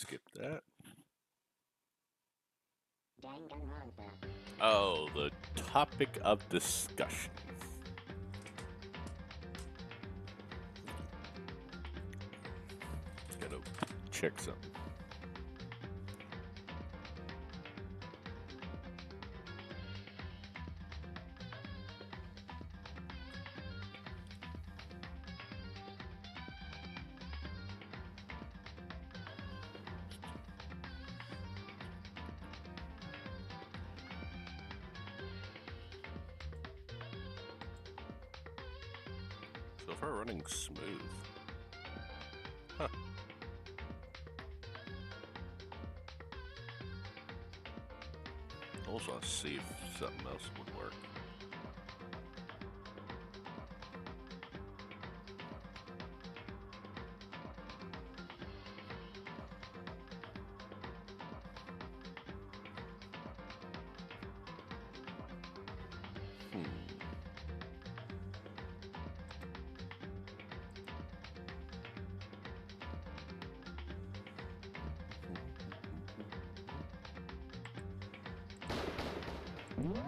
Skip that. Oh, the topic of discussion. Gotta check something. So far, running smooth. Huh. Also, I'll see if something else would work. Hmm. Whoa.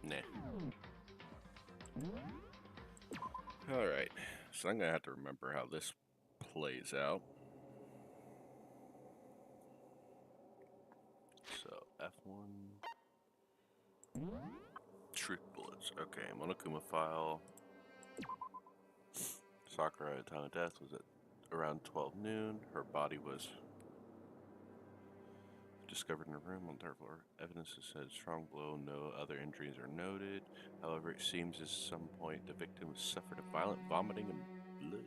Nah. Alright. So I'm gonna have to remember how this plays out. So F1. Truth bullets. Okay, Monokuma file. Sakura, time of death was at around 12 noon. Her body was discovered in a room on the third floor. Evidence has said strong blow, no other injuries are noted. However, it seems at some point the victim suffered a violent vomiting and blood.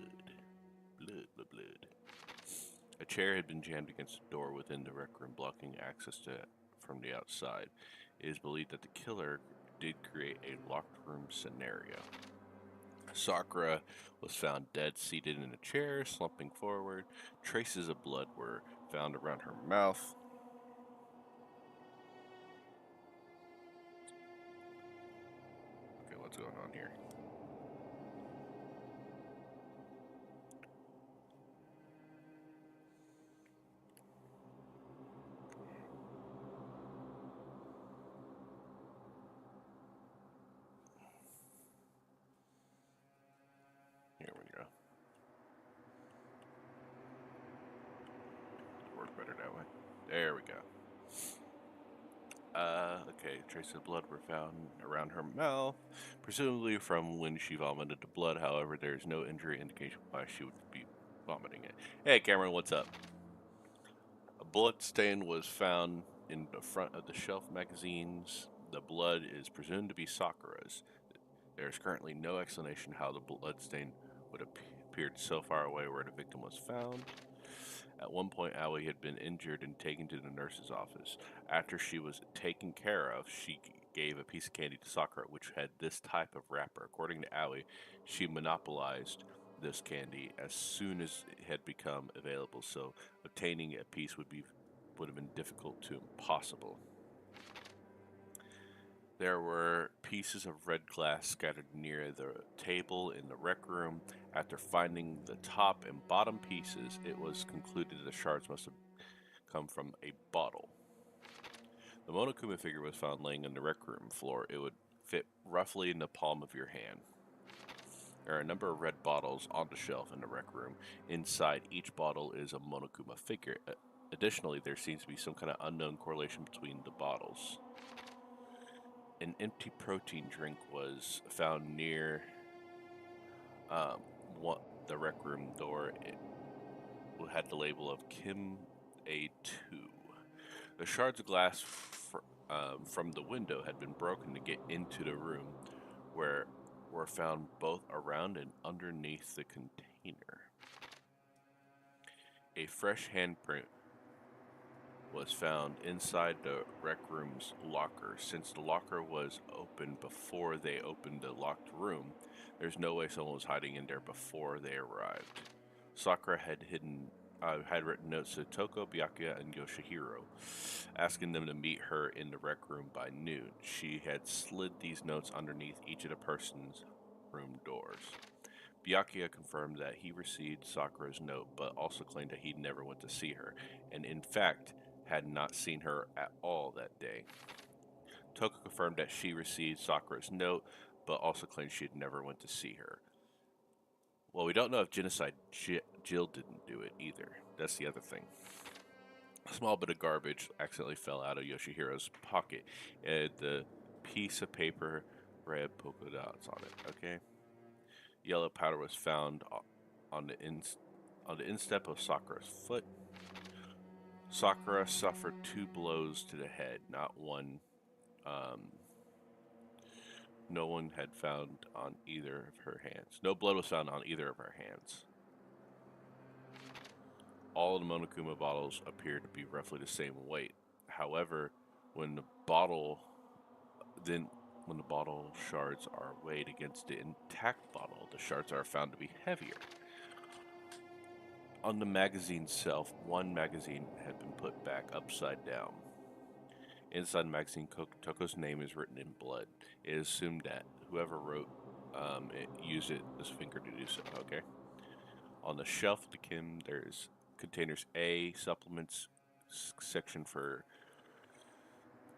A chair had been jammed against a door within the rec room, blocking access to it from the outside. It is believed that the killer did create a locked room scenario. Sakura was found dead, seated in a chair, slumping forward. Traces of blood were found around her mouth. Okay, what's going on here? Here we go. Work better that way. There we go. Okay, traces of blood were found around her mouth, presumably from when she vomited the blood. However, there is no injury indication why she would be vomiting it. Hey, Cameron, what's up? A blood stain was found in the front of the shelf magazines. The blood is presumed to be Sakura's. There is currently no explanation how the blood stain would have appeared so far away where the victim was found. At one point, Aoi had been injured and taken to the nurse's office. After she was taken care of, she gave a piece of candy to Sakura, which had this type of wrapper. According to Aoi, she monopolized this candy as soon as it had become available, so obtaining a piece would have been difficult to impossible. There were pieces of red glass scattered near the table in the rec room. After finding the top and bottom pieces, it was concluded the shards must have come from a bottle. The Monokuma figure was found laying on the rec room floor. It would fit roughly in the palm of your hand. There are a number of red bottles on the shelf in the rec room. Inside each bottle is a Monokuma figure. Additionally, there seems to be some kind of unknown correlation between the bottles. An empty protein drink was found near the rec room door. It had the label of Kim A2. The shards of glass from the window had been broken to get into the room where were found both around and underneath the container. A fresh handprint was found inside the rec room's locker. Since the locker was open before they opened the locked room, there's no way someone was hiding in there before they arrived. Sakura had written notes to Toko, Byakuya, and Yoshihiro, asking them to meet her in the rec room by noon. She had slid these notes underneath each of the person's room doors. Byakuya confirmed that he received Sakura's note, but also claimed that he never went to see her, and in fact had not seen her at all that day. Toko confirmed that she received Sakura's note, but also claimed she had never went to see her. Well, we don't know if Genocide Jill didn't do it either. That's the other thing. A small bit of garbage accidentally fell out of Yoshihiro's pocket, and the piece of paper read polka dots on it. Okay. Yellow powder was found on the instep of Sakura's foot. Sakura suffered 2 blows to the head, not one. No one had found on either of her hands. No blood was found on either of her hands. All of the Monokuma bottles appear to be roughly the same weight. However, when the bottle shards are weighed against the intact bottle, the shards are found to be heavier. On the magazine shelf, one magazine had been put back upside down. Inside the magazine, Toko's name is written in blood. It is assumed that whoever wrote it used it as a finger to do so, okay? On the shelf of the Kim, there's containers A, supplements section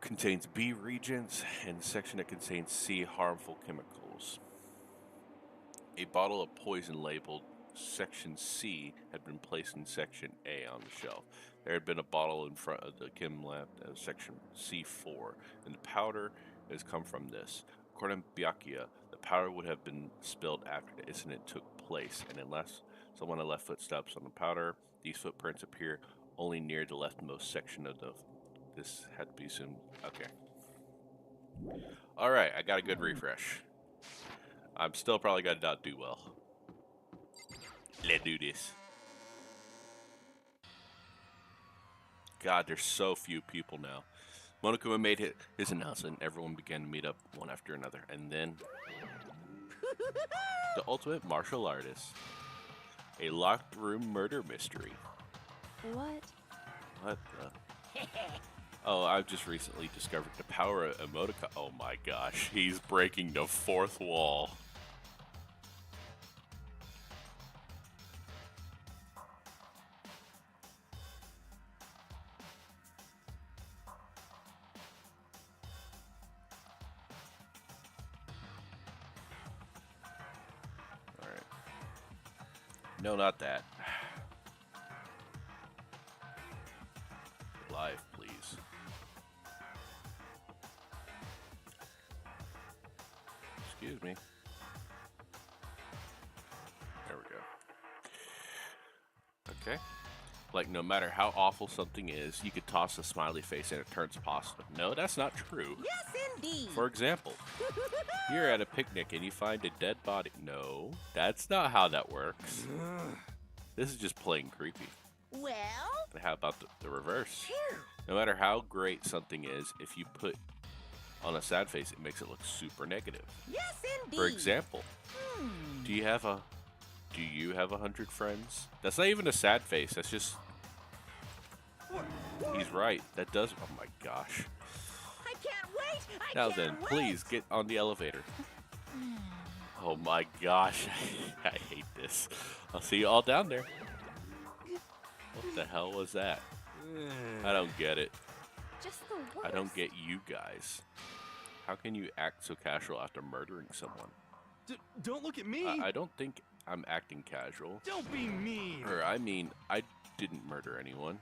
contains B reagents, and the section that contains C, harmful chemicals. A bottle of poison labeled Section C had been placed in Section A on the shelf. There had been a bottle in front of the Kim lab, Section C4, and the powder has come from this. According to Byakuya, the powder would have been spilled after the incident took place, and unless someone had left footsteps on the powder, these footprints appear only near the leftmost section of this had to be assumed. Okay. Alright, I got a good refresh. I'm still probably gonna not do well. Let's do this. God, there's so few people now. Monokuma made his announcement, and everyone began to meet up one after another. And then, the ultimate martial artist. A locked room murder mystery. What? What the? Oh, I've just recently discovered the power of emoticon. Oh my gosh, he's breaking the fourth wall. Alright. No, not that. Live, please. Excuse me. There we go. Okay. Like, no matter how awful something is, you could toss a smiley face and it turns positive. No, that's not true. Yes, indeed. For example, you're at a picnic and you find a dead body. No, that's not how that works. This is just plain creepy. Well? And how about the reverse? Phew. No matter how great something is, if you put on a sad face, it makes it look super negative. Yes, indeed. For example, do you have 100 friends? That's not even a sad face. That's just... He's right. That does... Oh my gosh. I can't wait. Now then, please get on the elevator. Oh my gosh. I hate this. I'll see you all down there. What the hell was that? I don't get it. Just the worst. I don't get you guys. How can you act so casual after murdering someone? Don't look at me. I don't think I'm acting casual. Don't be mean. Or, I mean, I didn't murder anyone.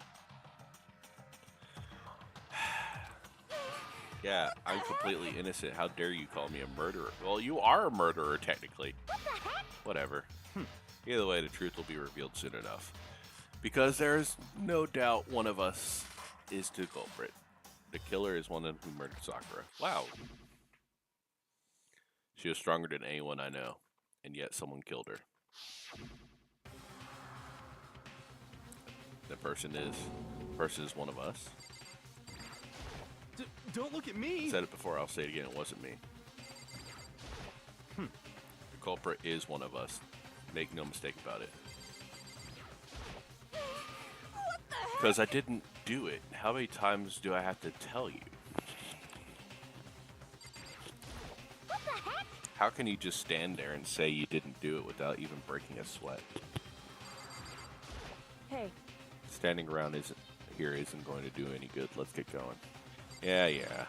Yeah, I'm completely innocent. How dare you call me a murderer? Well, you are a murderer, technically. What the heck? Whatever. Either way, the truth will be revealed soon enough. Because there's no doubt one of us is the culprit. The killer is one of them who murdered Sakura. Wow. She was stronger than anyone I know, and yet someone killed her. That person is one of us. Don't look at me. I said it before, I'll say it again, it wasn't me. The culprit is one of us. Make no mistake about it. What the heck? Because I didn't do it. How many times do I have to tell you? What the heck? How can you just stand there and say you didn't do it without even breaking a sweat? Hey. Standing around isn't going to do any good. Let's get going. Yeah.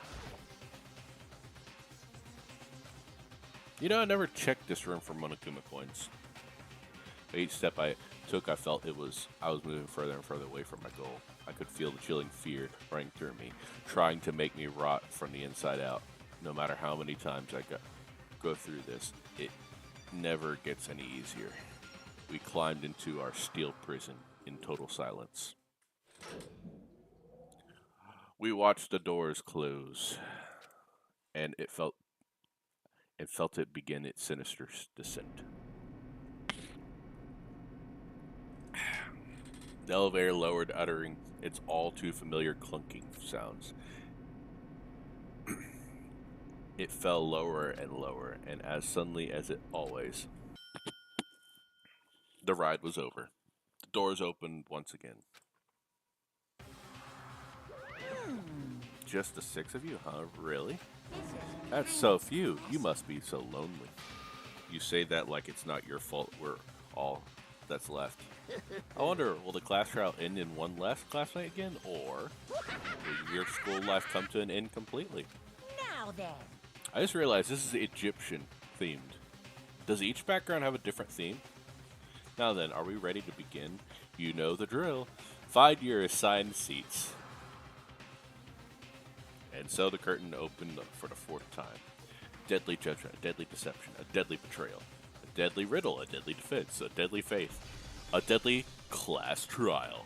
You know, I never checked this room for Monokuma coins. Each step I took, I felt I was moving further and further away from my goal. I could feel the chilling fear running through me, trying to make me rot from the inside out. No matter how many times I go through this, it never gets any easier. We climbed into our steel prison in total silence. We watched the doors close, and it felt it begin its sinister descent. The elevator lowered, uttering its all too familiar clunking sounds. It fell lower and lower, and as suddenly as it always, the ride was over. The doors opened once again. Just the 6 of you, huh? Really? That's so few. You must be so lonely. You say that like it's not your fault we're all that's left. I wonder, will the class trial end in one last class night again, or will your school life come to an end completely? Now then. I just realized this is Egyptian themed. Does each background have a different theme? Now then, are we ready to begin? You know the drill. Find your assigned seats. And so the curtain opened for the 4th time. Deadly judgment, a deadly deception, a deadly betrayal, a deadly riddle, a deadly defense, a deadly faith, a deadly class trial.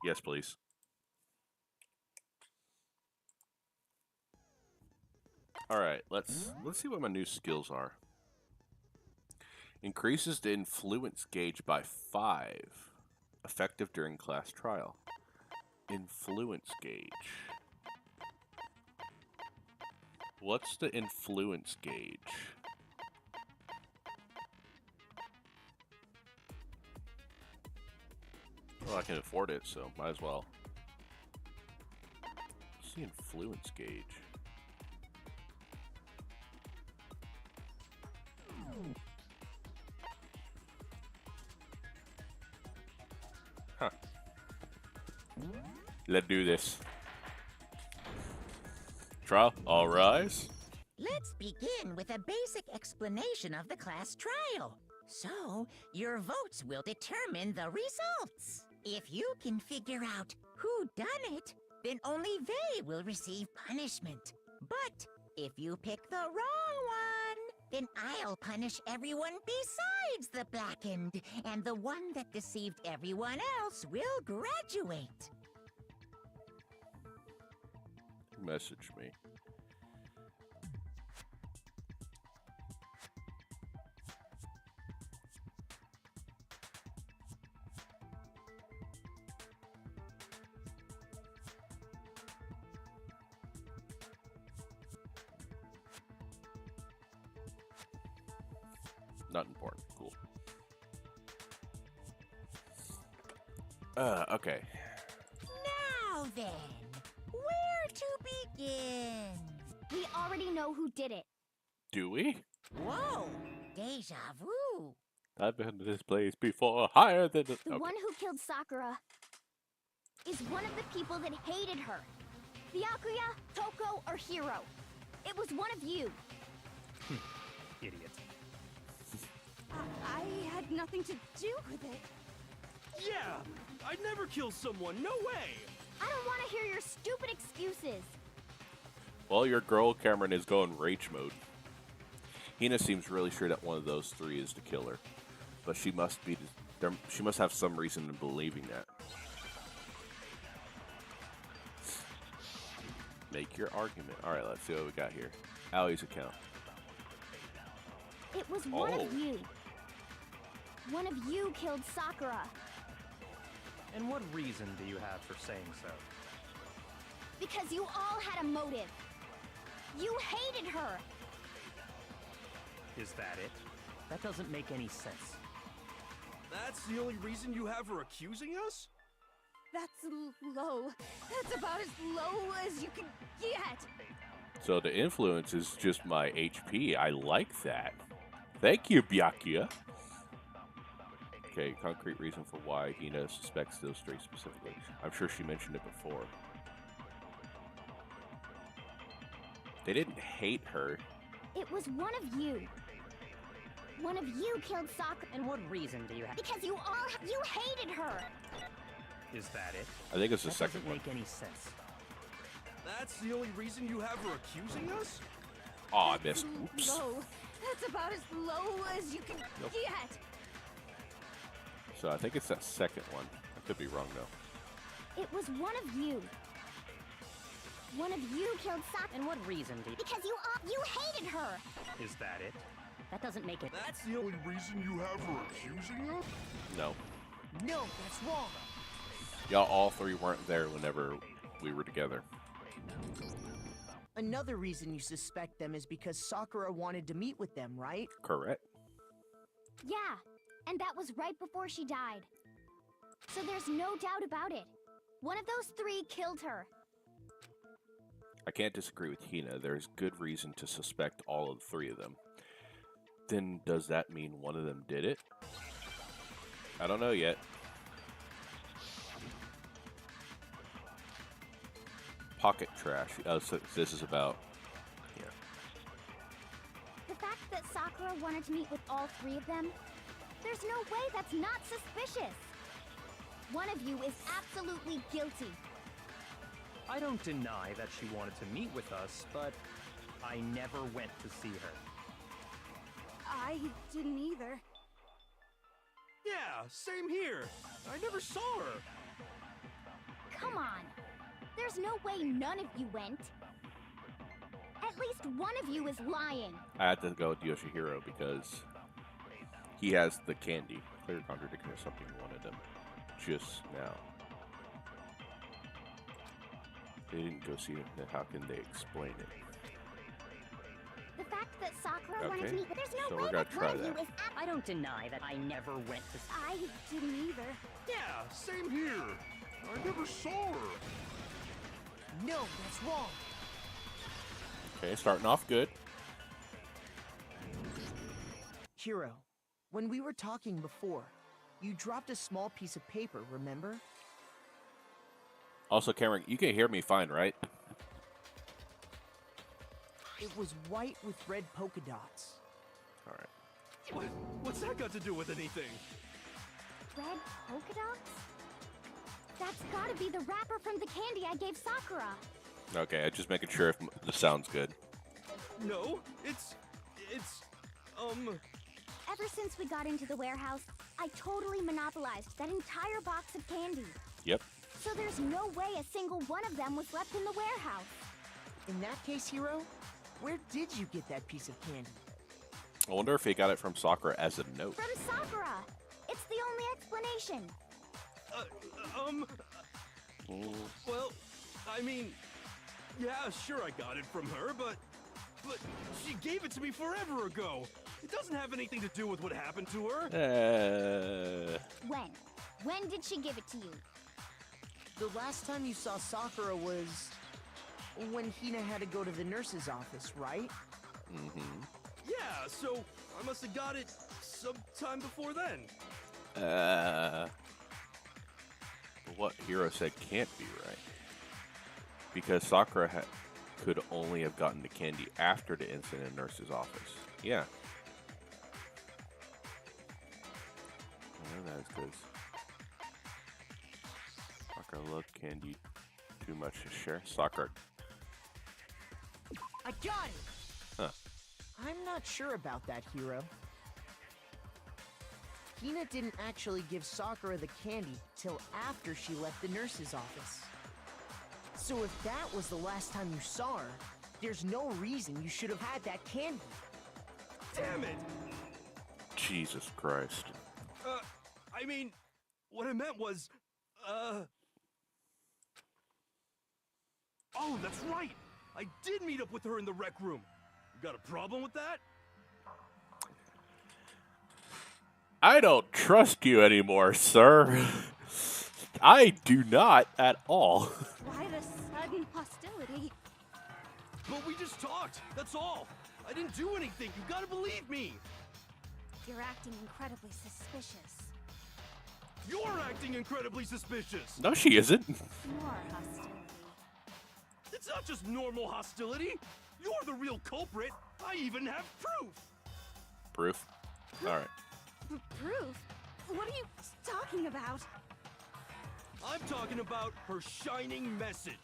Yes, please. Alright, let's see what my new skills are. Increases the influence gauge by 5. Effective during class trial. Influence gauge. What's the influence gauge? Well, I can afford it, so might as well. What's the influence gauge? Huh. Let's do this. Trial, all rise. Let's begin with a basic explanation of the class trial. So, your votes will determine the results. If you can figure out who done it, then only they will receive punishment. But if you pick the wrong one, then I'll punish everyone besides the blackened, and the one that deceived everyone else will graduate. Message me. Not important. Cool. Okay. Now then, where to begin? We already know who did it. Do we? Whoa, deja vu. I've been to this place before. Higher than the... The one who killed Sakura is one of the people that hated her. Byakuya, Toko, or Hiro. It was one of you. Idiot. I had nothing to do with it. Yeah! I'd never kill someone, no way! I don't want to hear your stupid excuses. Well, your girl Cameron is going rage mode. Hina seems really sure that one of those 3 is the killer, but she must be. She must have some reason in believing that. Make your argument. All right, let's see what we got here. Allie's account. It was one Oh. of you. One of you killed Sakura. And what reason do you have for saying so? Because you all had a motive. You hated her. Is that it? That doesn't make any sense. That's the only reason you have her accusing us? That's low. That's about as low as you can get. So the influence is just my HP. I like that. Thank you, Byakuya. Okay, concrete reason for why Hina suspects those three specifically. I'm sure she mentioned it before. They didn't hate her. It was one of you. One of you killed Sakura. And what reason do you have? Because you hated her. Is that it? I think it's the That second doesn't one. make any sense. That's the only reason you have her accusing us? Aw, I missed. Oops. Low. That's about as low as you can Nope. get. So I think it's that second one. I could be wrong though. It was one of you. One of you killed Sakura. And what reason do you... Because you hated her. Is that it? That doesn't make it... That's the only reason you have her accusing us? No. No, that's wrong. Y'all all three weren't there whenever we were together. Another reason you suspect them is because Sakura wanted to meet with them, right? Correct. Yeah, and that was right before she died. So there's no doubt about it. One of those three killed her. I can't disagree with Hina. There's good reason to suspect all of the three of them. Then does that mean one of them did it? I don't know yet. Pocket trash. So this is about... Yeah. The fact that Sakura wanted to meet with all three of them, there's no way that's not suspicious. One of you is absolutely guilty. I don't deny that she wanted to meet with us, but I never went to see her. I didn't either. Yeah, same here. I never saw her. Come on. There's no way none of you went. At least one of you is lying. I had to go with Yoshihiro because he has the candy. Clear contradiction is something one of them just now. They didn't go see it, then how can they explain it? The fact that Sakura wanted Okay, to meet, there's no so way we're gonna that one try of you that. is I don't deny that I never went to... I didn't either. Yeah, same here. I never saw her. No, that's wrong. Okay, starting off good. Hiro, when we were talking before, you dropped a small piece of paper, remember? Also, Cameron, you can hear me fine, right? It was white with red polka dots. All right. What's that got to do with anything? Red polka dots? That's gotta be the wrapper from the candy I gave Sakura. Okay, I'm just making sure if the sound's good. No, it's, Ever since we got into the warehouse, I totally monopolized that entire box of candy. Yep. So there's no way a single one of them was left in the warehouse. In that case, Hiro, where did you get that piece of candy? I wonder if he got it from Sakura as a note. From Sakura! It's the only explanation. well, I mean, yeah, sure I got it from her, but she gave it to me forever ago. It doesn't have anything to do with what happened to her. When? When did she give it to you? The last time you saw Sakura was when Hina had to go to the nurse's office, right? Mm-hmm. Yeah, so I must have got it sometime before then. What Hiro said can't be right. Because Sakura could only have gotten the candy after the incident in nurse's office. Yeah. I know that is because Sakura loved candy too much to share. Sakura. I got it! Huh. I'm not sure about that, Hiro. Hina didn't actually give Sakura the candy till after she left the nurse's office. So if that was the last time you saw her, there's no reason you should have had that candy. Damn it! Jesus Christ. I mean, what I meant was, Oh, that's right! I did meet up with her in the rec room. You got a problem with that? I don't trust you anymore, sir. I do not at all. Why the sudden hostility? But we just talked, that's all. I didn't do anything, you gotta believe me. You're acting incredibly suspicious. You're acting incredibly suspicious. No, she isn't. More hostility. It's not just normal hostility. You're the real culprit. I even have proof. Proof? Alright. Proof? What are you talking about? I'm talking about her shining message.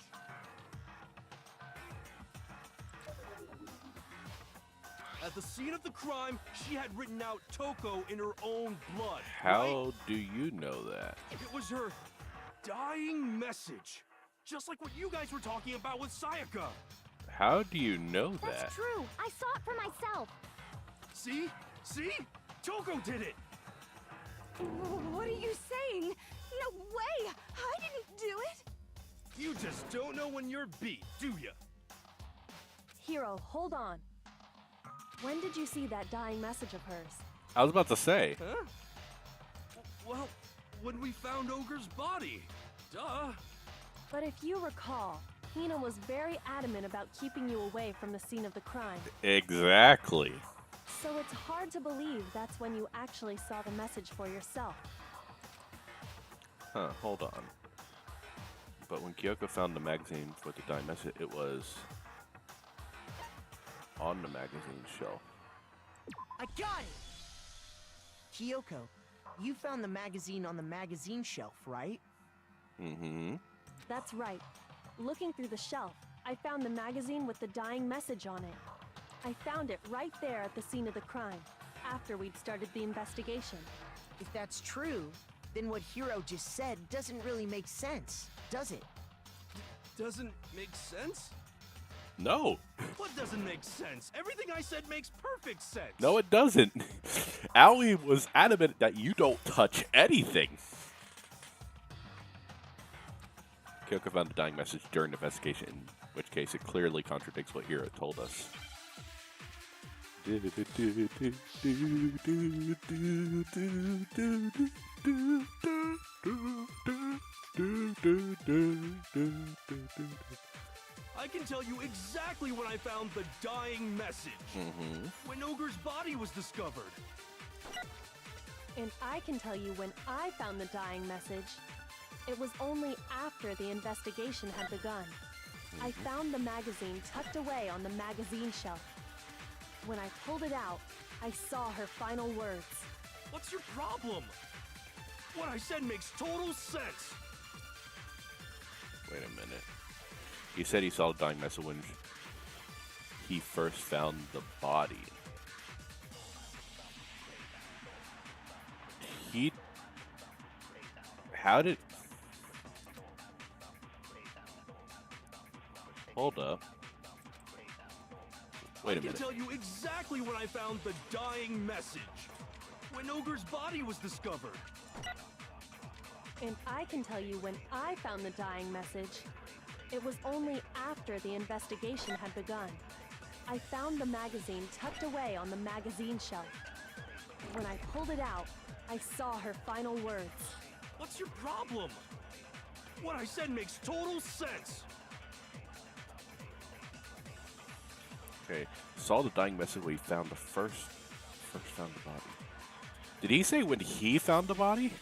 At the scene of the crime, she had written out Toko in her own blood. How do you know that? Right? It was her dying message. Just like what you guys were talking about with Sayaka. How do you know that? That's true. I saw it for myself. See? See? Toko did it! What are you saying? No way! I didn't do it! You just don't know when you're beat, do ya? Hiro, hold on. When did you see that dying message of hers? I was about to say. Huh? Well, when we found Ogre's body. Duh. But if you recall, Hina was very adamant about keeping you away from the scene of the crime. Exactly. So it's hard to believe that's when you actually saw the message for yourself. Huh, hold on. But when Kyoko found the magazine with the dying message, it was on the magazine shelf. I got it! Kyoko, you found the magazine on the magazine shelf, right? Mm-hmm. That's right. Looking through the shelf, I found the magazine with the dying message on it. I found it right there at the scene of the crime, after we'd started the investigation. If that's true, then what Hiro just said doesn't really make sense, does it? Doesn't make sense? No. What doesn't make sense? Everything I said makes perfect sense. No, it doesn't. Aoi was adamant that you don't touch anything. Kyoko found the dying message during the investigation, in which case it clearly contradicts what Hiro told us. I can tell you exactly when I found the dying message. When Ogre's body was discovered. And I can tell you when I found the dying message. It was only after the investigation had begun. I found the magazine tucked away on the magazine shelf. When I pulled it out, I saw her final words. What's your problem? What I said makes total sense. Wait a minute. He said he saw the dying message when he first found the body. How did... Hold up. Wait a minute. I can tell you exactly when I found the dying message. When Ogre's body was discovered. And I can tell you when I found the dying message. It was only after the investigation had begun. I found the magazine tucked away on the magazine shelf. When I pulled it out, I saw her final words. What's your problem? What I said makes total sense. Okay, saw the dying message when he found the first found the body. Did he say when he found the body?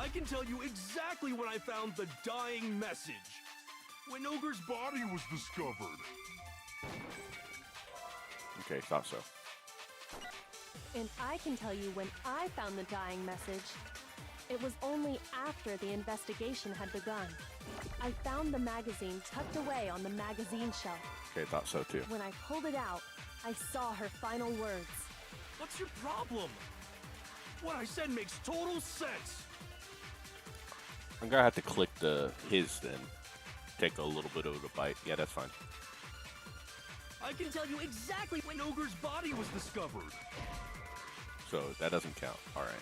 I can tell you exactly when I found the dying message. When Ogre's body was discovered. Okay, thought so. And I can tell you when I found the dying message. It was only after the investigation had begun. I found the magazine tucked away on the magazine shelf. Okay, thought so too. When I pulled it out, I saw her final words. What's your problem? What I said makes total sense. I'm gonna have to click the his then. Take a little bit of a bite. Yeah, that's fine. I can tell you exactly when Ogre's body was discovered. So that doesn't count. All right.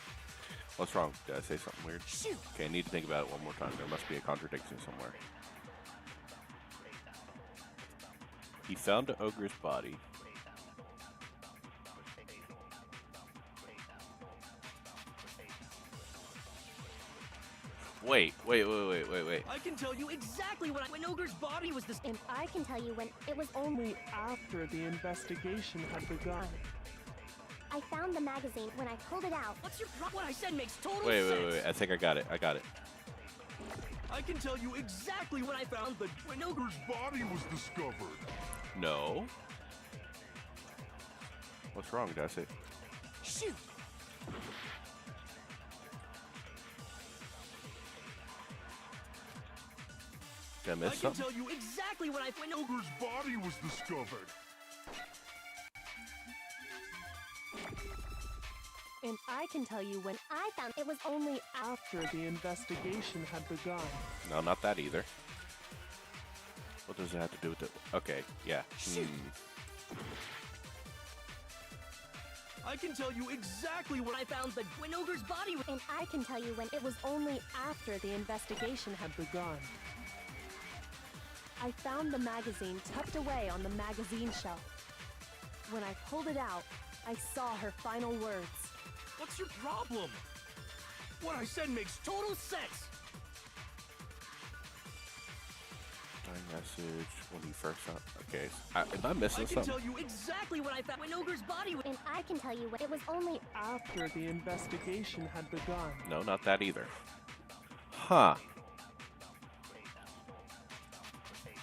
What's wrong? Did I say something weird? Shoot. Okay, I need to think about it one more time. There must be a contradiction somewhere. He found the ogre's body. Wait. I can tell you exactly when Ogre's body was discovered. And I can tell you when it was Only after the investigation had begun. I found the magazine when I pulled it out. What's your What I said makes total Wait. sense. I think I got it. I can tell you exactly when I found when Ogre's body was discovered. No. What's wrong? Did I say? Shoot. Did I I miss can something? tell you exactly when Ogre's body was discovered. And I can tell you when I found it was only after the investigation had begun. No, not that either. What does it have to do with it? Okay, yeah. I can tell you exactly when I found when Ogre's body was. And I can tell you when It was only after the investigation had begun. I found the magazine tucked away on the magazine shelf. When I pulled it out, I saw her final words. What's your problem? What I said makes total sense. Dying message when he first found. Okay, am I missing I can something? tell you exactly when I found when Ogre's body was. And I can tell you when it was only After the investigation had begun. No, not that either. Huh.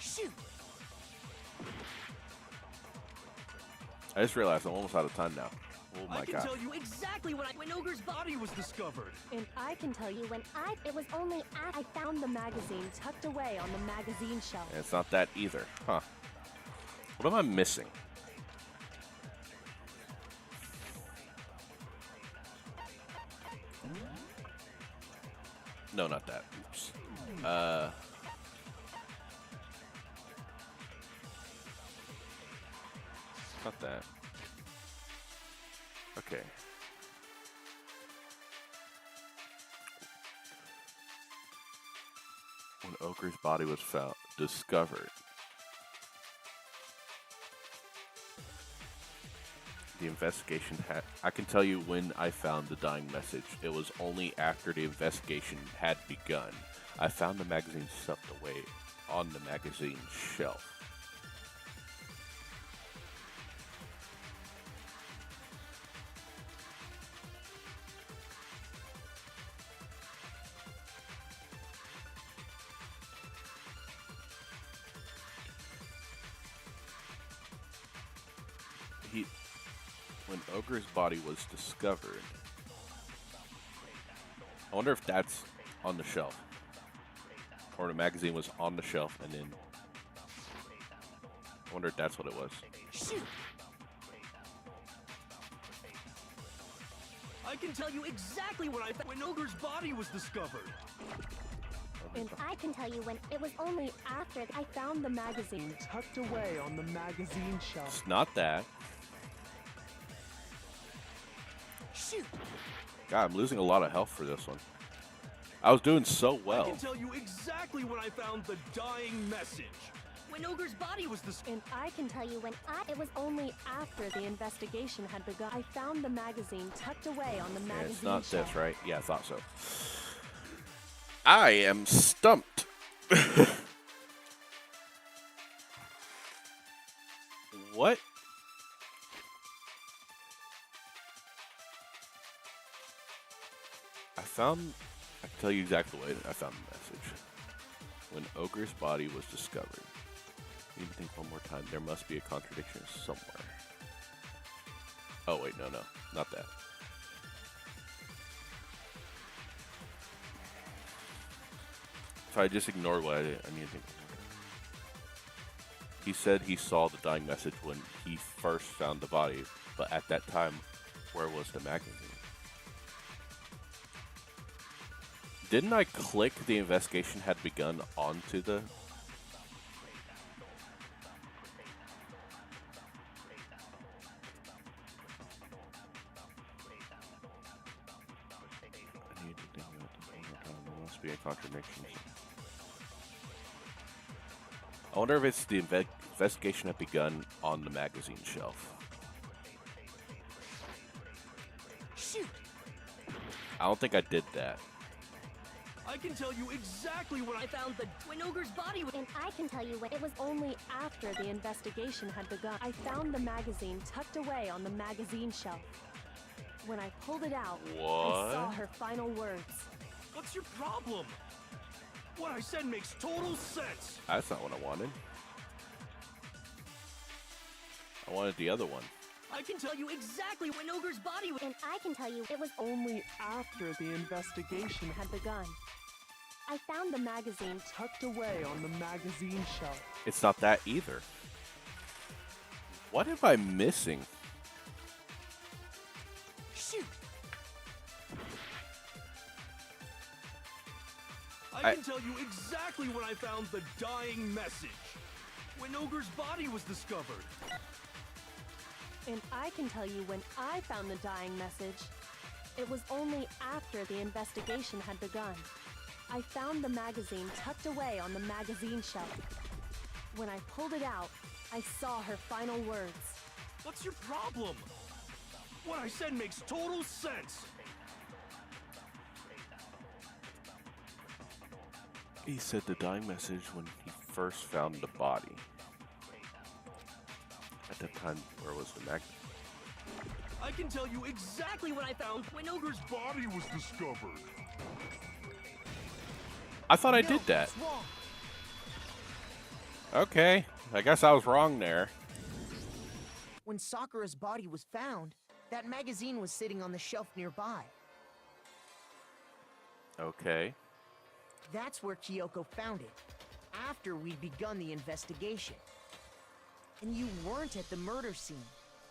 Shoot. I just realized I'm almost out of time now. Oh I my can god. tell you exactly when Ogre's body was discovered. And I can tell you when it was only after I found the magazine tucked away on the magazine shelf. And it's not that either. Huh. What am I missing? No, not that. Oops. Not that. Okay. When Ogre's body was discovered. The investigation had. I can tell you when I found the dying message. It was only after the investigation had begun. I found the magazine stuffed away on the magazine shelf. When Ogre's body was discovered, I wonder if that's on the shelf, or the magazine was on the shelf, and then I wonder if that's what it was. Shoot. I can tell you exactly when Ogre's body was discovered. And I can tell you when it was only after I found the magazine tucked away on the magazine shelf. It's not that. Shoot. God, I'm losing a lot of health for this one. I was doing so I well. can tell you exactly when I found the dying message. When Ogre's body was discovered. And I can tell you when it was only after the investigation had begun. I found the magazine tucked away on the Yeah, magazine it's not shelf. this, right? Yeah, I thought so. I am stumped. What? I can tell you exactly what I found the message. When Ogre's body was discovered. Need to think one more time. There must be a contradiction somewhere. Oh, wait, no, not that. So I just ignored what I need to think. He said he saw the dying message when he first found the body, but at that time, where was the magazine? Didn't I click the investigation had begun onto the... There must be a contradiction. I wonder if it's the investigation had begun on the magazine shelf. Shoot! I don't think I did that. I can tell you exactly when I found the Twin Ogre's body. And I can tell you what It was only after the investigation had begun. I found the magazine tucked away on the magazine shelf. When I pulled it out, I saw What? her final words. What's your problem? What I said makes total sense. That's not what I wanted. I wanted the other one. I can tell you exactly when Ogre's body was. And I can tell you It was only after the investigation had begun. I found the magazine tucked away on the magazine shelf. It's not that either. What am I missing? Shoot! I can tell you exactly when I found the dying message. When Ogre's body was discovered. And I can tell you when I found the dying message. It was only after the investigation had begun. I found the magazine tucked away on the magazine shelf. When I pulled it out, I saw her final words. What's your problem? What I said makes total sense. He said the dying message when he first found the body. At that time, where was the magnet? I can tell you exactly when I found when Ogre's body was discovered. I thought I did that. It's wrong. Okay, I guess I was wrong there. When Sakura's body was found, that magazine was sitting on the shelf nearby. Okay. That's where Kyoko found it, after we'd begun the investigation. And you weren't at the murder scene,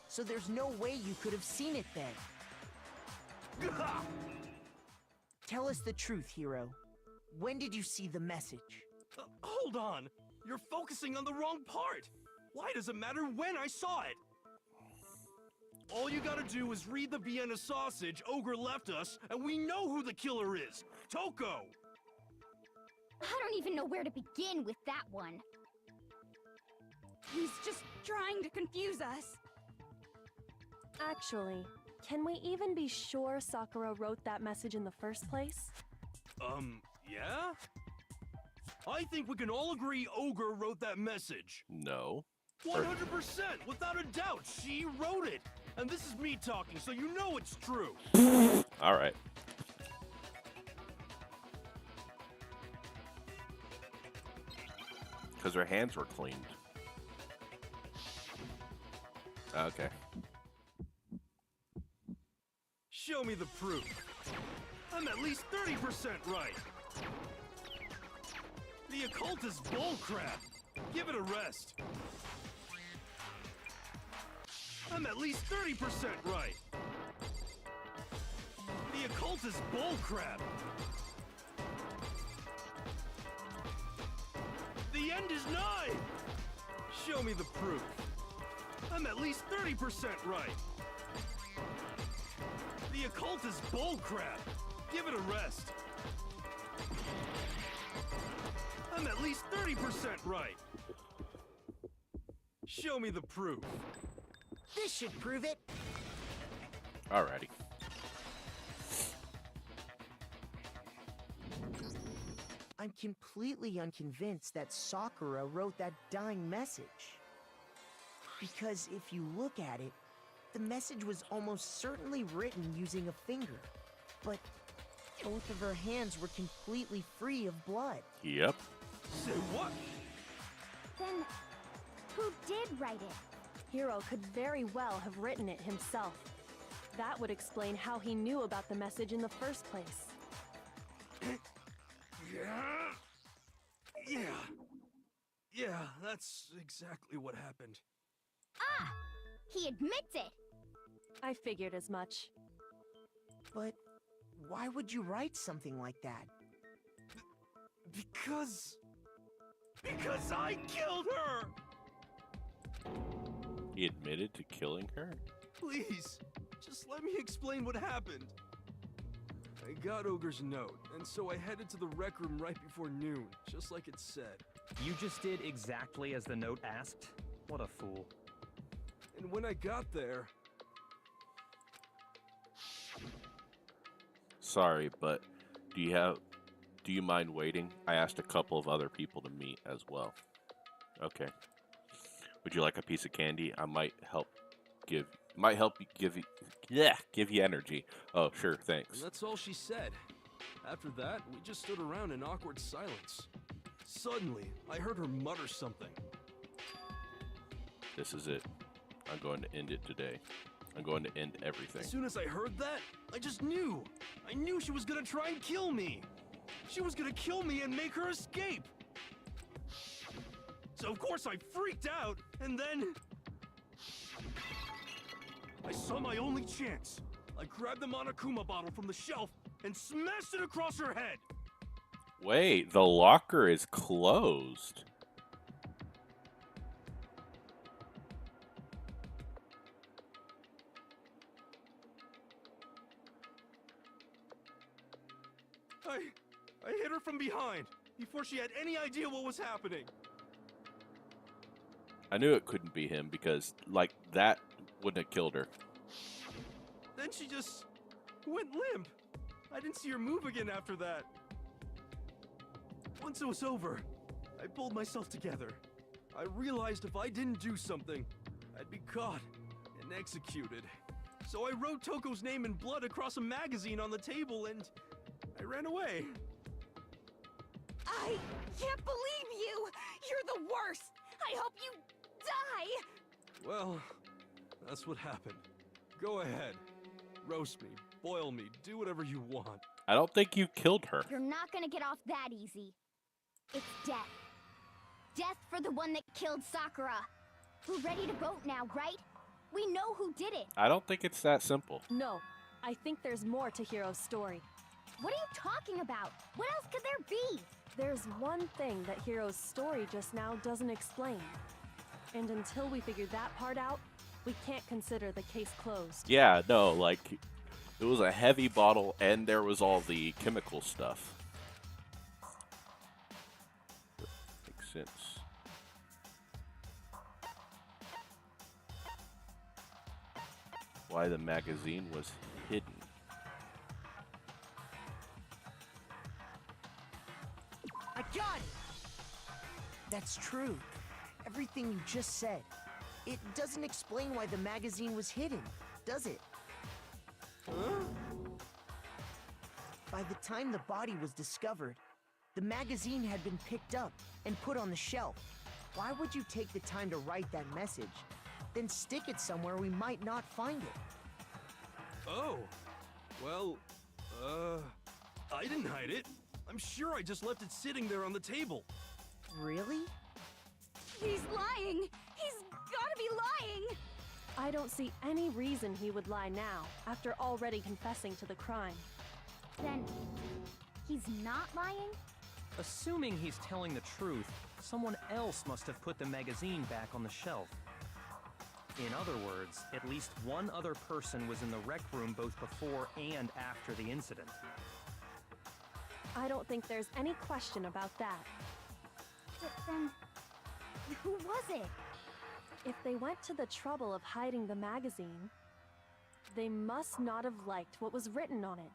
so there's no way you could have seen it then. Tell us the truth, Hiro. When did you see the message? Hold on. You're focusing on the wrong part. Why does it matter when I saw it? All you gotta do is read the Vienna sausage Ogre left us, and we know who the killer is. Toko! I don't even know where to begin with that one. He's just trying to confuse us. Actually, can we even be sure Sakura wrote that message in the first place? Yeah? I think we can all agree Ogre wrote that message. No. 100%, without a doubt, she wrote it. And this is me talking, so you know it's true. All right. Because her hands were cleaned. Okay. Show me the proof. I'm at least 30% right. The occult is bullcrap. Give it a rest. I'm at least 30% right. The occult is bullcrap. The end is nigh. Show me the proof. I'm at least 30% right. The occult is bullcrap. Give it a rest. I'm at least 30% right. Show me the proof. This should prove it. Alrighty. I'm completely unconvinced that Sakura wrote that dying message. Because if you look at it, the message was almost certainly written using a finger. But both of her hands were completely free of blood. Yep. Say what? Then, who did write it? Hiro could very well have written it himself. That would explain how he knew about the message in the first place. Yeah, that's exactly what happened. Ah! He admits it! I figured as much. But why would you write something like that? Because I killed her! He admitted to killing her? Please, just let me explain what happened. I got Ogre's note, and so I headed to the rec room right before noon, just like it said. You just did exactly as the note asked? What a fool. And when I got there... Sorry, but do you mind waiting? I asked a couple of other people to meet as well. Okay. Would you like a piece of candy? I might help give you energy. Oh, sure, thanks. And that's all she said. After that, we just stood around in awkward silence. Suddenly, I heard her mutter something. This is it. I'm going to end it today. I'm going to end everything. As soon as I heard that, I just knew. I knew she was gonna try and kill me. She was gonna kill me and make her escape. So of course I freaked out, and then... I saw my only chance. I grabbed the Monokuma bottle from the shelf and smashed it across her head. Wait, the locker is closed. I hit her from behind before she had any idea what was happening. I knew it couldn't be him because, like, that wouldn't have killed her. Then she just went limp. I didn't see her move again after that. Once it was over, I pulled myself together. I realized if I didn't do something, I'd be caught and executed. So I wrote Toko's name in blood across a magazine on the table and I ran away. I can't believe you! You're the worst! I hope you die! Well, that's what happened. Go ahead. Roast me, boil me, do whatever you want. I don't think you killed her. You're not gonna get off that easy. It's death. Death for the one that killed Sakura. We're ready to vote now, right? We know who did it. I don't think it's that simple. No, I think there's more to Hiro's story. What are you talking about? What else could there be? There's one thing that Hiro's story just now doesn't explain. And until we figure that part out, we can't consider the case closed. Yeah, no, like, it was a heavy bottle and there was all the chemical stuff. Makes sense. Why the magazine was hidden. I got it! That's true. Everything you just said. It doesn't explain why the magazine was hidden, does it? Huh? By the time the body was discovered, the magazine had been picked up and put on the shelf. Why would you take the time to write that message, then stick it somewhere we might not find it? Oh. Well, I didn't hide it. I'm sure I just left it sitting there on the table. Really? He's lying! He's gotta be lying! I don't see any reason he would lie now, after already confessing to the crime. Then, he's not lying? Assuming he's telling the truth, someone else must have put the magazine back on the shelf. In other words, at least one other person was in the rec room both before and after the incident. I don't think there's any question about that. But then, who was it? If they went to the trouble of hiding the magazine, they must not have liked what was written on it.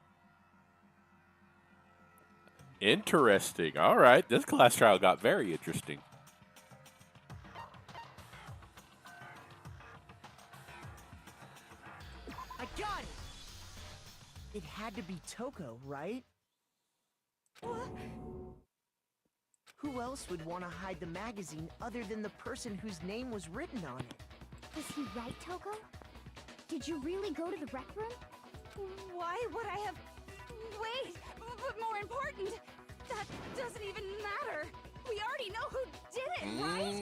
Interesting. All right, this class trial got very interesting. I got it! It had to be Toko, right? Who else would want to hide the magazine other than the person whose name was written on it? Is he right, Toko? Did you really go to the rec room? Why would I have... Wait! But more important, that doesn't even matter! We already know who did it, right?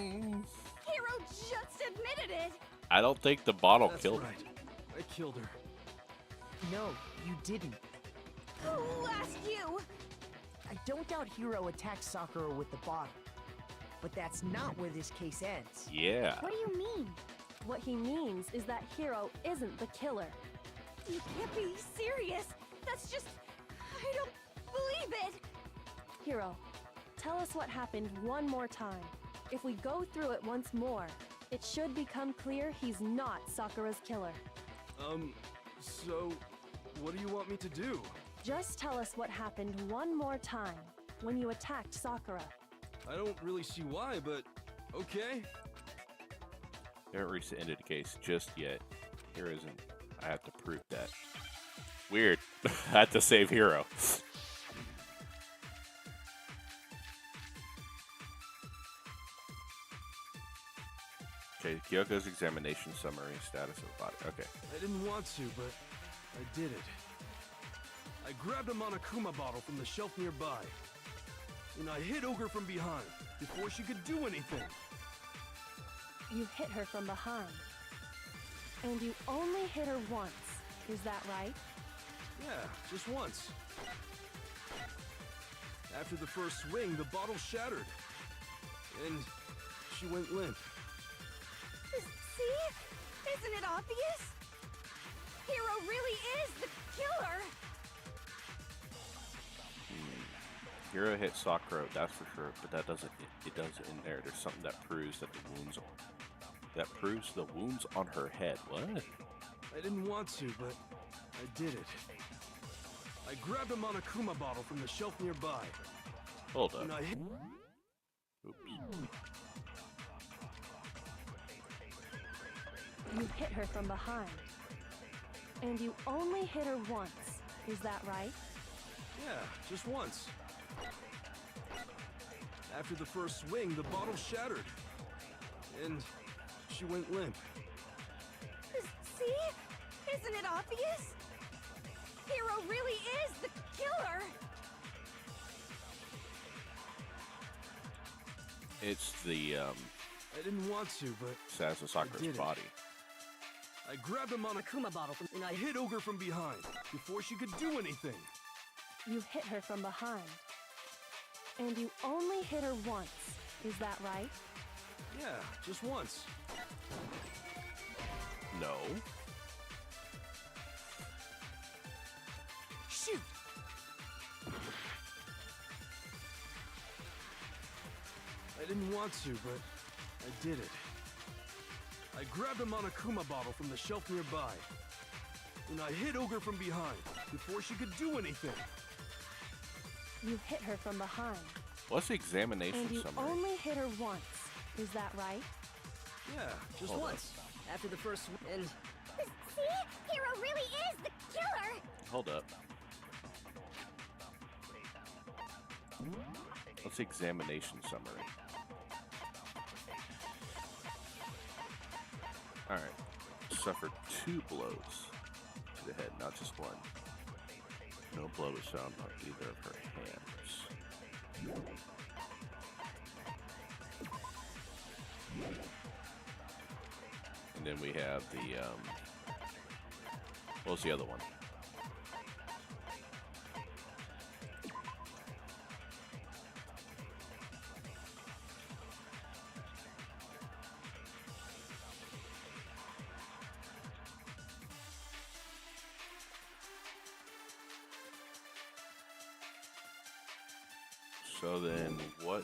Hiro just admitted it! I don't think the bottle That's killed right. I killed her. No, you didn't. Who asked you? I don't doubt Hiro attacked Sakura with the bottle. But that's not where this case ends. Yeah. What do you mean? What he means is that Hiro isn't the killer. You can't be serious. That's just... I don't believe it. Hiro, tell us what happened one more time. If we go through it once more, it should become clear he's not Sakura's killer. So, what do you want me to do? Just tell us what happened one more time when you attacked Sakura. I don't really see why, but okay. They haven't reached the end of the case just yet. Here isn't. I have to prove that. Weird. I had to save Hiro. Okay, Kyoko's examination summary, status of body. Okay. I didn't want to, but I did it. I grabbed a Monokuma bottle from the shelf nearby, and I hit Ogre from behind before she could do anything. You hit her from behind. And you only hit her once. Is that right? Yeah, just once. After the first swing, the bottle shattered, and she went limp. See? Isn't it obvious? Hiro really is the killer. Hiro hit Sakura, that's for sure, but that doesn't. It doesn't in there. There's something that proves that the wounds. That proves the wounds on her head. What? I didn't want to, but I did it. I grabbed a Monokuma bottle from the shelf nearby. Hold up. And I hit... Oops. You hit her from behind. And you only hit her once. Is that right? Yeah, just once. After the first swing, the bottle shattered, and she went limp. See? Isn't it obvious? Hiro really is the killer. It's the I didn't want to, but status of Sakura's body. I grabbed a Monokuma bottle and I hit Ogre from behind before she could do anything. You hit her from behind. And you only hit her once. Is that right? Yeah, just once. No. Shoot! I didn't want to, but I did it. I grabbed a Monokuma bottle from the shelf nearby, and I hit Ogre from behind before she could do anything. You hit her from behind. What's the examination And you summary? only hit her once. Is that right? Yeah, just Hold Once. After the first and See? Hiro really is the killer. Hold up. What's the examination summary? Alright. Suffered 2 blows to the head, not just one. No blood was found on either of her hands. And then we have the, what was the other one? So then, what?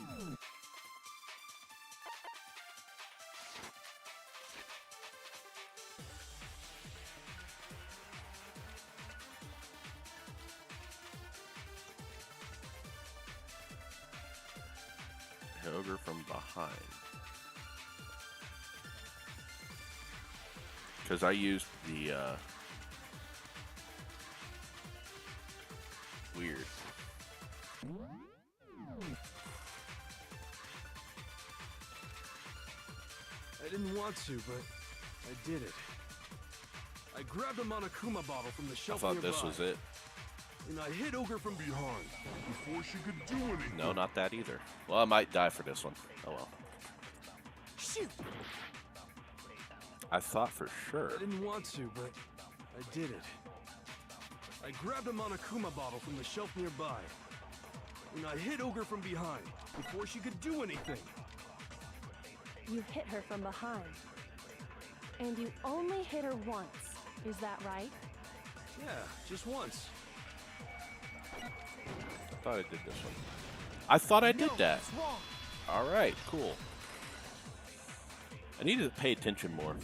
Ogre from behind. Because I used the, weird. I didn't want to, but I did it. I grabbed a Monokuma bottle from the I shelf thought nearby, this was it. and I hit Ogre from behind before she could do anything. No, not that either. Well, I might die for this one. Oh well. Shoot! I thought for sure. I didn't want to, but I did it. I grabbed a Monokuma bottle from the shelf nearby, and I hit Ogre from behind before she could do anything. You hit her from behind. And you only hit her once. Is that right? Yeah, just once. I thought I did this one. I thought I did No, that. it's wrong. All right, cool. I needed to pay attention more.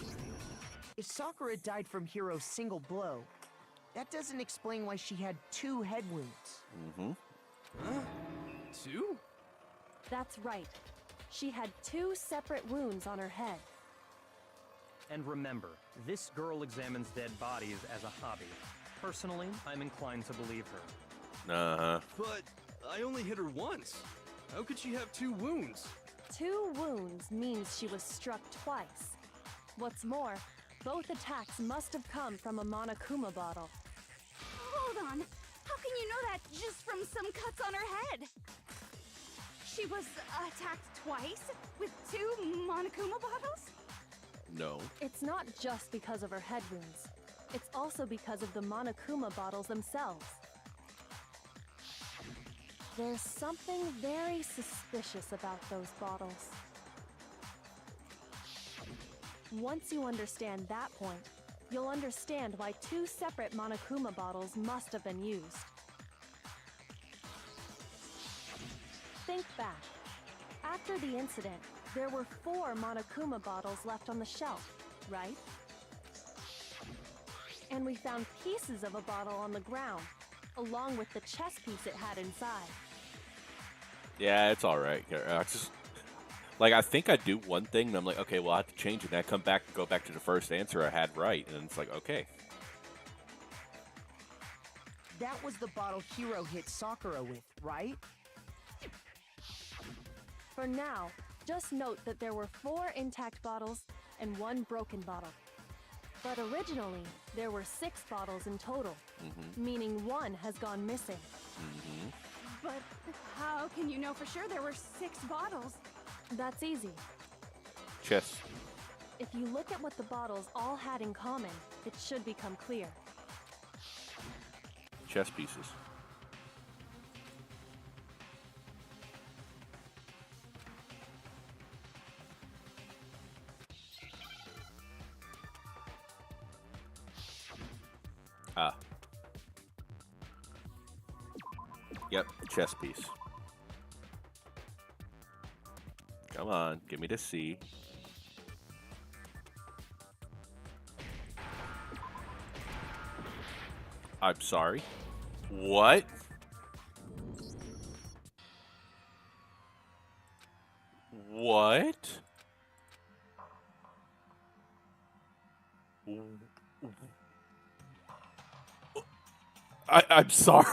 If Sakura died from Hiro's single blow, that doesn't explain why she had 2 head wounds. Mm-hmm. Huh? 2? That's right. She had 2 separate wounds on her head. And remember, this girl examines dead bodies as a hobby. Personally, I'm inclined to believe her. Uh-huh. But I only hit her once. How could she have 2 wounds? 2 wounds means she was struck twice. What's more, both attacks must have come from a Monokuma bottle. Hold on. How can you know that just from some cuts on her head? She was attacked twice with 2 Monokuma bottles? No. It's not just because of her head wounds. It's also because of the Monokuma bottles themselves. There's something very suspicious about those bottles. Once you understand that point, you'll understand why 2 separate Monokuma bottles must have been used. Think back. After the incident, there were 4 Monokuma bottles left on the shelf, right? And we found pieces of a bottle on the ground, along with the chess piece it had inside. Yeah, it's all right. I just, like, I think I do one thing, and I'm like, okay, well, I have to change it. And I come back and go back to the first answer I had right, and it's like, okay. That was the bottle Hiro hit Sakura with, right? For now, just note that there were 4 intact bottles and 1 broken bottle. But originally, there were 6 bottles in total, meaning 1 has gone missing. But how can you know for sure there were 6 bottles? That's easy. Chess. If you look at what the bottles all had in common, it should become clear. Chess pieces. Ah. Yep, chess piece. Come on, give me the C. I'm sorry. What? What? I'm sorry?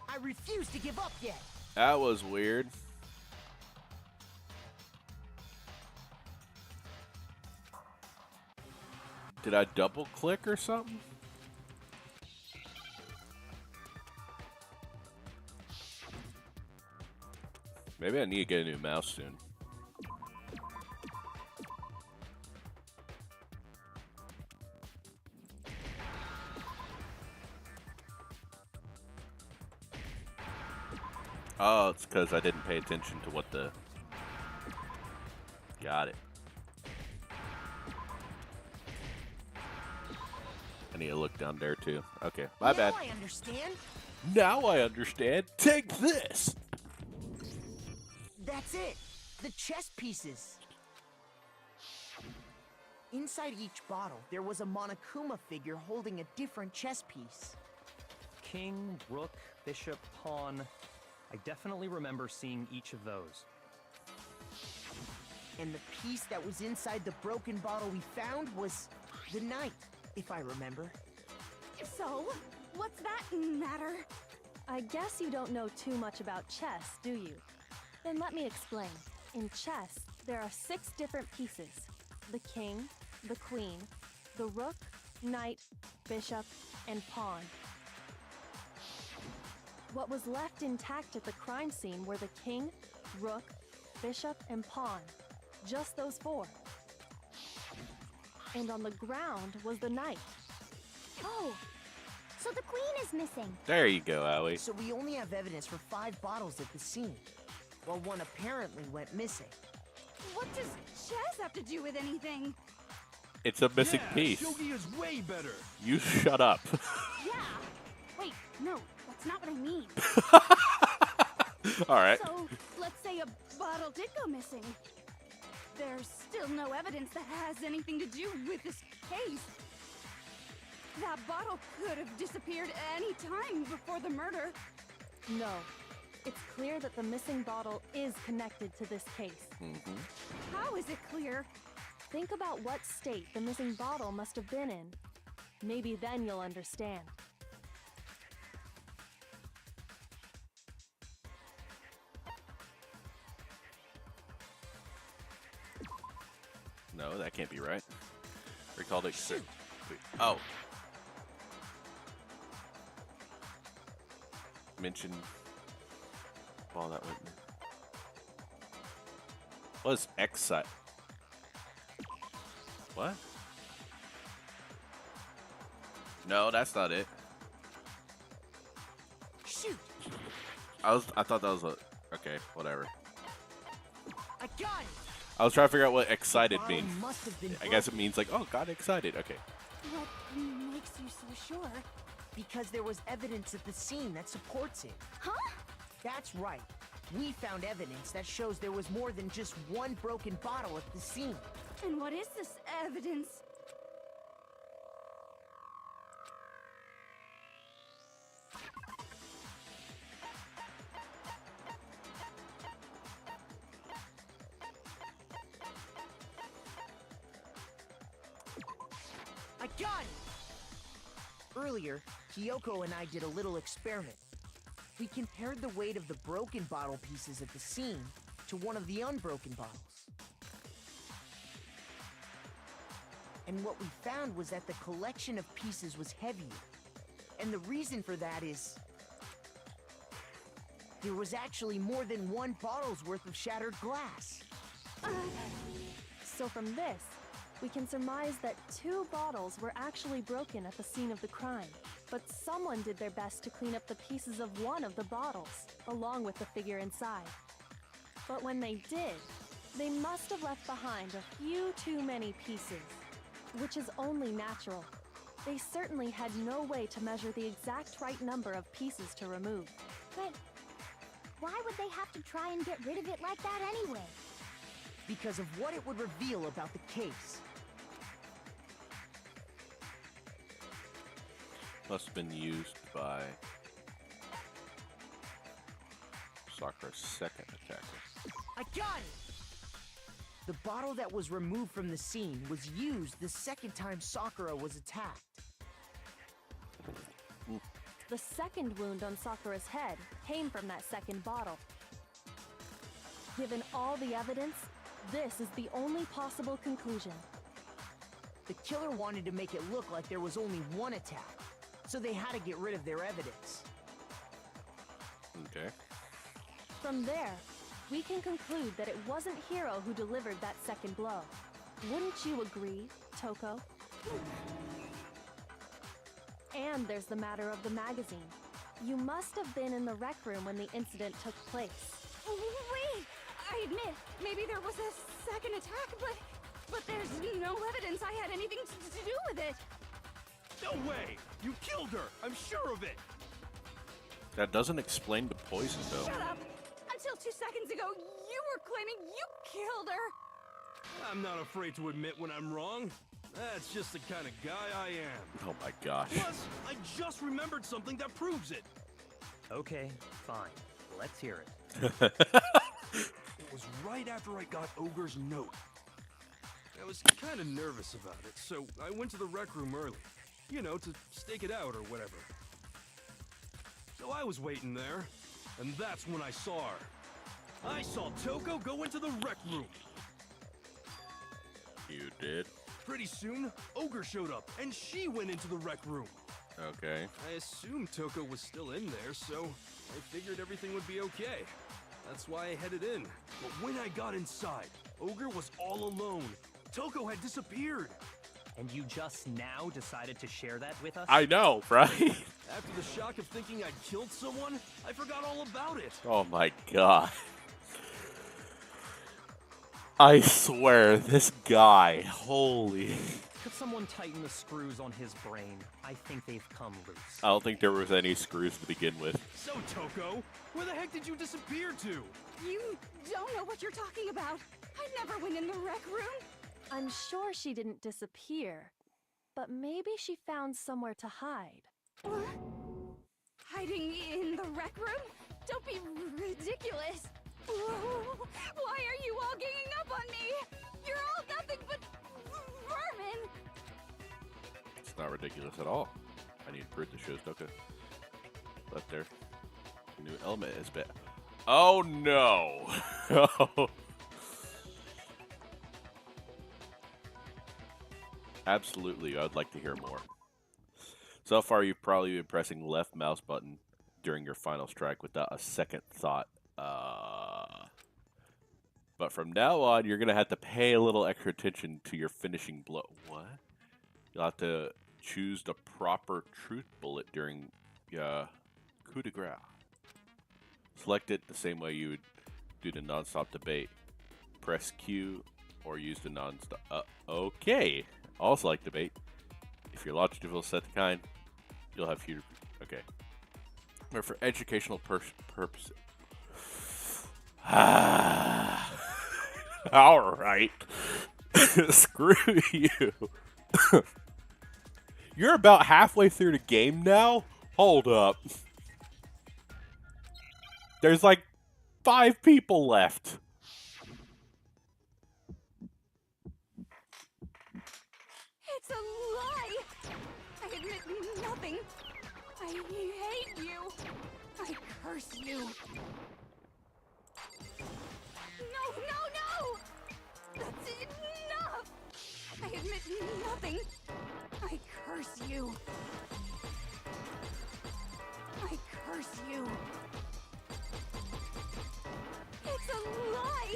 I refuse to give up yet. That was weird. Did I double click or something? Maybe I need to get a new mouse soon. Oh, it's because I didn't pay attention to what the... Got it. I need to look down there too. Okay, my bad. Now I understand. Now I understand. Take this! That's it. The chess pieces. Inside each bottle, there was a Monokuma figure holding a different chess piece. King, rook, bishop, pawn. I definitely remember seeing each of those. And the piece that was inside the broken bottle we found was the knight, if I remember. So, what's that matter? I guess you don't know too much about chess, do you? Then let me explain. In chess, there are 6 different pieces. The king, the queen, the rook, knight, bishop, and pawn. What was left intact at the crime scene were the king, rook, bishop, and pawn. Just those 4. And on the ground was the knight. Oh, so the queen is missing. There you go, Allie. So we only have evidence for 5 bottles at the scene, while one apparently went missing. What does chess have to do with anything? It's a missing Yeah, piece. Shogi is way better. You shut up. Yeah. Wait, no, that's not what I mean. All right. So, let's say a bottle did go missing. There's still no evidence that has anything to do with this case. That bottle could have disappeared any time before the murder. No. It's clear that the missing bottle is connected to this case. How is it clear? Think about what state the missing bottle must have been in. Maybe then you'll understand. No, that can't be right. Recalled it. Wait, oh. Mentioned. Well, that went. Was Excite? What? No, that's not it. Shoot! I thought that was a. Okay, whatever. I got it! I was trying to figure out what excited Bottle means. must have been I guess it broken means like, oh, got excited. Okay. What makes you so sure? because there was evidence at the scene that supports it. Huh? That's right. We found evidence that shows there was more than just one broken bottle at the scene. And what is this evidence? I got it! Earlier, Kyoko and I did a little experiment. We compared the weight of the broken bottle pieces at the scene to one of the unbroken bottles. And what we found was that the collection of pieces was heavier. And the reason for that is... there was actually more than one bottle's worth of shattered glass. So from this, we can surmise that 2 bottles were actually broken at the scene of the crime. But someone did their best to clean up the pieces of one of the bottles, along with the figure inside. But when they did, they must have left behind a few too many pieces, which is only natural. They certainly had no way to measure the exact right number of pieces to remove. But why would they have to try and get rid of it like that anyway? Because of what it would reveal about the case. Must have been used by Sakura's second attacker. I got it! The bottle that was removed from the scene was used the second time Sakura was attacked. The second wound on Sakura's head came from that second bottle. Given all the evidence, this is the only possible conclusion. The killer wanted to make it look like there was only one attack, so they had to get rid of their evidence. Okay. From there, we can conclude that it wasn't Hiro who delivered that second blow. Wouldn't you agree, Toko? And there's the matter of the magazine. You must have been in the rec room when the incident took place. Wait! I admit, maybe there was a second attack, but there's no evidence I had anything to do with it. No way! You killed her! I'm sure of it! That doesn't explain the poison, though. Shut up! Until 2 seconds ago, you were claiming you killed her! I'm not afraid to admit when I'm wrong. That's just the kind of guy I am. Oh my gosh. Plus, I just remembered something that proves it. Okay, fine. Let's hear it. It was right after I got Ogre's note. I was kind of nervous about it, so I went to the rec room early. You know, to stake it out or whatever. So I was waiting there, and that's when I saw her. I saw Toko go into the rec room. You did? Pretty soon, Ogre showed up, and she went into the rec room. Okay. I assumed Toko was still in there, so I figured everything would be okay. That's why I headed in. But when I got inside, Ogre was all alone. Toko had disappeared. And you just now decided to share that with us? I know, right? After the shock of thinking I'd killed someone, I forgot all about it. Oh my god. I swear, this guy, holy. Could someone tighten the screws on his brain? I think they've come loose. I don't think there was any screws to begin with. So, Toko, where the heck did you disappear to? You don't know what you're talking about. I never went in the rec room. I'm sure she didn't disappear, but maybe she found somewhere to hide. What? Hiding in the rec room? Don't be ridiculous. Whoa. Why are you all ganging up on me? You're all nothing but vermin. It's not ridiculous at all. I need proof that shows Toko. Left there. New element is bit. Oh no! Absolutely, I'd like to hear more. So far, you've probably been pressing left mouse button during your final strike without a second thought. But from now on, you're going to have to pay a little extra attention to your finishing blow. What? You'll have to choose the proper truth bullet during coup de grace. Select it the same way you would do the non-stop debate. Press Q or use the non-stop. Okay. I'll select debate. If your logic will set the kind, you'll have fewer. Okay. But for educational purposes. All right. Screw you. You're about halfway through the game now? Hold up. There's like 5 people left. It's a lie. I admit nothing. I hate you. I curse you. No, no, no! That's enough! I admit nothing. I curse you. I curse you. It's a lie!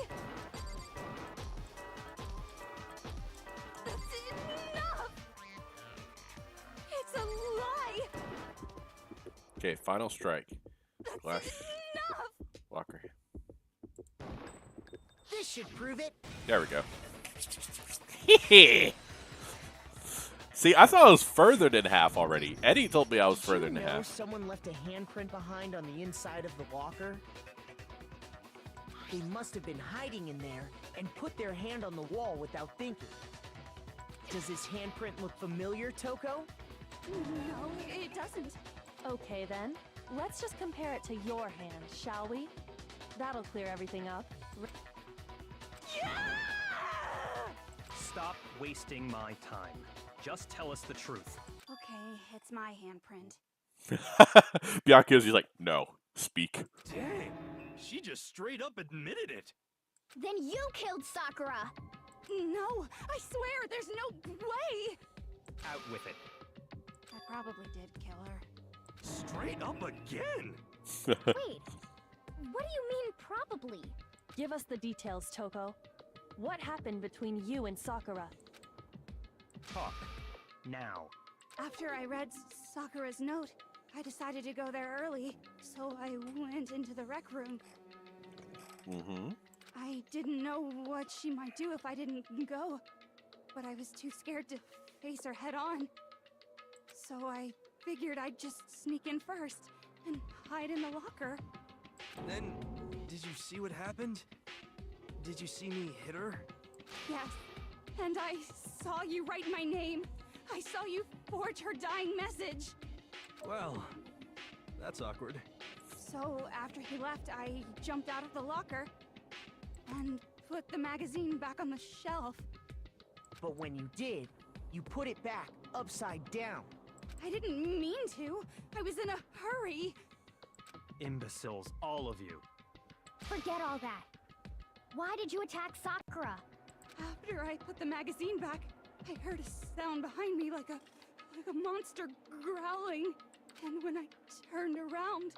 That's enough! It's a lie! Okay, final strike. That's enough! Walker. This should prove it. There we go. See, I thought I was further than half already. Eddie told me I was further than half. Someone left a handprint behind on the inside of the locker? They must have been hiding in there and put their hand on the wall without thinking. Does this handprint look familiar, Toko? No, it doesn't. Okay then, let's just compare it to your hand, shall we? That'll clear everything up. Yeah! Stop wasting my time. Just tell us the truth. Okay, it's my handprint. Byakuya's just like, no, speak. Dang, she just straight up admitted it. Then you killed Sakura! No, I swear, there's no way! Out with it. I probably did kill her. Straight up again? Wait, what do you mean probably? Give us the details, Toko. What happened between you and Sakura? Talk. Now. After I read Sakura's note, I decided to go there early, so I went into the rec room. Mm-hmm. I didn't know what she might do if I didn't go, but I was too scared to face her head on. So I figured I'd just sneak in first and hide in the locker. Then, did you see what happened? Did you see me hit her? Yes, and I saw you write my name. I saw you forge her dying message. Well, that's awkward. So after he left, I jumped out of the locker and put the magazine back on the shelf. But when you did, you put it back upside down. I didn't mean to. I was in a hurry. Imbeciles, all of you. Forget all that. Why did you attack Sakura? After I put the magazine back, I heard a sound behind me like a monster growling. And when I turned around,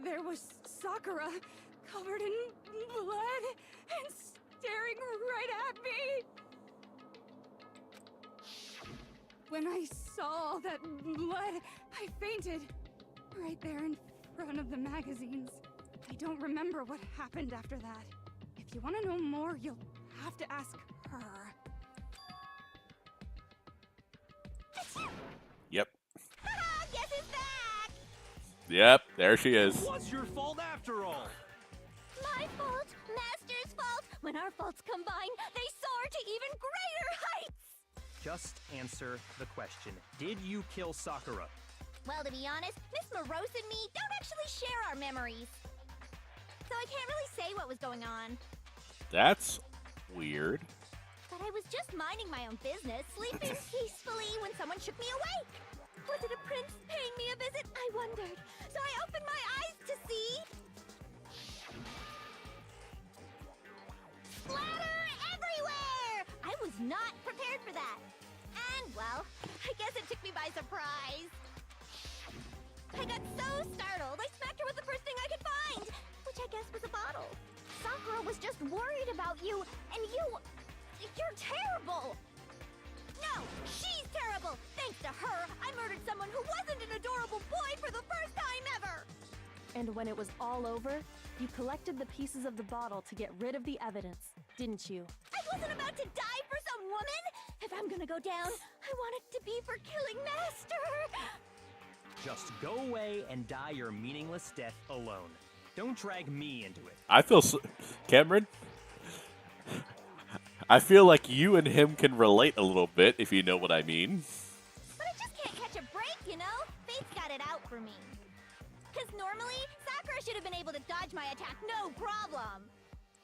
there was Sakura, covered in blood and staring right at me. When I saw all that blood, I fainted. Right there in front of the magazines. I don't remember what happened after that. If you want to know more, you'll have to ask her. Yep. Guess who's back? Yep, there she is. What's your fault after all? My fault, Master's fault. When our faults combine, they soar to even greater heights. Just answer the question. Did you kill Sakura? Well, to be honest, Miss Morose and me don't actually share our memories. So I can't really say what was going on. That's weird. But I was just minding my own business, sleeping peacefully when someone shook me awake. Was it a prince paying me a visit? I wondered. So I opened my eyes to see... splatter everywhere! I was not prepared for that. And, well, I guess it took me by surprise. I got so startled, I smacked her with the first thing I could find, which I guess was a bottle. Sakura was just worried about you, and you're terrible! No, she's terrible! Thanks to her, I murdered someone who wasn't an adorable boy for the first time ever! And when it was all over, you collected the pieces of the bottle to get rid of the evidence, didn't you? I wasn't about to die for some woman! If I'm gonna go down, I want it to be for killing Master! Just go away and die your meaningless death alone. Don't drag me into it. I feel Cameron, I feel like you and him can relate a little bit, if you know what I mean. But I just can't catch a break, you know? Fate's got it out for me. Because normally, Sakura should have been able to dodge my attack, no problem.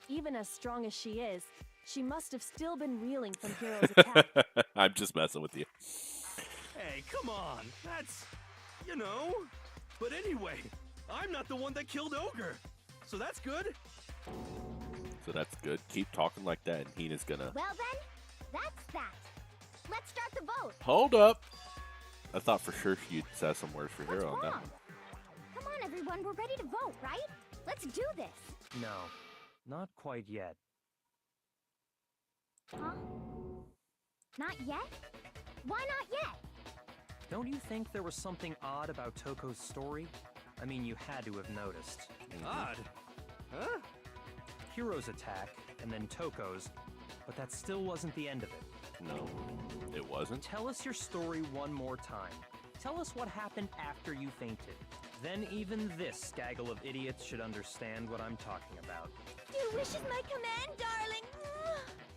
Even as strong as she is, she must have still been reeling from Hiro's attack. I'm just messing with you. Hey, come on. That's, you know. But anyway, I'm not the one that killed Ogre. So that's good. So that's good. Keep talking like that, and Hina's gonna... Well then, that's that. Let's start the vote. Hold up! I thought for sure you'd say some words for What's Hiro on that wrong? one. Come on, everyone, we're ready to vote, right? Let's do this. No, not quite yet. Huh? Not yet? Why not yet? Don't you think there was something odd about Toko's story? I mean, you had to have noticed. Odd. Huh? Hiro's attack, and then Toko's, but that still wasn't the end of it. No, it wasn't. Tell us your story one more time. Tell us what happened after you fainted. Then even this gaggle of idiots should understand what I'm talking about. Your wish is my command, darling.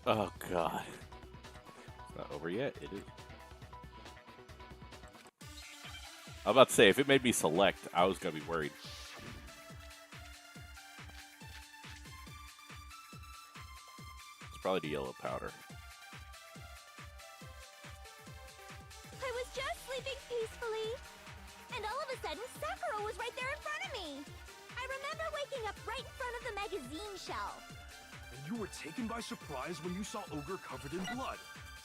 Oh, God. It's not over yet. It is. I was about to say, if it made me select, I was going to be worried. It's probably the yellow powder. I was just sleeping peacefully, and all of a sudden, Sakura was right there in front of me. I remember waking up right in front of the magazine shelf. And you were taken by surprise when you saw Ogre covered in blood.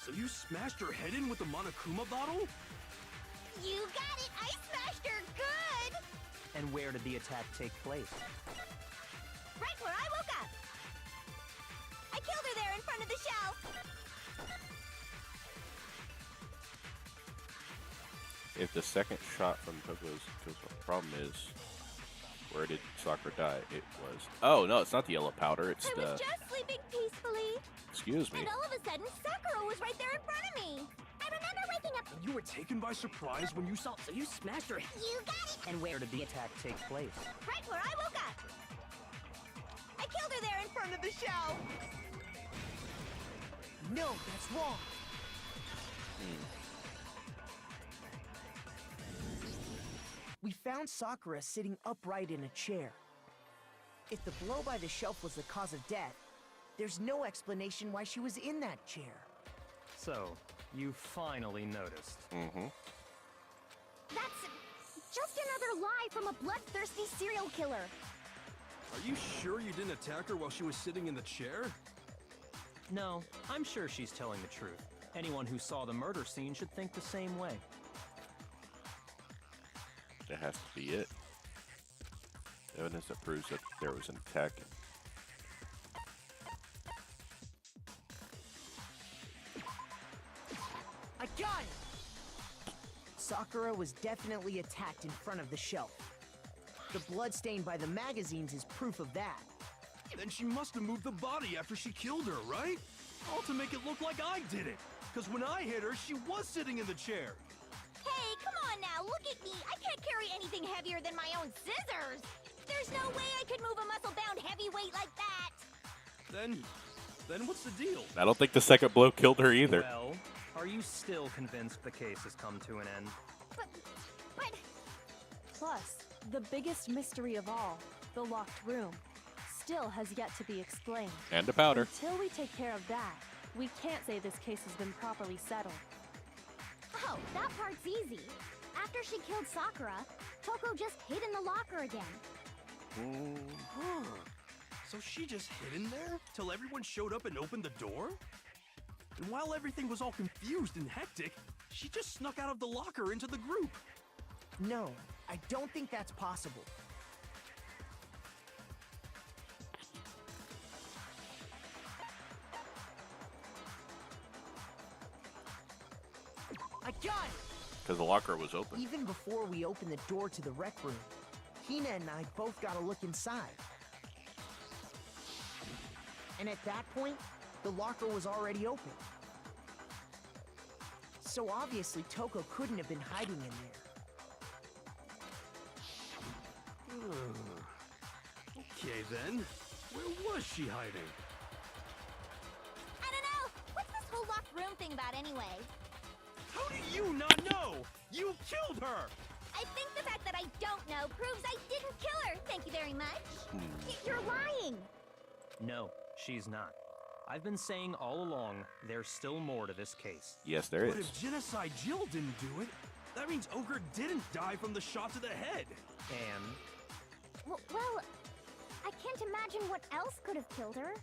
So you smashed her head in with the Monokuma bottle? You got it! I smashed her good! And where did the attack take place? Right where I woke up. I killed her there in front of the shelf. If the second shot from Toko's, because the problem is, where did Sakura die? It was... Oh, no, it's not the yellow powder. It's I the... was just sleeping peacefully, Excuse me. and all of a sudden, Sakura was right there in front of me. I remember waking up. And you were taken by surprise when you saw... So you smashed her. You got it! And where did the attack take place? Right where I woke up. I killed her there in front of the shelf. No, that's wrong. We found Sakura sitting upright in a chair. If the blow by the shelf was the cause of death, there's no explanation why she was in that chair. So, you finally noticed. Mm-hmm. That's just another lie from a bloodthirsty serial killer. Are you sure you didn't attack her while she was sitting in the chair? No, I'm sure she's telling the truth. Anyone who saw the murder scene should think the same way. That has to be it. Evidence that proves that there was an attack. got it! Sakura was definitely attacked in front of the shelf. The blood stain by the magazines is proof of that. Then she must have moved the body after she killed her, right? All to make it look like I did it. Because when I hit her, she was sitting in the chair. Hey, come on now, look at me. I can't carry anything heavier than my own scissors. There's no way I could move a muscle-bound heavyweight like that. Then what's the deal? I don't think the second blow killed her either. Well, are you still convinced the case has come to an end? But... Plus, the biggest mystery of all, the locked room, still has yet to be explained. And a powder. Until we take care of that, we can't say this case has been properly settled. Oh, that part's easy. After she killed Sakura, Toko just hid in the locker again. So she just hid in there till everyone showed up and opened the door? And while everything was all confused and hectic, she just snuck out of the locker into the group. No, I don't think that's possible. I got it! Because the locker was open. Even before we opened the door to the rec room, Hina and I both got a look inside. And at that point, the locker was already open. So obviously Toko couldn't have been hiding in there. Okay then, where was she hiding? I don't know. What's this whole locked room thing about anyway? How do you not know? You killed her! I think the fact that I don't know proves I didn't kill her. Thank you very much. You're lying. No, she's not. I've been saying all along, there's still more to this case. Yes, there But is. if Genocide Jill didn't do it, that means Ogre didn't die from the shot to the head. And Well, I can't imagine what else could have killed her.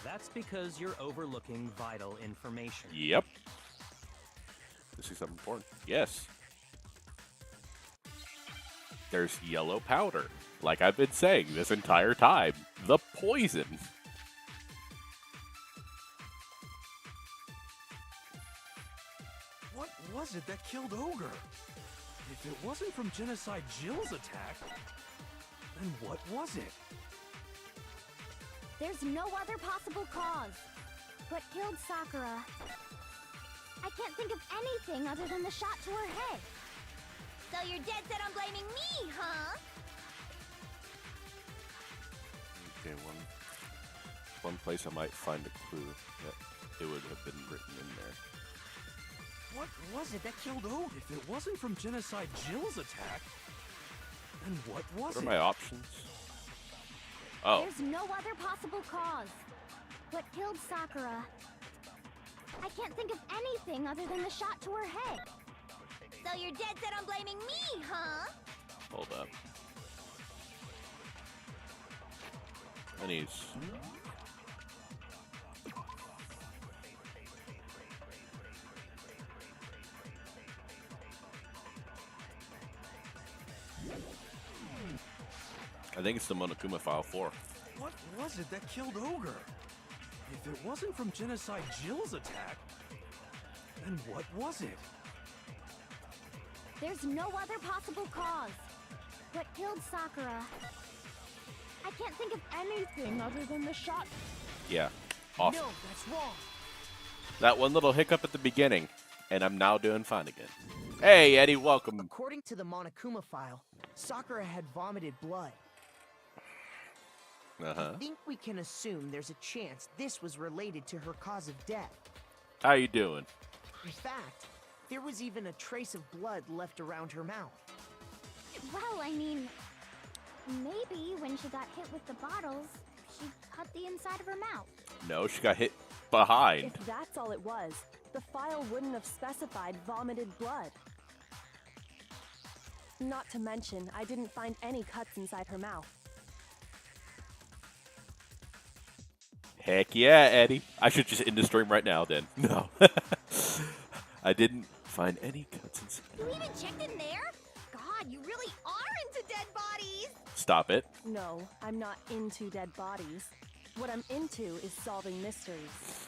that's because you're overlooking vital information. Yep. This is something important. Yes. There's yellow powder. Like I've been saying this entire time. The poison. What was it that killed Ogre? If it wasn't from Genocide Jill's attack, then what was it? There's no other possible cause. What killed Sakura? I can't think of anything other than the shot to her head. So you're dead set on blaming me, huh? Okay, one place I might find a clue that it would have been written in there. What was it that killed Ogre? If it wasn't from Genocide Jill's attack, then what was What are it? my options? Oh, There's no other possible cause. What killed Sakura? I can't think of anything other than the shot to her head. So you're dead set on blaming me, huh? hold up. And he's... I think it's the Monokuma File 4. What was it that killed Ogre? If it wasn't from Genocide Jill's attack, then what was it? There's no other possible cause. What killed Sakura? I can't think of anything other than the shot. Yeah, awesome. No, that's wrong. That one little hiccup at the beginning, and I'm now doing fine again. Hey, Eddie, welcome. According to the Monokuma file, Sakura had vomited blood. Uh-huh. I think we can assume there's a chance this was related to her cause of death. How you doing? In fact, there was even a trace of blood left around her mouth. Well, I mean, maybe when she got hit with the bottles, she cut the inside of her mouth. No, she got hit behind. If that's all it was, the file wouldn't have specified vomited blood. Not to mention, I didn't find any cuts inside her mouth. Heck yeah, Eddie. I should just end the stream right now then. No. I didn't find any cuts inside. You even checked in there? God, you really are into dead bodies! Stop it. No, I'm not into dead bodies. What I'm into is solving mysteries.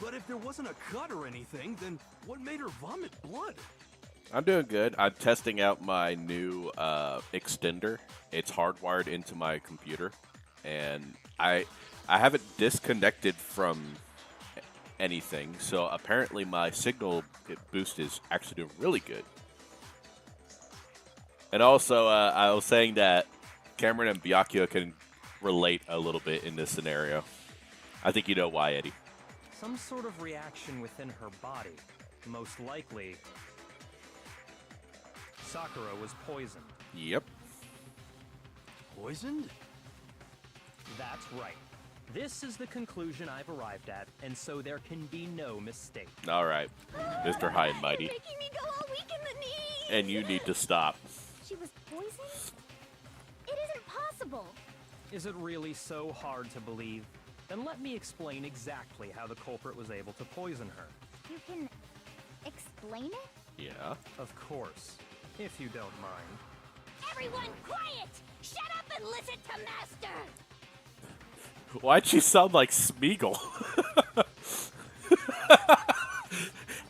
But if there wasn't a cut or anything, then what made her vomit blood? I'm doing good. I'm testing out my new extender. It's hardwired into my computer, and I haven't disconnected from anything. So apparently my signal boost is actually doing really good. And also, I was saying that Cameron and Byakuya can relate a little bit in this scenario. I think you know why, Eddie. Some sort of reaction within her body. Most likely, Sakura was poisoned. Yep. Poisoned? That's right. This is the conclusion I've arrived at, and so there can be no mistake. All right, Mr. High and Mighty. You're making me go all weak in the knees. And you need to stop. She was poisoned? It isn't possible. Is it really so hard to believe? Then let me explain exactly how the culprit was able to poison her. You can explain it? Yeah. Of course, if you don't mind. Everyone quiet! Shut up and listen to Master! Why'd she sound like Smeagol?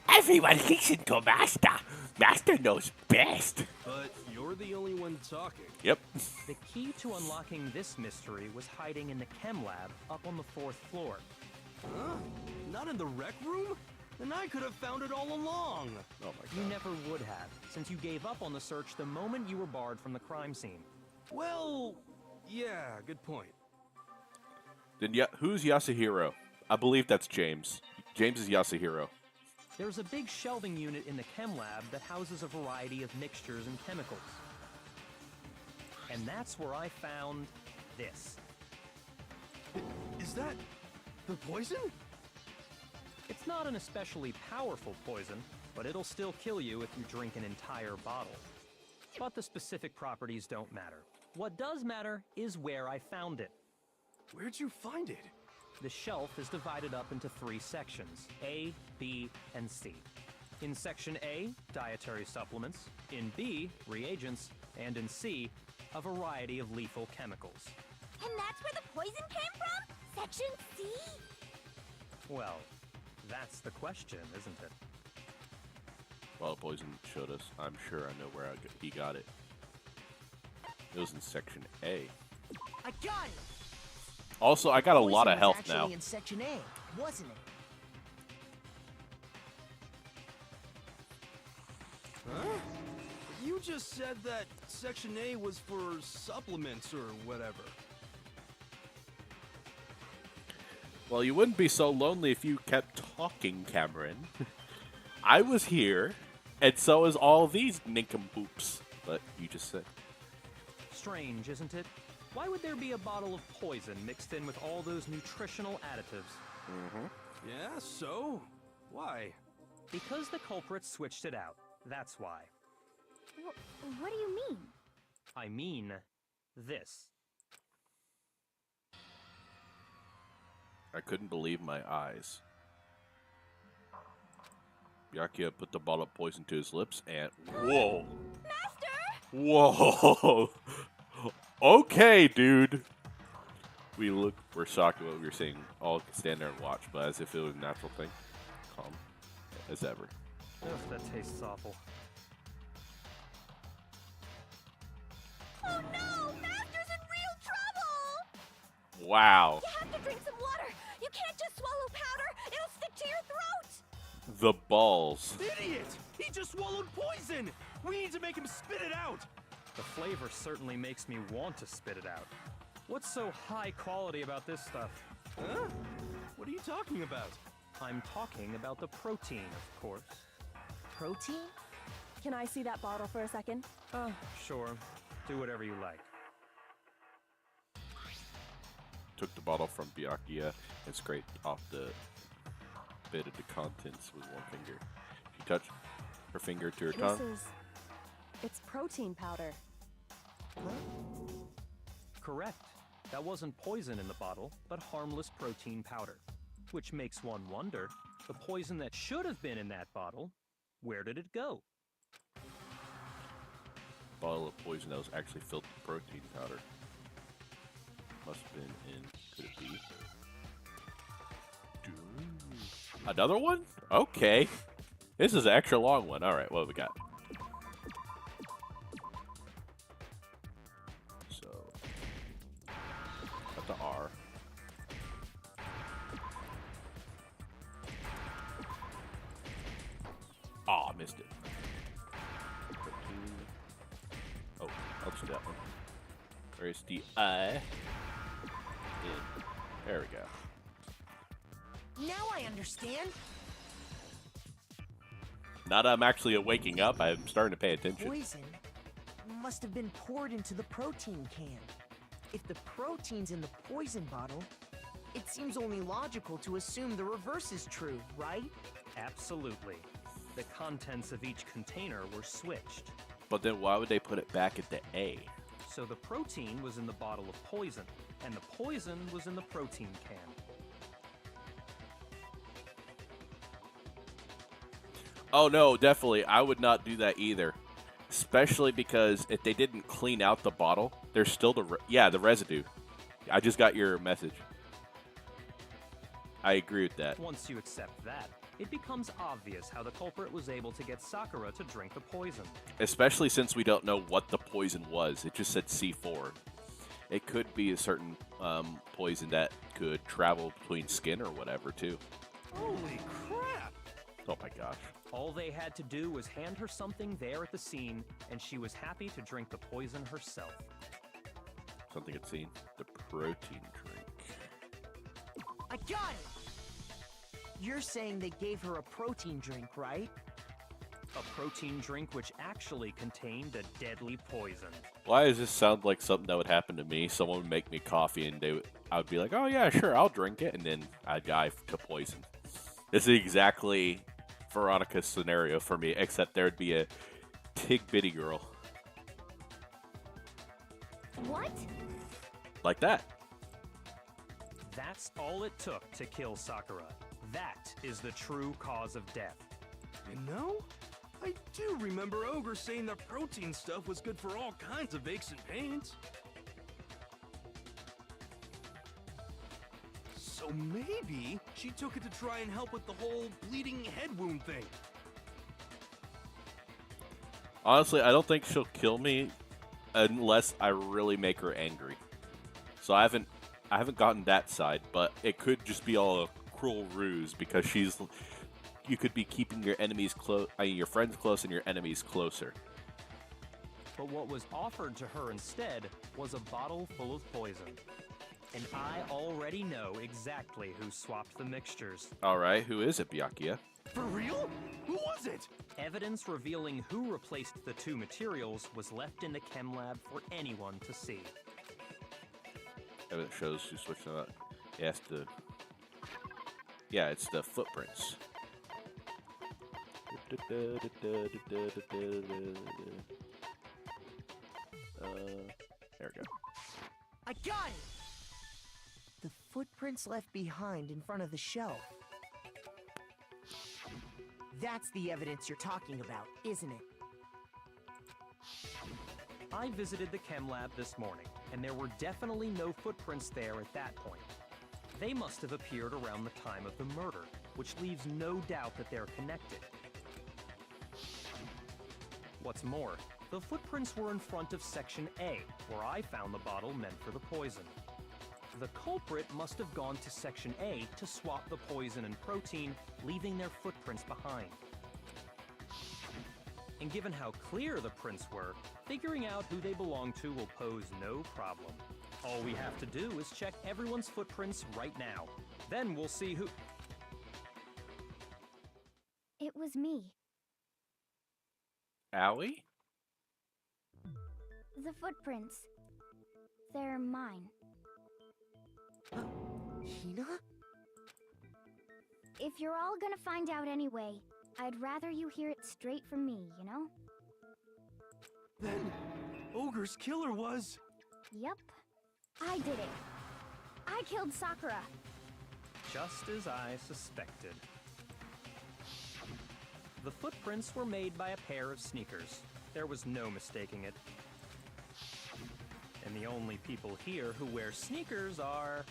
Everyone listen to Master. Master knows best. But you're the only one talking. Yep. The key to unlocking this mystery was hiding in the chem lab up on the 4th floor. Huh? Not in the rec room? Then I could have found it all along. Oh my You god. never would have, since you gave up on the search the moment you were barred from the crime scene. Well, yeah, good point. Then who's Yasuhiro? I believe that's James. James is Yasuhiro. There's a big shelving unit in the chem lab that houses a variety of mixtures and chemicals. And that's where I found this. Is that the poison? It's not an especially powerful poison, but it'll still kill you if you drink an entire bottle. But the specific properties don't matter. What does matter is where I found it. Where'd you find it? The shelf is divided up into 3 sections, A, B, and C. In Section A, dietary supplements. In B, reagents. And in C, a variety of lethal chemicals. And that's where the poison came from? Section C? Well, that's the question, isn't it? Well, Poison showed us. I'm sure I know where he got it. It was in Section A. I got it! Also, I got a Poison lot of was health actually now. in Section A, wasn't it? Huh? You just said that Section A was for supplements or whatever. Well, you wouldn't be so lonely if you kept talking, Cameron. I was here, and so is all these nincompoops. But you just said. Strange, isn't it? Why would there be a bottle of poison mixed in with all those nutritional additives? Mm-hmm. Yeah, so? Why? Because the culprit switched it out. That's why. What do you mean? I mean, this. I couldn't believe my eyes. Byakuya put the bottle of poison to his lips and... Whoa! Master! Whoa! Okay, dude! We look for Sakura, we were saying, all stand there and watch, but as if it was a natural thing. Calm as ever. Ugh, that tastes awful. Oh no! Master's in real trouble! Wow. You have to drink some water! You can't just swallow powder! It'll stick to your throat! The balls. Idiot! He just swallowed poison! We need to make him spit it out! The flavor certainly makes me want to spit it out. What's so high quality about this stuff? Huh? What are you talking about? I'm talking about the protein, of course. Protein? Can I see that bottle for a second? Sure. Do whatever you like. Took the bottle from Byakuya and scraped off the bit of the contents with one finger. She touched her finger to her tongue. It's protein powder. Correct. That wasn't poison in the bottle, but harmless protein powder. Which makes one wonder, the poison that should have been in that bottle, where did it go? Bottle of poison that was actually filled with protein powder. Must have been in. Could it be? Dude. Another one? Okay. This is an extra long one. All right, what have we got? So, got the R. Aw, missed it. 13. Oh, let's do that one. Where's the I? In. There we go. Now I understand. Now that I'm actually waking up, I'm starting to pay attention. Poison must have been poured into the protein can. If the protein's in the poison bottle, it seems only logical to assume the reverse is true, right? Absolutely. The contents of each container were switched. But then why would they put it back at the A? So the protein was in the bottle of poison, and the poison was in the protein can. Oh no, definitely. I would not do that either. Especially because if they didn't clean out the bottle, there's still the residue. I just got your message. I agree with that. Once you accept that, it becomes obvious how the culprit was able to get Sakura to drink the poison. Especially since we don't know what the poison was. It just said C4. It could be a certain poison that could travel between skin or whatever, too. Holy crap! Oh my gosh. All they had to do was hand her something there at the scene, and she was happy to drink the poison herself. Something I'd seen. The protein drink. I got it! You're saying they gave her a protein drink, right? A protein drink which actually contained a deadly poison. Why does this sound like something that would happen to me? Someone would make me coffee and I would be like, oh yeah, sure, I'll drink it. And then I'd die to poison. This is exactly Veronica's scenario for me, except there'd be a tig bitty girl. What? Like that. That's all it took to kill Sakura. That is the true cause of death. You know, I do remember Ogre saying that protein stuff was good for all kinds of aches and pains. So maybe she took it to try and help with the whole bleeding head wound thing. Honestly, I don't think she'll kill me unless I really make her angry. So I haven't gotten that side, but it could just be all a cruel ruse because you could be keeping your enemies close, your friends close and your enemies closer. But what was offered to her instead was a bottle full of poison. And I already know exactly who swapped the mixtures. Alright, who is it, Byakuya? For real? Who was it? Evidence revealing who replaced the two materials was left in the chem lab for anyone to see. Evidence shows who switched them out. Yeah, it's the footprints. There we go. I got it! The footprints left behind in front of the shelf. That's the evidence you're talking about, isn't it? I visited the chem lab this morning, and there were definitely no footprints there at that point. They must have appeared around the time of the murder, which leaves no doubt that they're connected. What's more, the footprints were in front of Section A, where I found the bottle meant for the poison. The culprit must have gone to Section A to swap the poison and protein, leaving their footprints behind. And given how clear the prints were, figuring out who they belong to will pose no problem. All we have to do is check everyone's footprints right now. Then we'll see who... It was me. Allie? The footprints. They're mine. Hina? If you're all gonna find out anyway, I'd rather you hear it straight from me, you know? Then, Ogre's killer was... Yep. I did it. I killed Sakura. Just as I suspected. The footprints were made by a pair of sneakers. There was no mistaking it. And the only people here who wear sneakers are...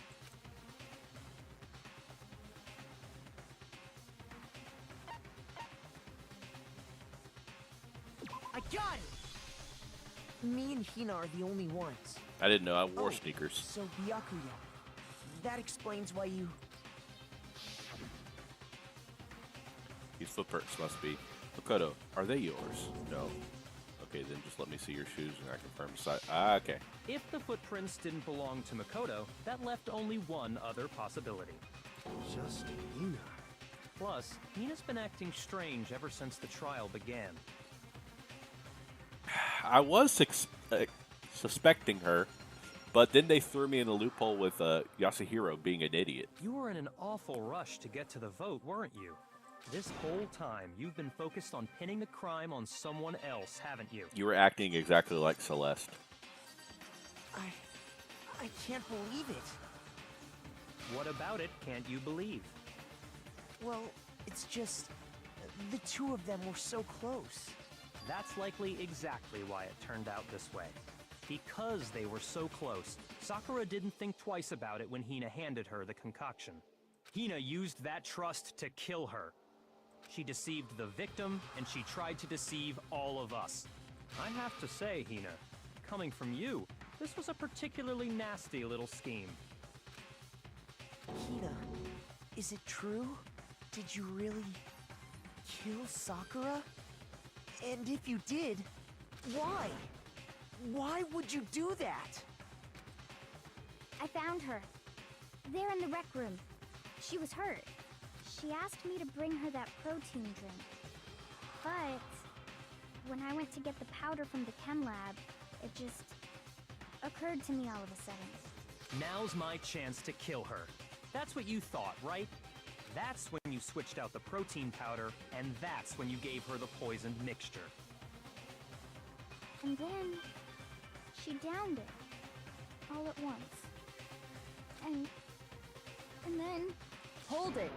got it! Me and Hina are the only ones. I didn't know I wore Oh, sneakers. So Byakuya. That explains why you... These footprints must be. Makoto, are they yours? No. Okay, then just let me see your shoes and I confirm the size. Ah, okay. If the footprints didn't belong to Makoto, that left only one other possibility. Just Hina. Plus, Hina's been acting strange ever since the trial began. I was suspecting her, but then they threw me in a loophole with Yasuhiro being an idiot. You were in an awful rush to get to the vote, weren't you? This whole time, you've been focused on pinning the crime on someone else, haven't you? You were acting exactly like Celeste. I can't believe it. What about it can't you believe? Well, it's just... the two of them were so close. That's likely exactly why it turned out this way. Because they were so close, Sakura didn't think twice about it when Hina handed her the concoction. Hina used that trust to kill her. She deceived the victim, and she tried to deceive all of us. I have to say, Hina, coming from you, this was a particularly nasty little scheme. Hina, is it true? Did you really kill Sakura? And if you did, why? Why would you do that? I found her. There in the rec room. She was hurt. She asked me to bring her that protein drink. But when I went to get the powder from the chem lab, it just occurred to me all of a sudden. Now's my chance to kill her. That's what you thought, right? That's when you switched out the protein powder, and that's when you gave her the poisoned mixture. And then she downed it all at once. And then... Hold it!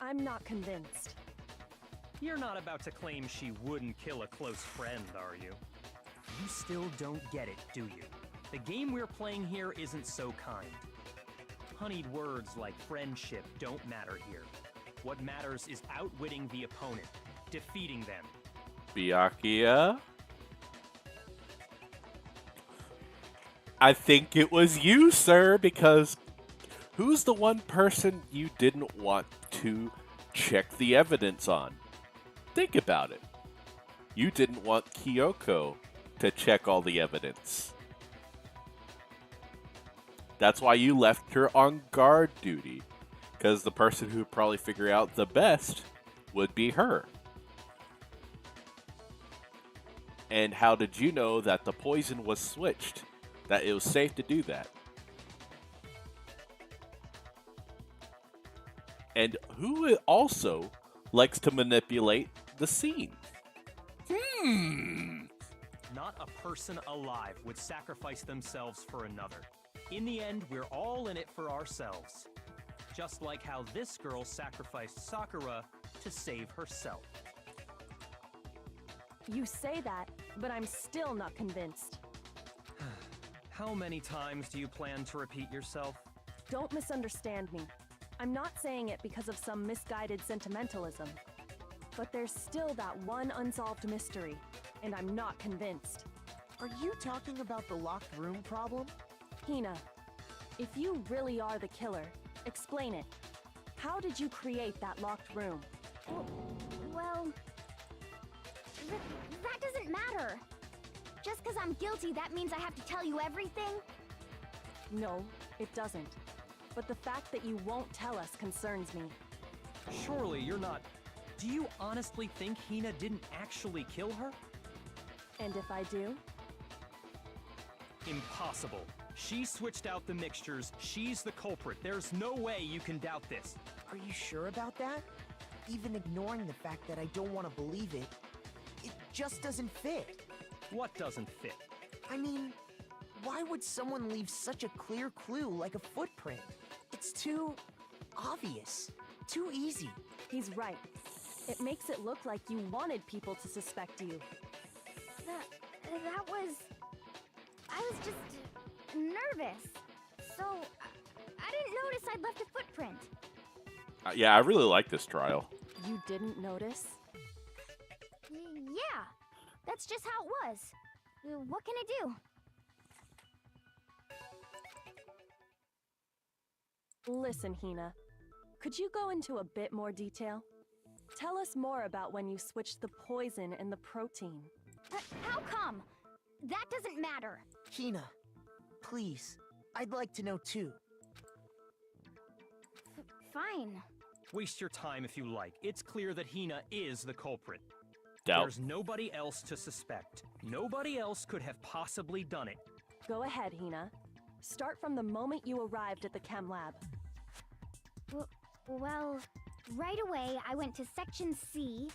I'm not convinced. You're not about to claim she wouldn't kill a close friend, are you? You still don't get it, do you? The game we're playing here isn't so kind. Honeyed words like friendship don't matter here. What matters is outwitting the opponent, defeating them. Byakuya? I think it was you, sir, because who's the one person you didn't want to check the evidence on? Think about it. You didn't want Kyoko to check all the evidence. That's why you left her on guard duty, because the person who would probably figure out the best would be her. And how did you know that the poison was switched? That it was safe to do that? And who also likes to manipulate the scene? Not a person alive would sacrifice themselves for another. In the end, we're all in it for ourselves. Just like how this girl sacrificed Sakura to save herself. You say that, but I'm still not convinced. How many times do you plan to repeat yourself? Don't misunderstand me. I'm not saying it because of some misguided sentimentalism. But there's still that one unsolved mystery, and I'm not convinced. Are you talking about the locked room problem? Hina, if you really are the killer, explain it. How did you create that locked room? Well... that doesn't matter. Just because I'm guilty, that means I have to tell you everything? No, it doesn't. But the fact that you won't tell us concerns me. Surely you're not... Do you honestly think Hina didn't actually kill her? And if I do? Impossible. She switched out the mixtures. She's the culprit. There's no way you can doubt this. Are you sure about that? Even ignoring the fact that I don't want to believe it, it just doesn't fit. What doesn't fit? I mean, why would someone leave such a clear clue like a footprint? It's too obvious, too easy. He's right. It makes it look like you wanted people to suspect you. That was... I was just nervous. So, I didn't notice I'd left a footprint. Yeah, I really like this trial. You didn't notice? Yeah, that's just how it was. What can I do? Listen, Hina. Could you go into a bit more detail? Tell us more about when you switched the poison and the protein. How come? That doesn't matter. Hina, please. I'd like to know too. Fine. Waste your time if you like. It's clear that Hina is the culprit. Doubt. There's nobody else to suspect. Nobody else could have possibly done it. Go ahead, Hina. Start from the moment you arrived at the chem lab. Well, right away I went to Section C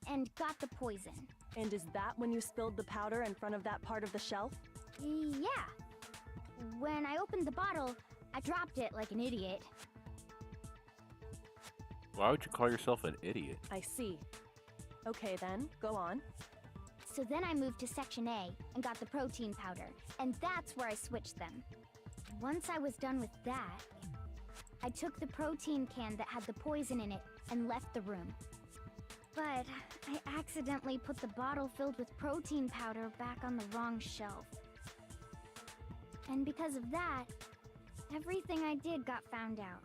and got the poison. And is that when you spilled the powder in front of that part of the shelf? Yeah. When I opened the bottle, I dropped it like an idiot. Why would you call yourself an idiot? I see. Okay then, go on. So then I moved to Section A and got the protein powder, and that's where I switched them. Once I was done with that, I took the protein can that had the poison in it and left the room. But I accidentally put the bottle filled with protein powder back on the wrong shelf. And because of that, everything I did got found out.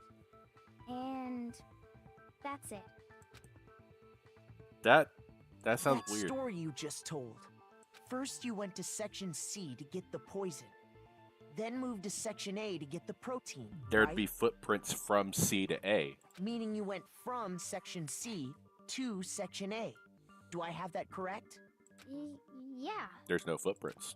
And that's it. That sounds that weird. Story you just told. First you went to Section C to get the poison. Then moved to Section A to get the protein. There'd right? be footprints from C to A. Meaning you went from Section C to Section A. Do I have that correct? Yeah. There's no footprints.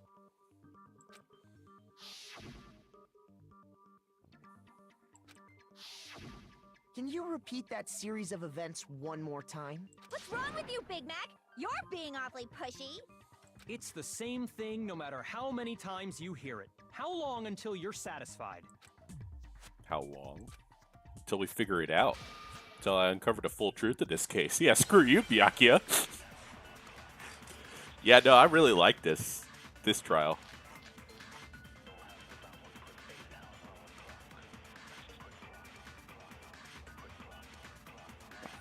Can you repeat that series of events one more time? What's wrong with you, Big Mac? You're being awfully pushy. It's the same thing no matter how many times you hear it. How long until you're satisfied? How long? Until we figure it out. Until I uncover the full truth of this case. Yeah, screw you, Byakuya. Yeah, no, I really like this trial.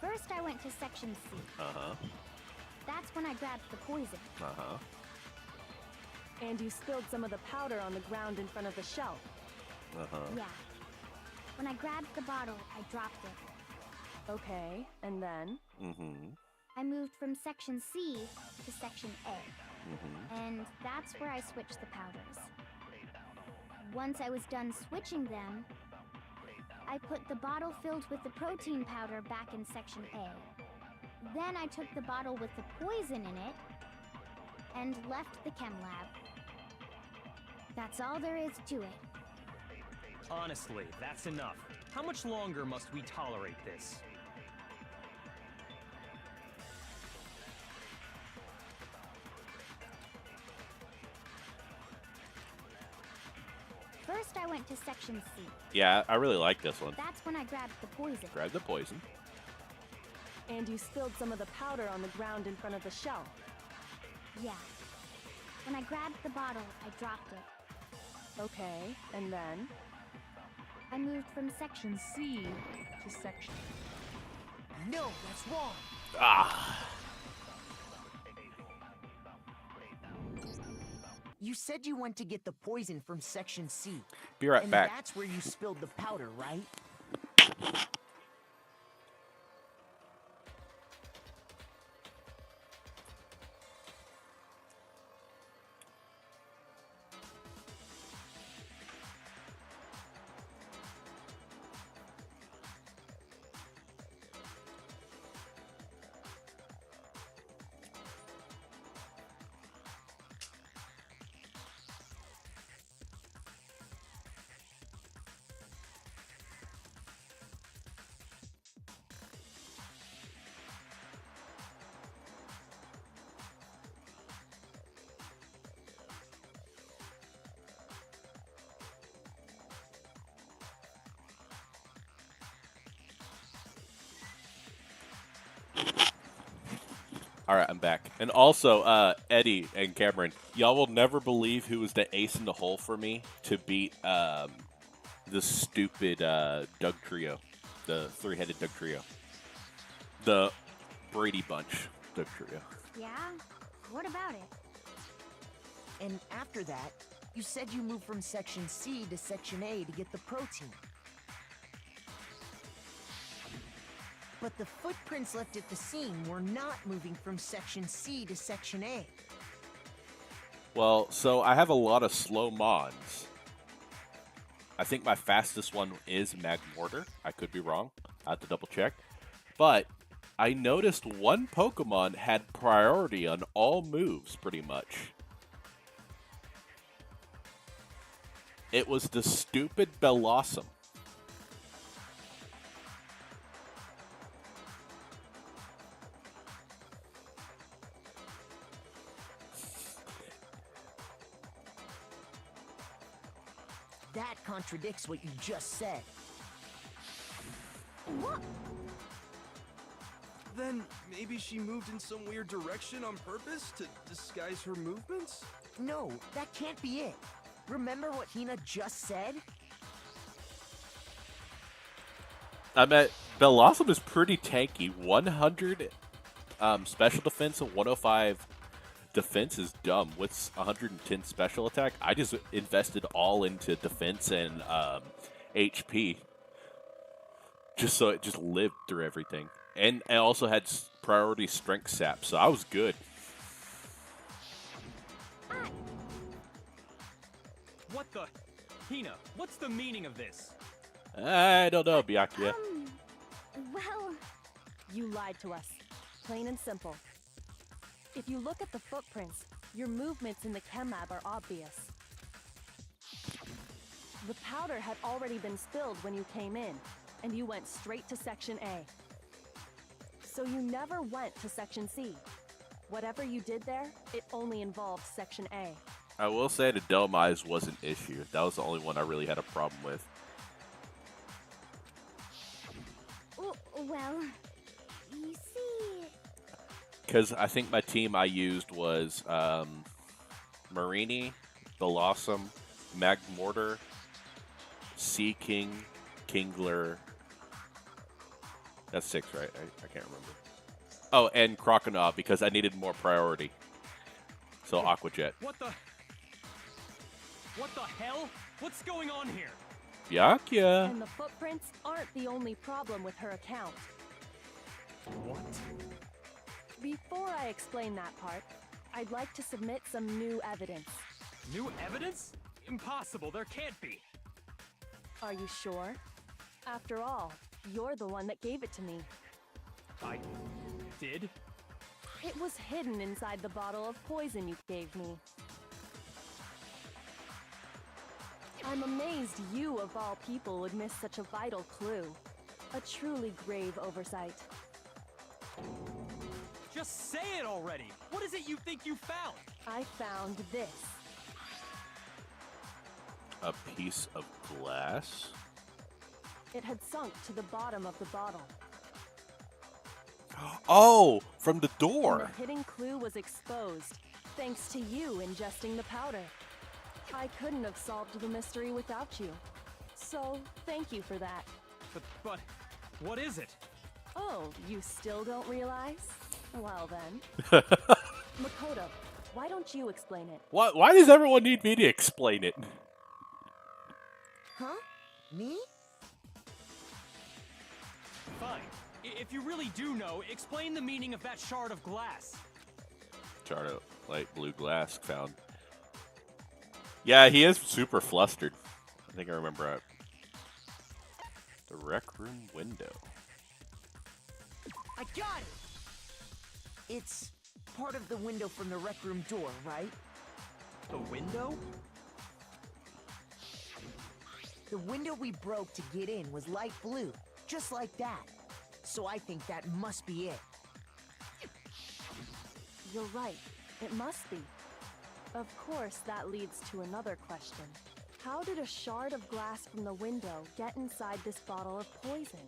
First, I went to Section C. Uh-huh. That's when I grabbed the poison. Uh-huh. And you spilled some of the powder on the ground in front of the shelf. Uh-huh. Yeah. When I grabbed the bottle, I dropped it. Okay, and then? Mm-hmm. I moved from Section C to Section A. Mm-hmm. And that's where I switched the powders. Once I was done switching them, I put the bottle filled with the protein powder back in Section A. Then I took the bottle with the poison in it and left the chem lab. That's all there is to it. Honestly, that's enough. How much longer must we tolerate this? First, I went to Section C. Yeah, I really like this one. That's when I grabbed the poison. Grab the poison. And you spilled some of the powder on the ground in front of the shelf. Yeah. When I grabbed the bottle, I dropped it. Okay, and then? I moved from Section C to Section... No, that's wrong. Ah. You said you went to get the poison from Section C. Be right and back. That's where you spilled the powder, right? All right, I'm back. And also, Eddie and Cameron, y'all will never believe who was the ace in the hole for me to beat the stupid Doug Trio, the three-headed Doug Trio. The Brady Bunch Doug Trio. Yeah? What about it? And after that, you said you moved from Section C to Section A to get the protein. But the footprints left at the scene were not moving from Section C to Section A. Well, so I have a lot of slow mons. I think my fastest one is Magmortar. I could be wrong. I have to double check. But I noticed one Pokemon had priority on all moves, pretty much. It was the stupid Bellossom. That contradicts what you just said. What? Then maybe she moved in some weird direction on purpose to disguise her movements? No, that can't be it. Remember what Hina just said? I mean, Bellossom is pretty tanky. 100 special defense and 105 defense is dumb. With 110 special attack, I just invested all into defense and HP. Just so it just lived through everything. And I also had priority strength sap, so I was good. What the? Hina, what's the meaning of this? I don't know, Byakuya. Well, You lied to us. Plain and simple. If you look at the footprints, your movements in the chem lab are obvious. The powder had already been spilled when you came in, and you went straight to Section A. So you never went to Section C. Whatever you did there, it only involved Section A. I will say the Dome Eyes was an issue. That was the only one I really had a problem with. Well, you see... Because I think my team I used was Marini, Bellossom, Magmortar, Sea King, Kingler. That's 6, right? I can't remember. Oh, and Croconaw, because I needed more priority. So Aqua Jet. What the hell? What's going on here? Byakuya. And the footprints aren't the only problem with her account. What? Before I explain that part, I'd like to submit some new evidence. New evidence? Impossible, there can't be. Are you sure? After all, you're the one that gave it to me. I did? It was hidden inside the bottle of poison you gave me. I'm amazed you, of all people, would miss such a vital clue. A truly grave oversight. Just say it already! What is it you think you found? I found this. A piece of glass? It had sunk to the bottom of the bottle. Oh, from the And door. the hidden clue was exposed, thanks to you ingesting the powder. I couldn't have solved the mystery without you. So, thank you for that. But, what is it? Oh, you still don't realize? Well then. Makoto, why don't you explain it? Why does everyone need me to explain it? Huh? Me? Fine. If you really do know, explain the meaning of that shard of glass. Shard of light blue glass found. Yeah, he is super flustered. I think I remember it. The rec room window. I got it! It's part of the window from the rec room door, right? The window? The window we broke to get in was light blue, just like that. So I think that must be it. You're right. It must be. Of course, that leads to another question. How did a shard of glass from the window get inside this bottle of poison?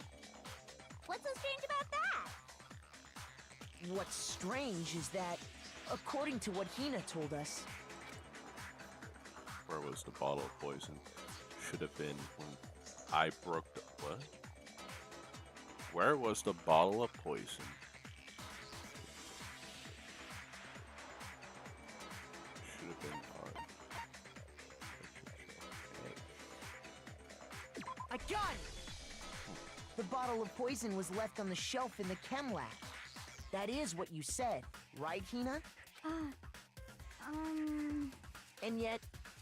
What's so strange about that? What's strange is that, according to what Hina told us, Where was the bottle of poison? Should have been when I broke the... What? Where was the bottle of poison? done! The bottle of poison was left on the shelf in the chem lab. That is what you said, right, Hina? And yet,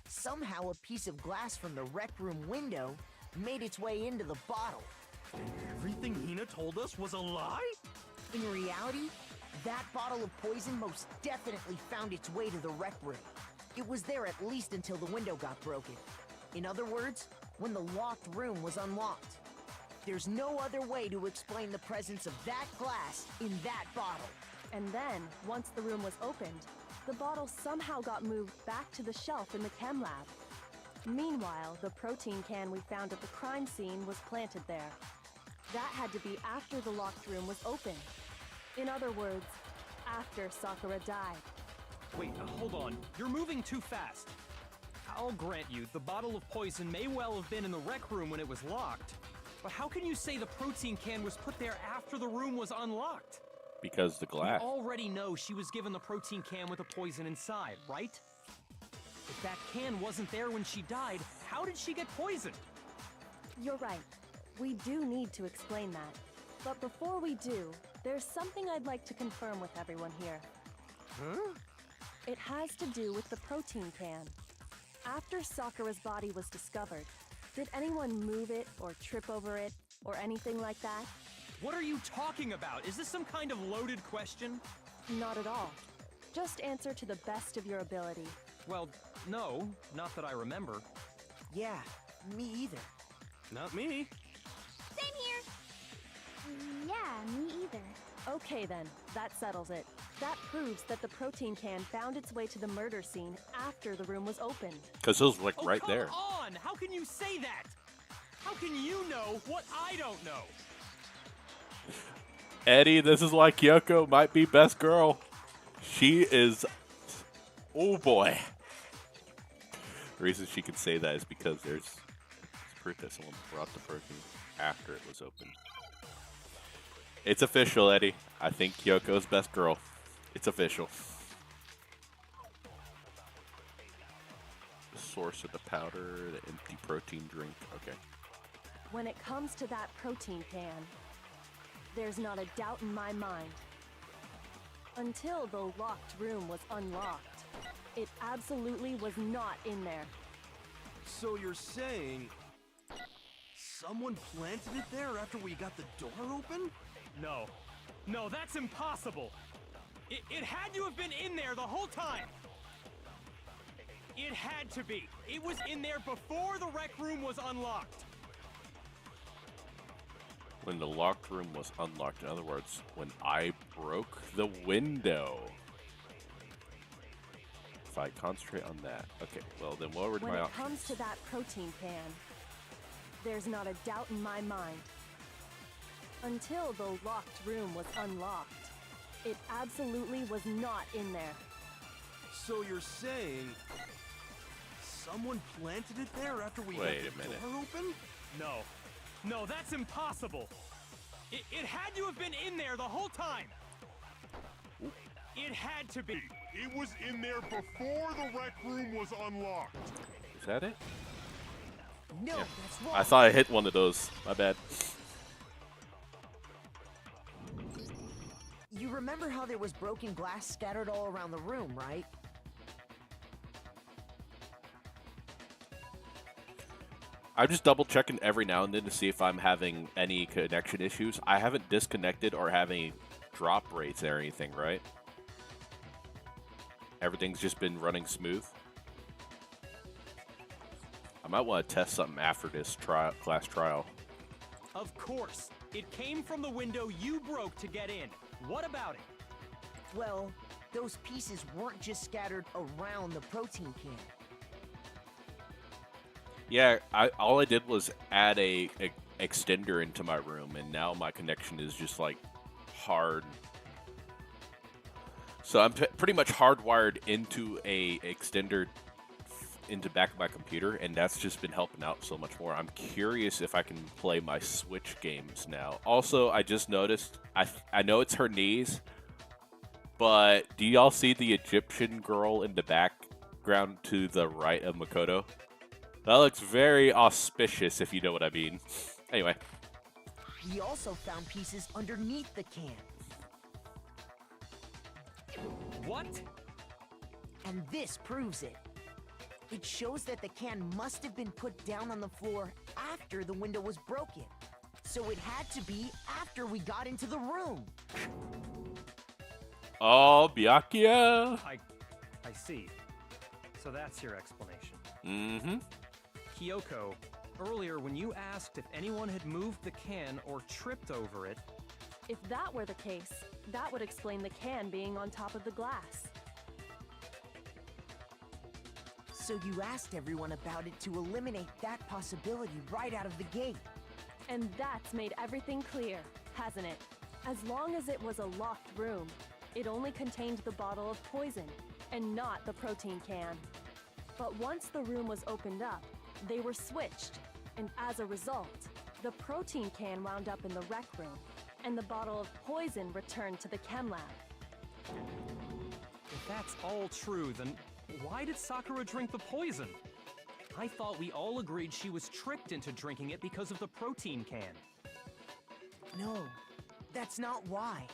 somehow a piece of glass from the rec room window made its way into the bottle. Everything Hina told us was a lie? In reality, that bottle of poison most definitely found its way to the rec room. It was there at least until the window got broken. In other words, when the locked room was unlocked. There's no other way to explain the presence of that glass in that bottle. And then, once the room was opened, the bottle somehow got moved back to the shelf in the chem lab. Meanwhile, the protein can we found at the crime scene was planted there. That had to be after the locked room was opened. In other words, after Sakura died. Wait, hold on. You're moving too fast. I'll grant you, the bottle of poison may well have been in the rec room when it was locked. But how can you say the protein can was put there after the room was unlocked? Because the glass. We already know she was given the protein can with the poison inside, right? If that can wasn't there when she died, how did she get poisoned? You're right. We do need to explain that. But before we do, there's something I'd like to confirm with everyone here. Huh? It has to do with the protein can. After Sakura's body was discovered, did anyone move it or trip over it or anything like that? What are you talking about? Is this some kind of loaded question? Not at all. Just answer to the best of your ability. Well, no, not that I remember. Yeah, me either. Not me. Same here. Yeah, me either. Okay then, that settles it. That proves that the protein can found its way to the murder scene after the room was opened. Because it was like Oh, right come there. on! How can you say that? How can you know what I don't know? Eddie, this is why Kyoko might be best girl. She is... Oh boy. The reason she can say that is because there's proof that someone brought the protein after it was opened. It's official, Eddie. I think Kyoko's best girl. It's official. The source of the powder, the empty protein drink. Okay. When it comes to that protein can, there's not a doubt in my mind. Until the locked room was unlocked, it absolutely was not in there. So you're saying someone planted it there after we got the door open? No. No, that's impossible. It had to have been in there the whole time. It had to be. It was in there before the rec room was unlocked. When the locked room was unlocked, in other words, when I broke the window. If I concentrate on that. Okay, well then what were When my it options? comes to that protein can, there's not a doubt in my mind. Until the locked room was unlocked, it absolutely was not in there. So you're saying someone planted it there after we Wait got a the minute. door open? No. No, that's impossible. It had to have been in there the whole time. It had to be. It was in there before the rec room was unlocked. Is that it? No, that's wrong. I thought I hit one of those. My bad. You remember how there was broken glass scattered all around the room, right? I'm just double checking every now and then to see if I'm having any connection issues. I haven't disconnected or have any drop rates or anything, right? Everything's just been running smooth. I might want to test something after this class trial. Of course. It came from the window you broke to get in. What about it? Well, those pieces weren't just scattered around the protein can. Yeah, all I did was add a extender into my room, and now my connection is just like hard. So I'm pretty much hardwired into a extender into back of my computer, and that's just been helping out so much more. I'm curious if I can play my Switch games now. Also, I just noticed, I know it's her knees, but do y'all see the Egyptian girl in the background to the right of Makoto? That looks very auspicious, if you know what I mean. Anyway. We also found pieces underneath the can. What? And this proves it. It shows that the can must have been put down on the floor after the window was broken. So it had to be after we got into the room. Oh, Byakuya. I see. So that's your explanation. Mm-hmm. Kyoko, earlier when you asked if anyone had moved the can or tripped over it... If that were the case, that would explain the can being on top of the glass. So you asked everyone about it to eliminate that possibility right out of the gate. And that's made everything clear, hasn't it? As long as it was a locked room, it only contained the bottle of poison, and not the protein can. But once the room was opened up, they were switched, and as a result, the protein can wound up in the rec room, and the bottle of poison returned to the chem lab. If that's all true, then why did Sakura drink the poison? I thought we all agreed she was tricked into drinking it because of the protein can. No, that's not why.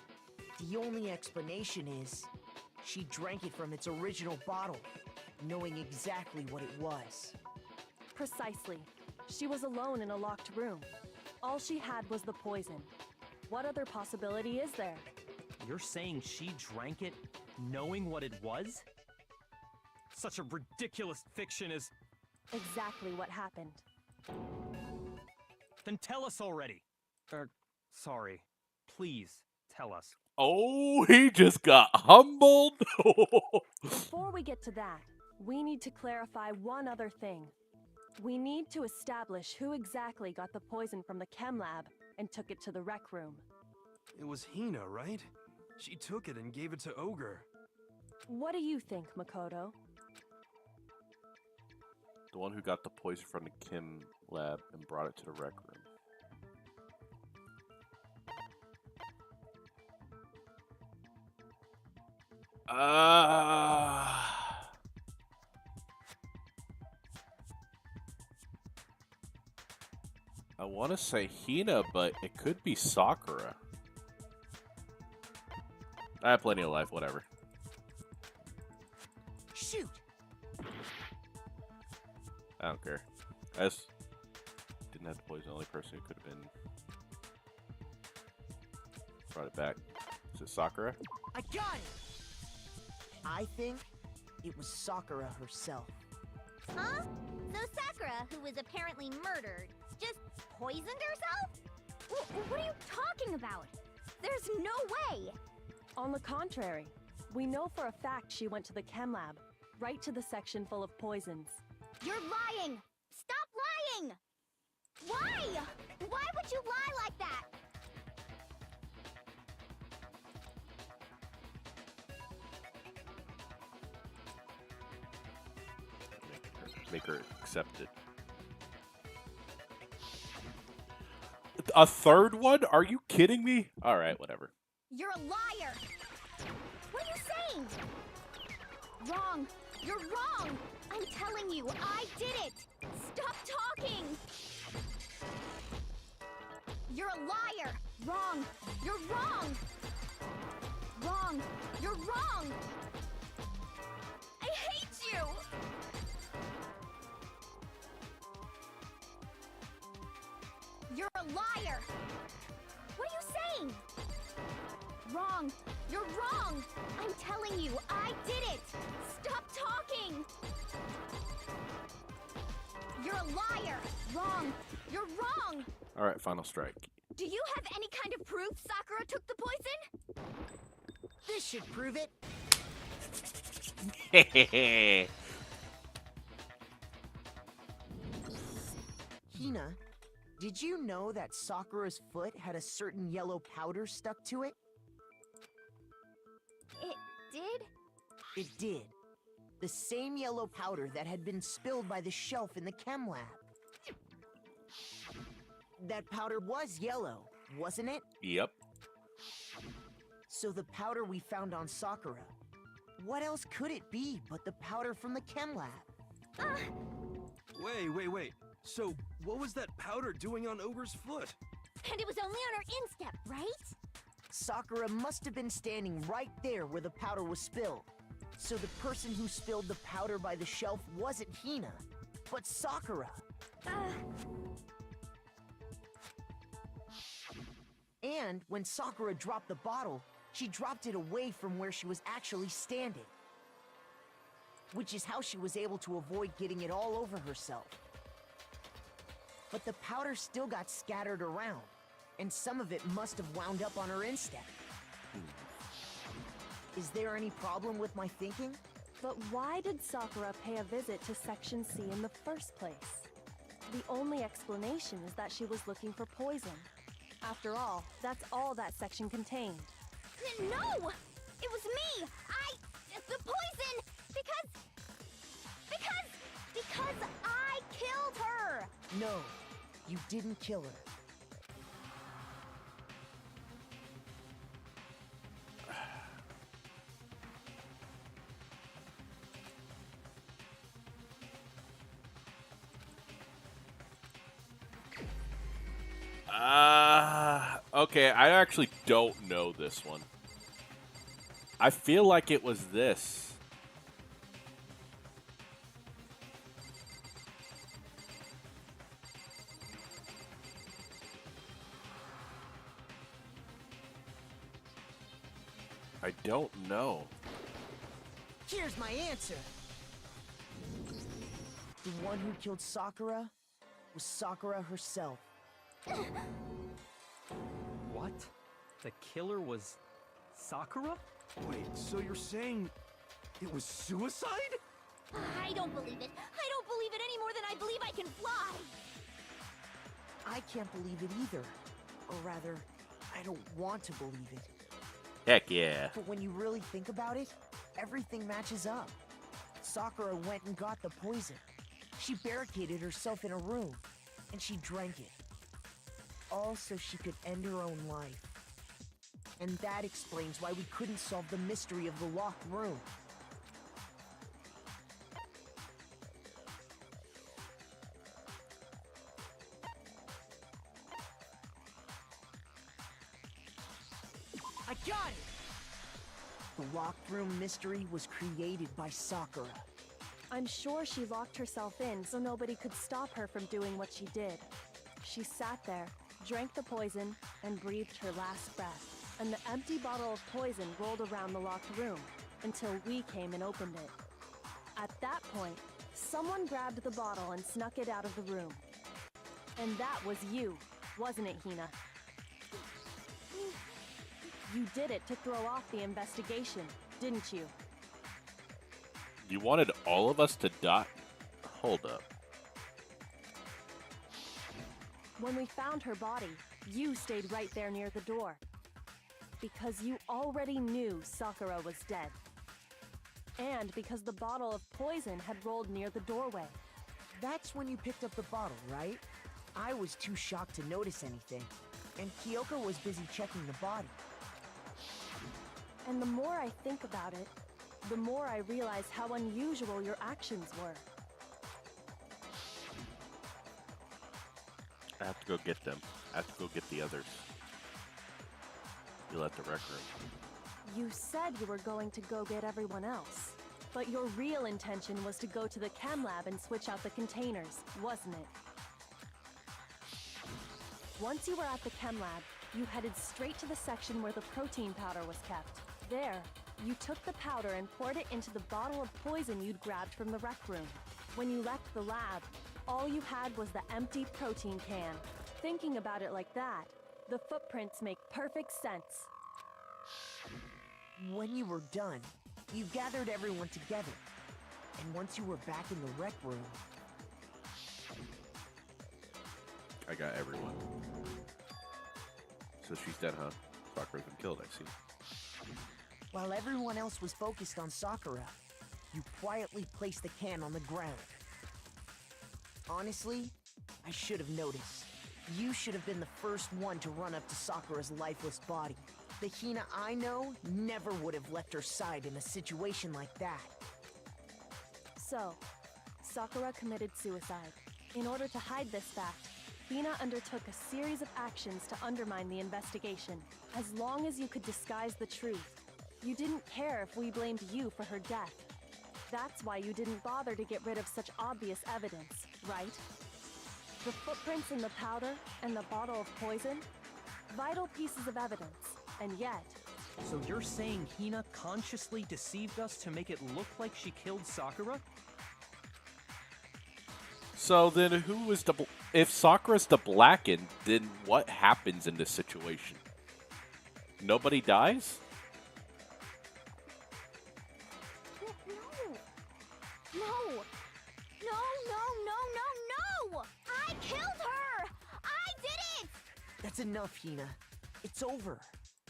The only explanation is she drank it from its original bottle, knowing exactly what it was. Precisely. She was alone in a locked room. All she had was the poison. What other possibility is there? You're saying she drank it knowing what it was? Such a ridiculous fiction is... Exactly what happened. Then tell us already. Sorry. Please, tell us. Oh, he just got humbled. Before we get to that, we need to clarify one other thing. We need to establish who exactly got the poison from the chem lab and took it to the rec room. It was Hina, right? She took it and gave it to Ogre. What do you think, Makoto? The one who got the poison from the chem lab and brought it to the rec room. I want to say Hina, but it could be Sakura. I have plenty of life, whatever. Shoot! I don't care. I just didn't have to poison. The only person who could have been brought it back. Is it Sakura? I got it! I think it was Sakura herself. Huh? So Sakura, who was apparently murdered, just poisoned herself? What are you talking about? There's no way! On the contrary, we know for a fact she went to the chem lab, right to the section full of poisons. You're lying! Stop lying! Why? Why would you lie like that? Make her accept it. A third one? Are you kidding me? Alright, whatever. You're a liar! What are you saying? Wrong! You're wrong! I'm telling you, I did it! Stop talking! You're a liar! Wrong! You're wrong! Wrong! You're wrong! I hate you! You're a liar! What are you saying? Wrong! You're wrong! I'm telling you, I did it! Stop talking! You're a liar! Wrong! You're wrong! Alright, final strike. Do you have any kind of proof Sakura took the poison? This should prove it. Hina, did you know that Sakura's foot had a certain yellow powder stuck to it? It did? It did. The same yellow powder that had been spilled by the shelf in the chem lab. That powder was yellow, wasn't it? Yep. So the powder we found on Sakura, what else could it be but the powder from the chem lab? Wait. So, what was that powder doing on Ogre's foot? And it was only on her instep, right? Sakura must have been standing right there where the powder was spilled. So the person who spilled the powder by the shelf wasn't Hina, but Sakura. And when Sakura dropped the bottle, she dropped it away from where she was actually standing. Which is how she was able to avoid getting it all over herself. But the powder still got scattered around, and some of it must have wound up on her instep. Is there any problem with my thinking? But why did Sakura pay a visit to Section C in the first place? The only explanation is that she was looking for poison. After all, that's all that section contained. No! It was me! The poison! Because I killed her! No, you didn't kill her. Okay, I actually don't know this one. I feel like it was this. I don't know. Here's my answer. The one who killed Sakura was Sakura herself. What? The killer was Sakura? Wait, so you're saying it was suicide? I don't believe it. I don't believe it any more than I believe I can fly. I can't believe it either. Or rather, I don't want to believe it. Heck yeah. But when you really think about it, everything matches up. Sakura went and got the poison. She barricaded herself in a room, and she drank it. All so she could end her own life. And that explains why we couldn't solve the mystery of the locked room. I got it! The locked room mystery was created by Sakura. I'm sure she locked herself in so nobody could stop her from doing what she did. She sat there, drank the poison, and breathed her last breath. And the empty bottle of poison rolled around the locked room until we came and opened it. At that point, someone grabbed the bottle and snuck it out of the room. And that was you, wasn't it, Hina? You did it to throw off the investigation, didn't you? You wanted all of us to die? Hold up. When we found her body, you stayed right there near the door. Because you already knew Sakura was dead. And because the bottle of poison had rolled near the doorway. That's when you picked up the bottle, right? I was too shocked to notice anything, and Kyoko was busy checking the body. And the more I think about it, the more I realize how unusual your actions were. I have to go get them. I have to go get the others. You'll at the rec room. You said you were going to go get everyone else. But your real intention was to go to the chem lab and switch out the containers, wasn't it? Once you were at the chem lab, you headed straight to the section where the protein powder was kept. There, you took the powder and poured it into the bottle of poison you'd grabbed from the rec room. When you left the lab, all you had was the empty protein can. Thinking about it like that, the footprints make perfect sense. When you were done, you gathered everyone together. And once you were back in the rec room... I got everyone. So she's dead, huh? Sakura's been killed, I see. While everyone else was focused on Sakura, you quietly placed the can on the ground. Honestly, I should have noticed. You should have been the first one to run up to Sakura's lifeless body. The Hina I know never would have left her side in a situation like that. So, Sakura committed suicide. In order to hide this fact, Hina undertook a series of actions to undermine the investigation. As long as you could disguise the truth, you didn't care if we blamed you for her death. That's why you didn't bother to get rid of such obvious evidence, right? The footprints in the powder and the bottle of poison? Vital pieces of evidence, and yet... So you're saying Hina consciously deceived us to make it look like she killed Sakura? So then who is the... If Sakura's the Blackened, then what happens in this situation? Nobody dies? No! I killed her! I did it! That's enough, Hina. It's over.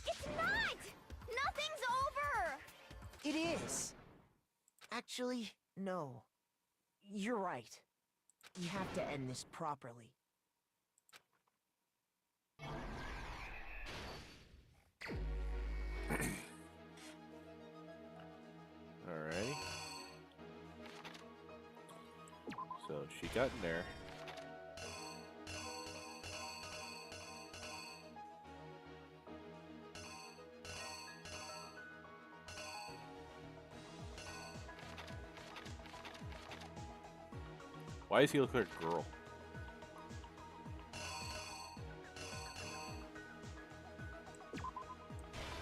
It's not! Nothing's over! It is. Actually, no. You're right. We have to end this properly. Alrighty. So she got in there. Why does he look like a girl?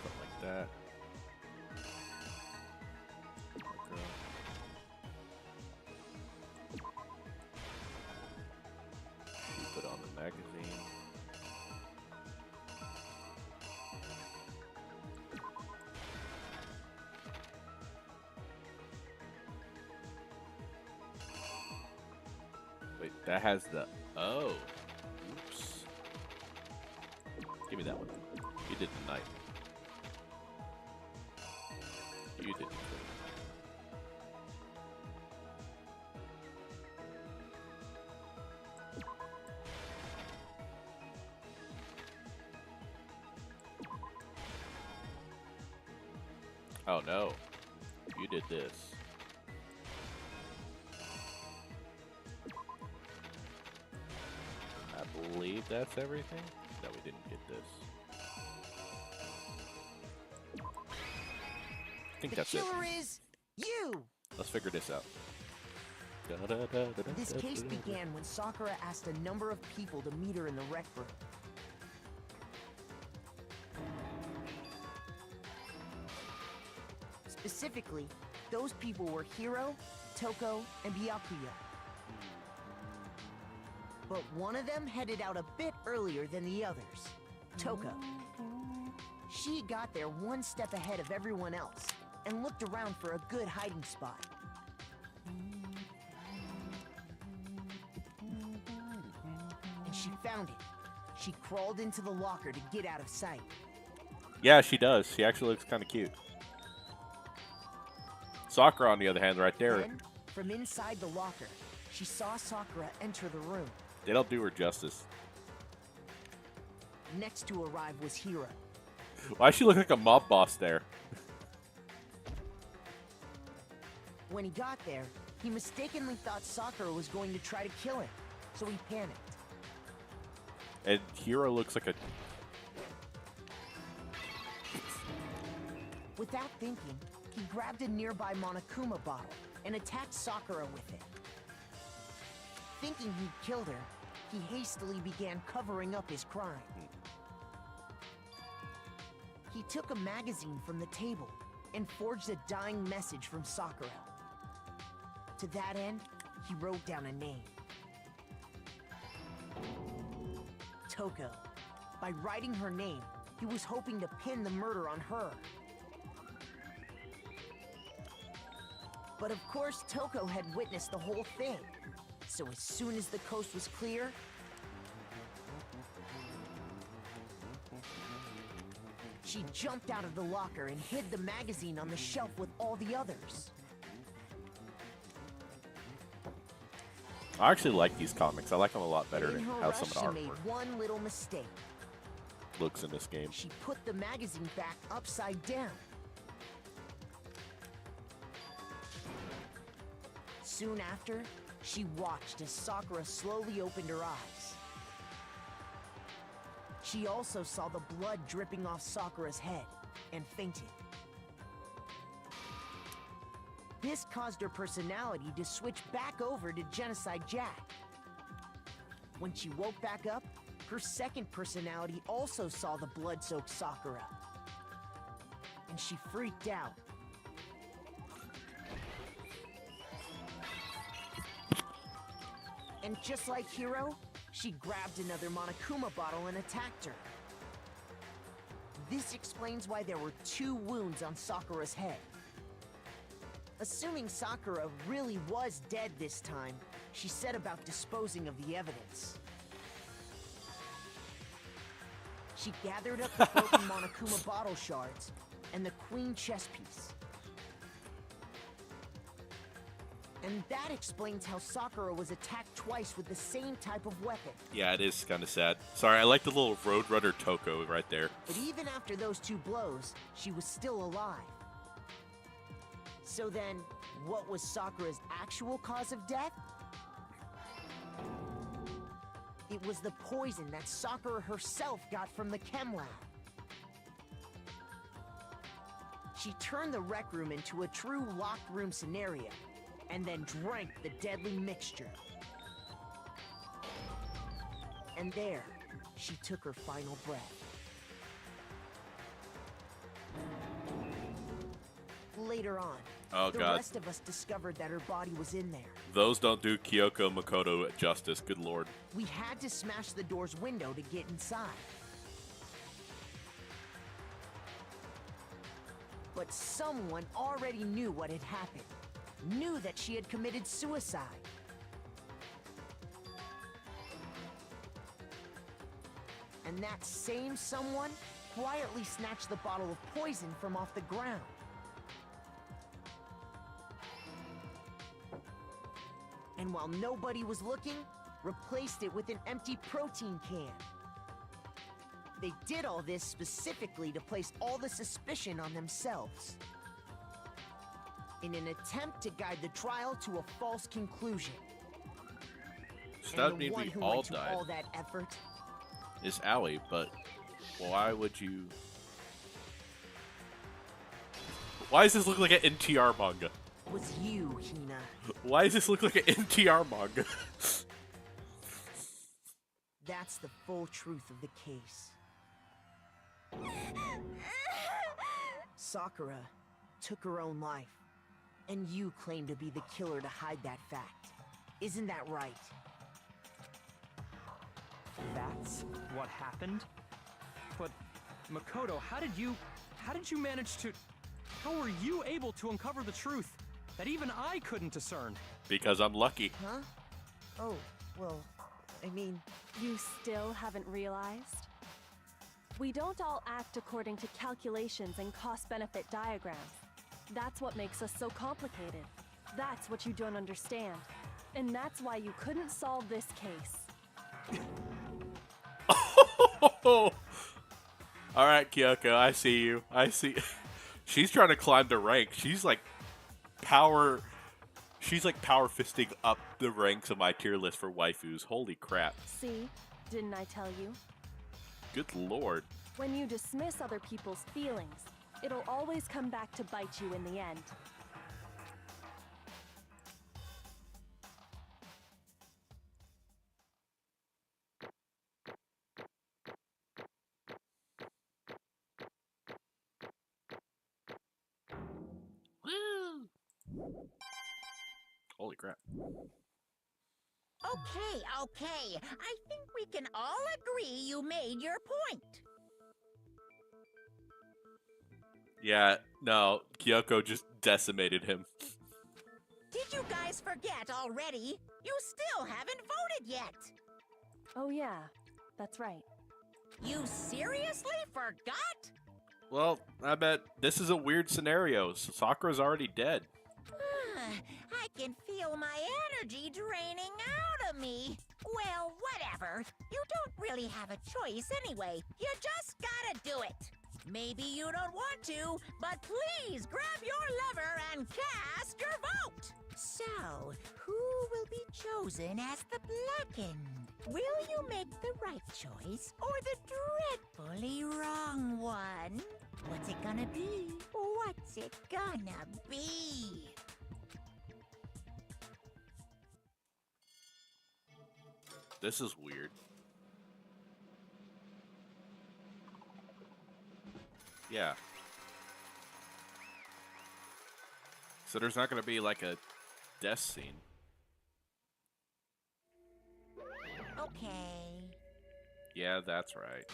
Something like that. Okay. She put on the magazine. Wait, that has the... Oh. Oops. Give me that one. You did the knife. You did the thing. Oh no. You did this. I believe that's everything. No, we didn't get this. I think that's it. The killer is you! Let's figure this out. This case began when Sakura asked a number of people to meet her in the rec room. Specifically, those people were Hiro, Toko, and Byakuya. But one of them headed out a bit earlier than the others, Toko. She got there one step ahead of everyone else and looked around for a good hiding spot. And she found it. She crawled into the locker to get out of sight. Yeah, she does. She actually looks kind of cute. Sakura, on the other hand, right there. Then, from inside the locker, she saw Sakura enter the room. They don't do her justice. Next to arrive was Hiro. Why does she look like a mob boss there? When he got there, he mistakenly thought Sakura was going to try to kill him, so he panicked. And Hiro looks like a... Without thinking, he grabbed a nearby Monokuma bottle and attacked Sakura with it. Thinking he'd killed her, he hastily began covering up his crime. He took a magazine from the table and forged a dying message from Sakura. To that end, he wrote down a name. Toko. By writing her name, he was hoping to pin the murder on her. But of course, Toko had witnessed the whole thing. So as soon as the coast was clear, she jumped out of the locker and hid the magazine on the shelf with all the others. I actually like these comics. I like them a lot better In than her how rush, some of she the made artwork one little mistake. looks in this game. She put the magazine back upside down. Soon after, She watched as Sakura slowly opened her eyes. She also saw the blood dripping off Sakura's head and fainted. This caused her personality to switch back over to Genocide Jack. When she woke back up, her second personality also saw the blood-soaked Sakura. And she freaked out. And just like Hiro, she grabbed another Monokuma bottle and attacked her. This explains why there were 2 wounds on Sakura's head. Assuming Sakura really was dead this time, she set about disposing of the evidence. She gathered up the broken Monokuma bottle shards and the queen chess piece. And that explains how Sakura was attacked twice with the same type of weapon. Yeah, it is kind of sad. Sorry, I like the little Roadrunner Toko right there. But even after those 2 blows, she was still alive. So then, what was Sakura's actual cause of death? It was the poison that Sakura herself got from the chem lab. She turned the rec room into a true locked room scenario, and then drank the deadly mixture. And there, she took her final breath. Later on, the rest of us discovered that her body was in there. Those don't do Kyoko Makoto justice, good lord. We had to smash the door's window to get inside. But someone already knew what had happened. Knew that she had committed suicide. And that same someone quietly snatched the bottle of poison from off the ground. And while nobody was looking, replaced it with an empty protein can. They did all this specifically to place all the suspicion on themselves, in an attempt to guide the trial to a false conclusion. So that would mean we all died. All that effort is Allie, but why would you? Why does this look like an NTR manga? Was you, Hina. Why does this look like an NTR manga? That's the full truth of the case. Sakura took her own life, and you claim to be the killer to hide that fact. Isn't that right? That's what happened? But, Makoto, how did you manage to... How were you able to uncover the truth that even I couldn't discern? Because I'm lucky. Huh? Oh, well, I mean... You still haven't realized? We don't all act according to calculations and cost-benefit diagrams. That's what makes us so complicated. That's what you don't understand. And that's why you couldn't solve this case. Alright, Kyoko, I see you. I see. She's trying to climb the rank. She's like power fisting up the ranks of my tier list for waifus. Holy crap. See? Didn't I tell you? Good lord. When you dismiss other people's feelings, it'll always come back to bite you in the end. Holy crap. Okay. I think we can all agree you made your point. Yeah, no, Kyoko just decimated him. Did you guys forget already? You still haven't voted yet. Oh yeah, that's right. You seriously forgot? Well, I bet this is a weird scenario. Sakura's already dead. I can feel my energy draining out of me. Well, whatever. You don't really have a choice anyway. You just gotta do it. Maybe you don't want to, but please grab your lever and cast your vote. So, who will be chosen as the Blackened. Will you make the right choice or the dreadfully wrong one? What's it gonna be? What's it gonna be? This is weird. Yeah. So there's not going to be like a death scene. Okay. Yeah, that's right.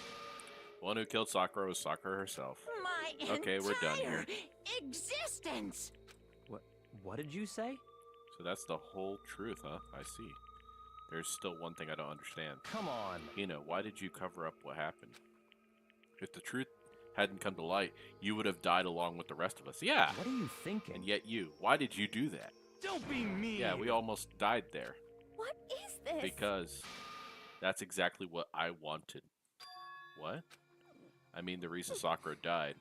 One who killed Sakura was Sakura herself. My Okay, we're done here. Existence. What did you say? So that's the whole truth, huh? I see. There's still one thing I don't understand. Come on. Hina, why did you cover up what happened? If the truth hadn't come to light, you would have died along with the rest of us. Yeah. What are you thinking? And yet you. Why did you do that? Don't be mean. Yeah, we almost died there. What is this? Because that's exactly what I wanted. What? I mean, the reason Sakura died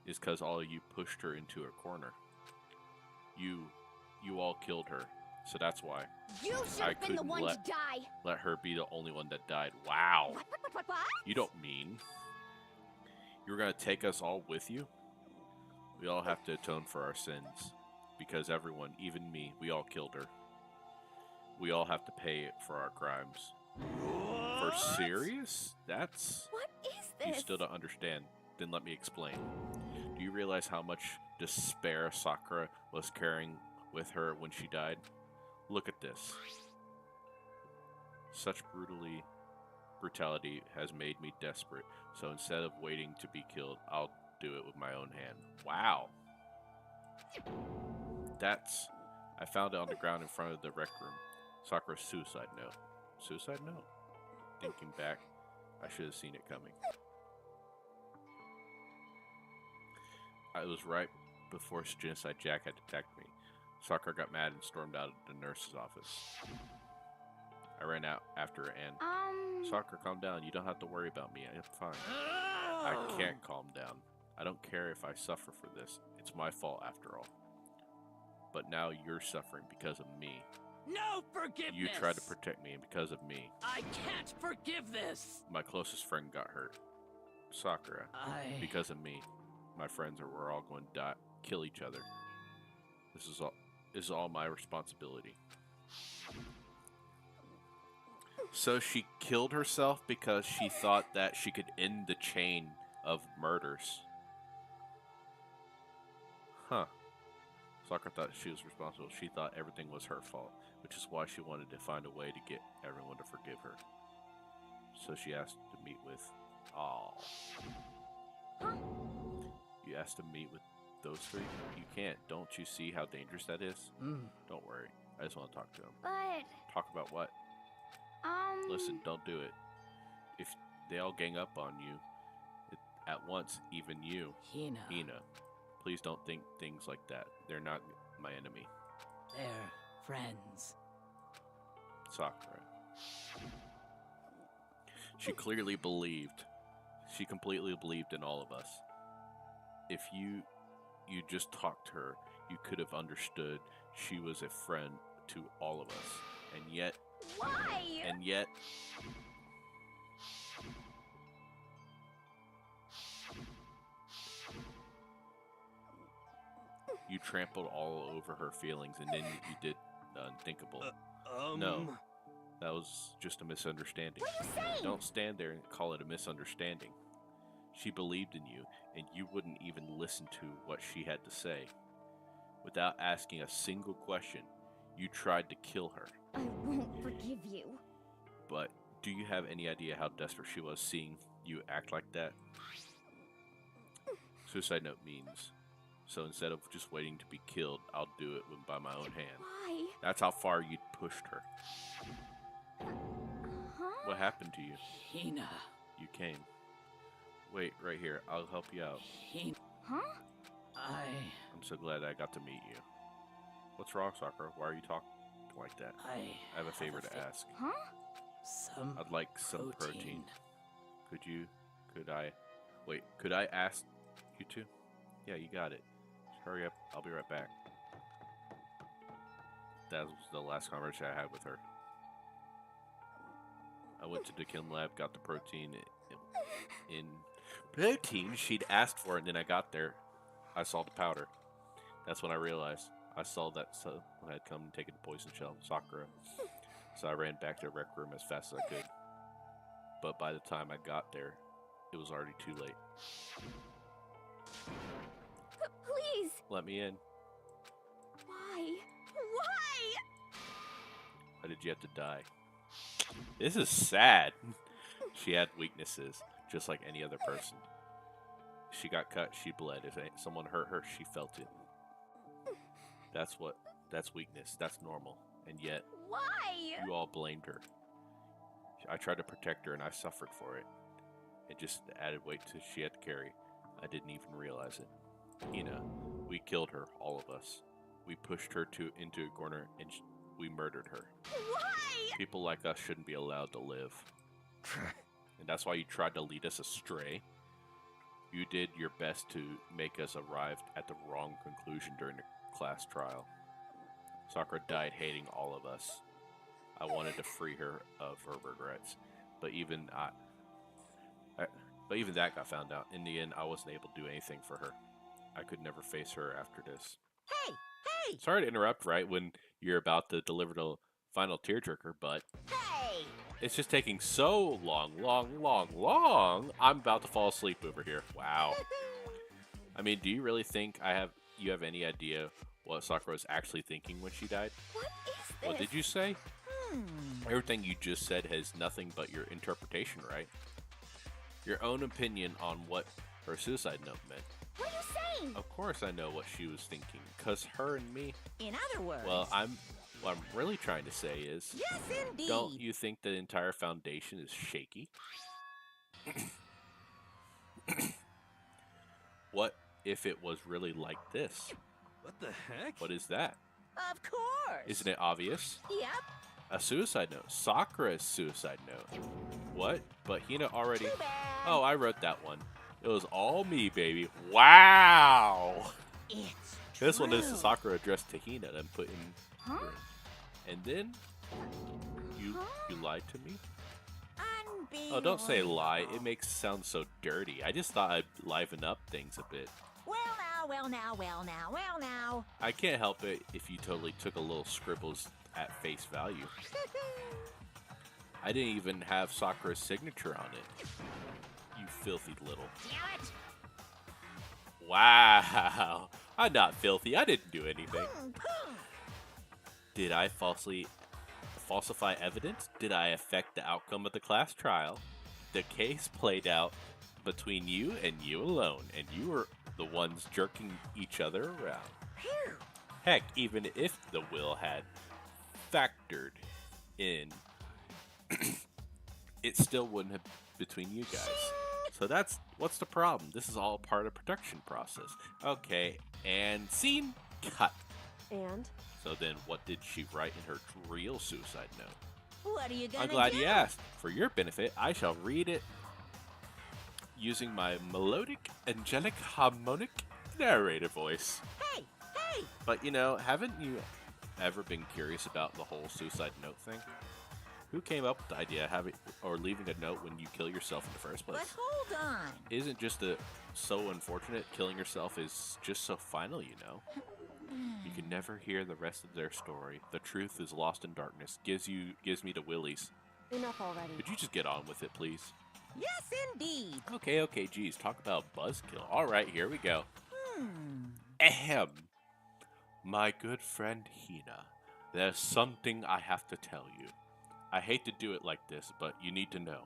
is because all of you pushed her into a corner. You all killed her, so that's why. You should I have been the couldn't one to die. let her be the only one that died. Wow. What? You don't mean you were gonna take us all with you? We all have to atone for our sins, because everyone, even me, we all killed her. We all have to pay for our crimes. For serious? That's... What is this? You still don't understand. Then let me explain. Do you realize how much despair Sakura was carrying with her when she died? Look at this. Such brutality has made me desperate. So instead of waiting to be killed, I'll do it with my own hand. Wow. That's... I found it on the ground in front of the rec room. Sakura's suicide note. Suicide note? Thinking back, I should have seen it coming. I was right before Genocide Jack had attacked me. Sakura got mad and stormed out of the nurse's office. I ran out after her and... Sakura, calm down. You don't have to worry about me. I'm fine. I can't calm down. I don't care if I suffer for this. It's my fault after all. But now you're suffering because of me. No forgiveness! You tried to protect me, and because of me, I can't forgive this! my closest friend got hurt. Sakura, because of me, my friends were all going to die, kill each other. This is all my responsibility. So she killed herself because she thought that she could end the chain of murders. Huh. Sakura thought she was responsible. She thought everything was her fault, which is why she wanted to find a way to get everyone to forgive her. So she asked to meet with... You asked to meet with those three? You can't. Don't you see how dangerous that is? Don't worry. I just want to talk to them. But... Talk about what? Listen, don't do it. If they all gang up on you at once, even you, Hina, please don't think things like that. They're not my enemy. They're friends. Sakura. She clearly believed. She completely believed in all of us. If you just talked to her, you could have understood she was a friend to all of us. And yet... Why? And yet... You trampled all over her feelings, and then you did the unthinkable. No, that was just a misunderstanding. What are you saying? Don't stand there and call it a misunderstanding. She believed in you, and you wouldn't even listen to what she had to say. Without asking a single question, you tried to kill her. I won't forgive you. But do you have any idea how desperate she was seeing you act like that? Suicide note means... So instead of just waiting to be killed, I'll do it by my own hand. Why? That's how far you pushed her. Huh? What happened to you? Hina. You came. Wait, right here. I'll help you out. Hina. Huh? I'm so glad I got to meet you. What's wrong, Sakura? Why are you talking like that? I have a favor to ask. Huh? I'd like some protein. Could I ask you to? Yeah, you got it. Just hurry up. I'll be right back. That was the last conversation I had with her. I went to the chem lab, got the protein in protein she'd asked for, and then I got there. I saw the powder. That's when I realized I saw that someone had come and taken the poison shell, Sakura. So I ran back to the rec room as fast as I could. But by the time I got there, it was already too late. Please. Let me in. Why? Why? Why did you have to die? This is sad. She had weaknesses, just like any other person. She got cut, she bled. If someone hurt her, she felt it. That's weakness. That's normal. And yet, Why? you all blamed her. I tried to protect her and I suffered for it. It just added weight to she had to carry. I didn't even realize it. Hina, we killed her, all of us. We pushed her into a corner and we murdered her. Why? People like us shouldn't be allowed to live. And that's why you tried to lead us astray. You did your best to make us arrive at the wrong conclusion during the class trial. Sakura died hating all of us. I wanted to free her of her regrets, but even that got found out. In the end, I wasn't able to do anything for her. I could never face her after this. Hey, hey, Sorry to interrupt right when you're about to deliver the final tearjerker, but hey! it's just taking so long. I'm about to fall asleep over here. Wow. I mean, do you really think you have any idea what Sakura was actually thinking when she died? What is this? What did you say? Everything you just said has nothing but your interpretation, right? Your own opinion on what her suicide note meant. What are you saying? Of course I know what she was thinking, because her and me... In other words... Well, what I'm really trying to say is... Yes, indeed! Don't you think the entire foundation is shaky? What if it was really like this? What the heck? What is that? Of course! Isn't it obvious? Yep. A suicide note. Sakura's suicide note. What? But Hina already... Too bad. Oh, I wrote that one. It was all me, baby. Wow! It's This one is true. Sakura addressed to Hina, then put in... Huh? And then... You lied to me? Unbelievable. Oh, don't say lie. It makes it sound so dirty. I just thought I'd liven up things a bit. Well now. I can't help it if you totally took a little scribbles at face value. I didn't even have Sakura's signature on it. You filthy little... Damn it! Wow! I'm not filthy. I didn't do anything. Pooh. Did I falsify evidence? Did I affect the outcome of the class trial? The case played out between you and you alone, and you were the ones jerking each other around. Phew. Heck, even if the will had factored in, it still wouldn't have between you guys. So what's the problem? This is all part of the production process. Okay, and scene, cut. And? So then what did she write in her real suicide note? What are you gonna I'm glad do? you asked. For your benefit, I shall read it using my melodic, angelic, harmonic narrator voice. Hey! But you know, haven't you ever been curious about the whole suicide note thing? Who came up with the idea of having or leaving a note when you kill yourself in the first place? But hold on. Isn't just so unfortunate? Killing yourself is just so final, you know. You can never hear the rest of their story. The truth is lost in darkness. Gives me the willies. Enough already. Could you just get on with it, please? Yes, indeed. Okay, geez. Talk about buzzkill. All right, here we go. Hmm. Ahem. My good friend Hina, there's something I have to tell you. I hate to do it like this, but you need to know.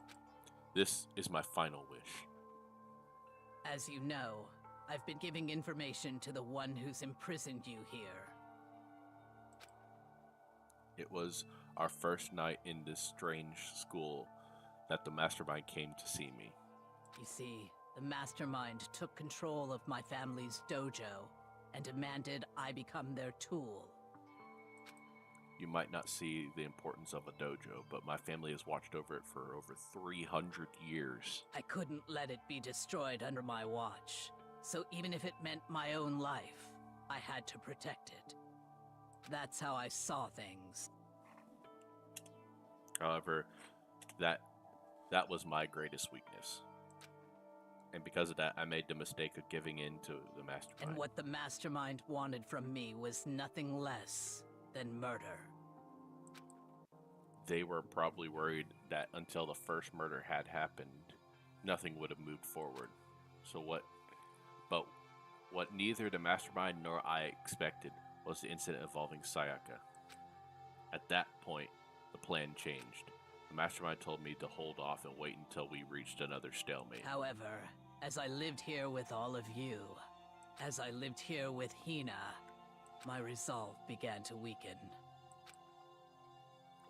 This is my final wish. As you know, I've been giving information to the one who's imprisoned you here. It was our first night in this strange school that the mastermind came to see me. You see, the mastermind took control of my family's dojo and demanded I become their tool. You might not see the importance of a dojo, but my family has watched over it for over 300 years. I couldn't let it be destroyed under my watch, so even if it meant my own life, I had to protect it. That's how I saw things. However, that was my greatest weakness. And because of that, I made the mistake of giving in to the mastermind. And what the mastermind wanted from me was nothing less than murder. They were probably worried that until the first murder had happened, nothing would have moved forward. But what neither the mastermind nor I expected was the incident involving Sayaka. At that point, the plan changed. The mastermind told me to hold off and wait until we reached another stalemate. However, as I lived here with all of you, as I lived here with Hina, my resolve began to weaken.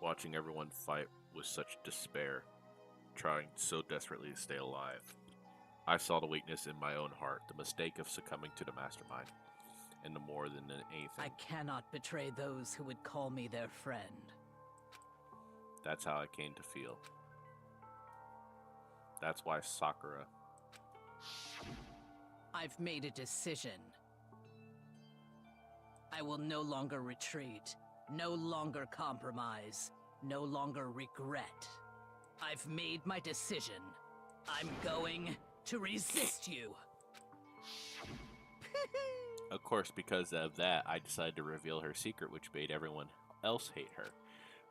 Watching everyone fight with such despair, trying so desperately to stay alive, I saw the weakness in my own heart, the mistake of succumbing to the mastermind, and the more than anything. I cannot betray those who would call me their friend. That's how I came to feel. That's why Sakura... I've made a decision. I will no longer retreat, no longer compromise, no longer regret. I've made my decision. I'm going to resist you. Of course, because of that, I decided to reveal her secret, which made everyone else hate her.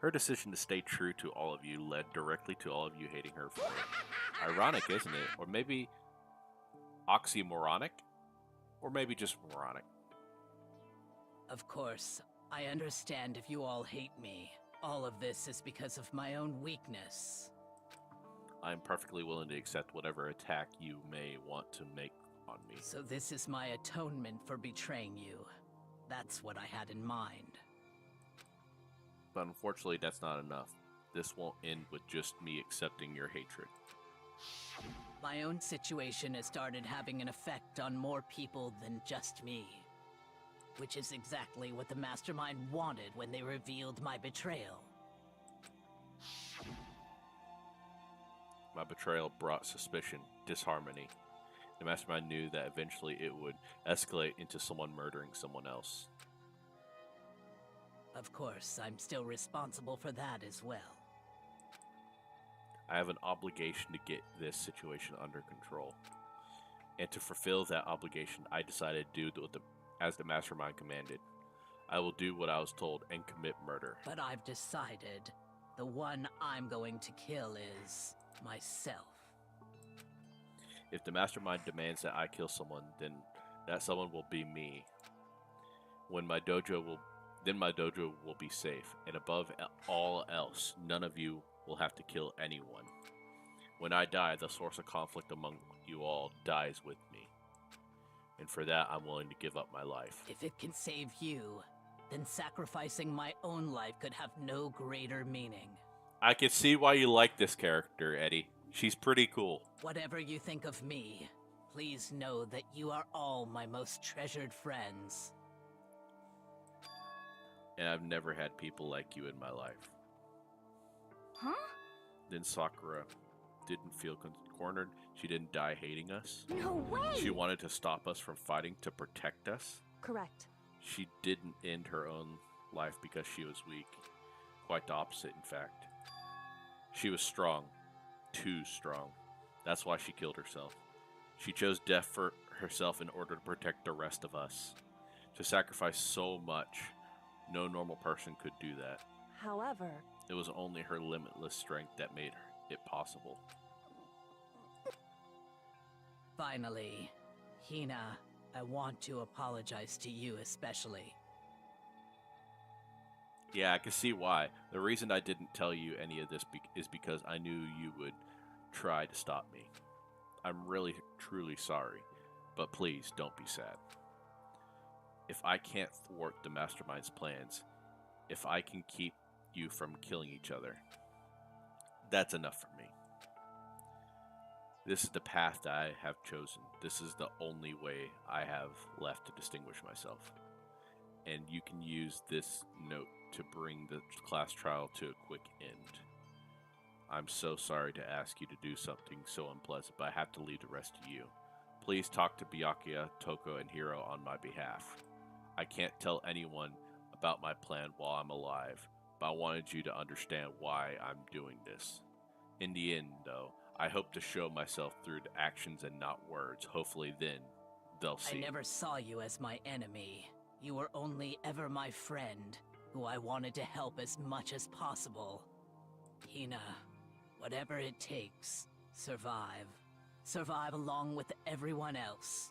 Her decision to stay true to all of you led directly to all of you hating her for it. Ironic, isn't it? Or maybe oxymoronic? Or maybe just moronic. Of course, I understand if you all hate me. All of this is because of my own weakness. I'm perfectly willing to accept whatever attack you may want to make on me. So this is my atonement for betraying you. That's what I had in mind. But unfortunately, that's not enough. This won't end with just me accepting your hatred. My own situation has started having an effect on more people than just me. Which is exactly what the Mastermind wanted when they revealed my betrayal. My betrayal brought suspicion, disharmony. The Mastermind knew that eventually it would escalate into someone murdering someone else. Of course, I'm still responsible for that as well. I have an obligation to get this situation under control. And to fulfill that obligation, I decided to do as the Mastermind commanded. I will do what I was told and commit murder. But I've decided the one I'm going to kill is myself. If the Mastermind demands that I kill someone, then that someone will be me. Then my dojo will be safe, and above all else, none of you will have to kill anyone. When I die, the source of conflict among you all dies with me. And for that, I'm willing to give up my life. If it can save you, then sacrificing my own life could have no greater meaning. I can see why you like this character, Eddie. She's pretty cool. Whatever you think of me, please know that you are all my most treasured friends. And I've never had people like you in my life. Huh? Then Sakura didn't feel cornered. She didn't die hating us. No way! She wanted to stop us from fighting to protect us. Correct. She didn't end her own life because she was weak. Quite the opposite, in fact. She was strong. Too strong. That's why she killed herself. She chose death for herself in order to protect the rest of us. To sacrifice so much, no normal person could do that. However, It was only her limitless strength that made it possible. Finally, Hina, I want to apologize to you especially. Yeah, I can see why. The reason I didn't tell you any of this is because I knew you would try to stop me. I'm really, truly sorry, but please don't be sad. If I can't thwart the Mastermind's plans, if I can keep you from killing each other, that's enough for me. This is the path that I have chosen. This is the only way I have left to distinguish myself. And you can use this note to bring the class trial to a quick end. I'm so sorry to ask you to do something so unpleasant, but I have to leave the rest to you. Please talk to Byakuya, Toko, and Hiro on my behalf. I can't tell anyone about my plan while I'm alive, but I wanted you to understand why I'm doing this. In the end, though, I hope to show myself through the actions and not words. Hopefully then, they'll see. I never saw you as my enemy. You were only ever my friend, who I wanted to help as much as possible. Hina, whatever it takes, survive. Survive along with everyone else.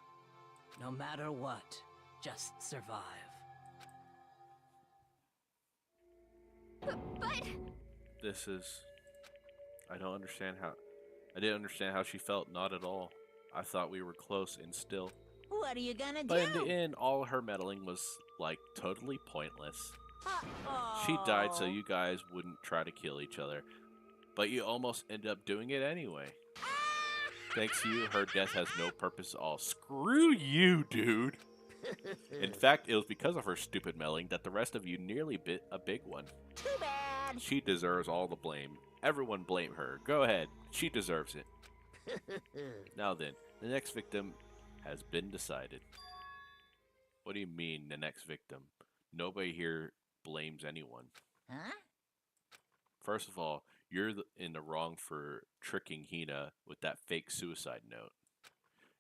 No matter what, just survive. But... This is... I don't understand how... I didn't understand how she felt, not at all. I thought we were close and still. What are you gonna But in do? the end, all her meddling was, like, totally pointless. Uh-oh. She died so you guys wouldn't try to kill each other. But you almost ended up doing it anyway. Thanks to you, her death has no purpose at all. Screw you, dude! In fact, it was because of her stupid meddling that the rest of you nearly bit a big one. Too bad. She deserves all the blame. Everyone blame her. Go ahead. She deserves it. Now then, the next victim has been decided. What do you mean, the next victim? Nobody here blames anyone. Huh? First of all, you're in the wrong for tricking Hina with that fake suicide note.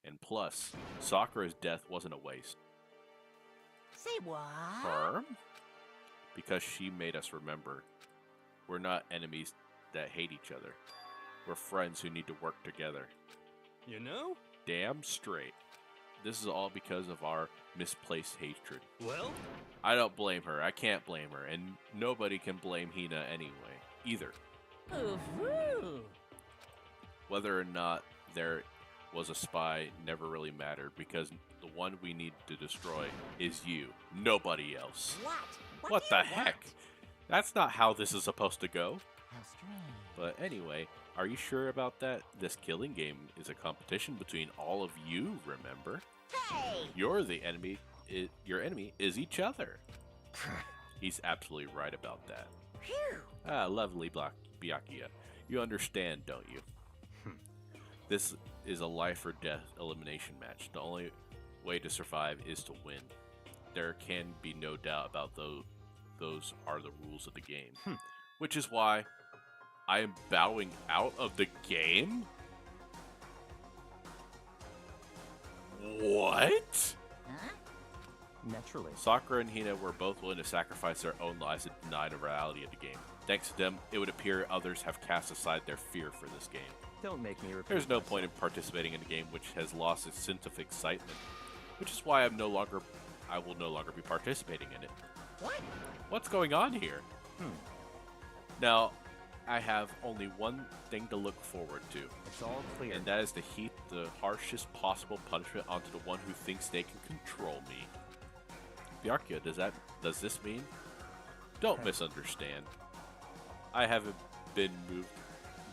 And plus, Sakura's death wasn't a waste. Say what? Her? Because she made us remember. We're not enemies that hate each other. We're friends who need to work together. You know? Damn straight. This is all because of our misplaced hatred. Well, I don't blame her. I can't blame her. And nobody can blame Hina anyway, either. Ooh-hoo. Whether or not there was a spy never really mattered because the one we need to destroy is you, nobody else. What? What do the you heck? want? That's not how this is supposed to go. How strange. But anyway, are you sure about that? This killing game is a competition between all of you, remember? Hey! You're the enemy. Your enemy is each other. He's absolutely right about that. Phew. Ah, lovely Byakuya. You understand, don't you? This is a life or death elimination match. The only way to survive is to win. There can be no doubt about those are the rules of the game. Which is why I am bowing out of the game? What? Huh? Naturally. Sakura and Hina were both willing to sacrifice their own lives to deny the reality of the game. Thanks to them, it would appear others have cast aside their fear for this game. Don't make me repeat There's no myself. point in participating in a game which has lost its sense of excitement, which is why I will no longer be participating in it. What? What's going on here? Now, I have only one thing to look forward to, It's all clear. and that is to heap the harshest possible punishment onto the one who thinks they can control me. Byakuya, does this mean? Don't misunderstand. I haven't been moved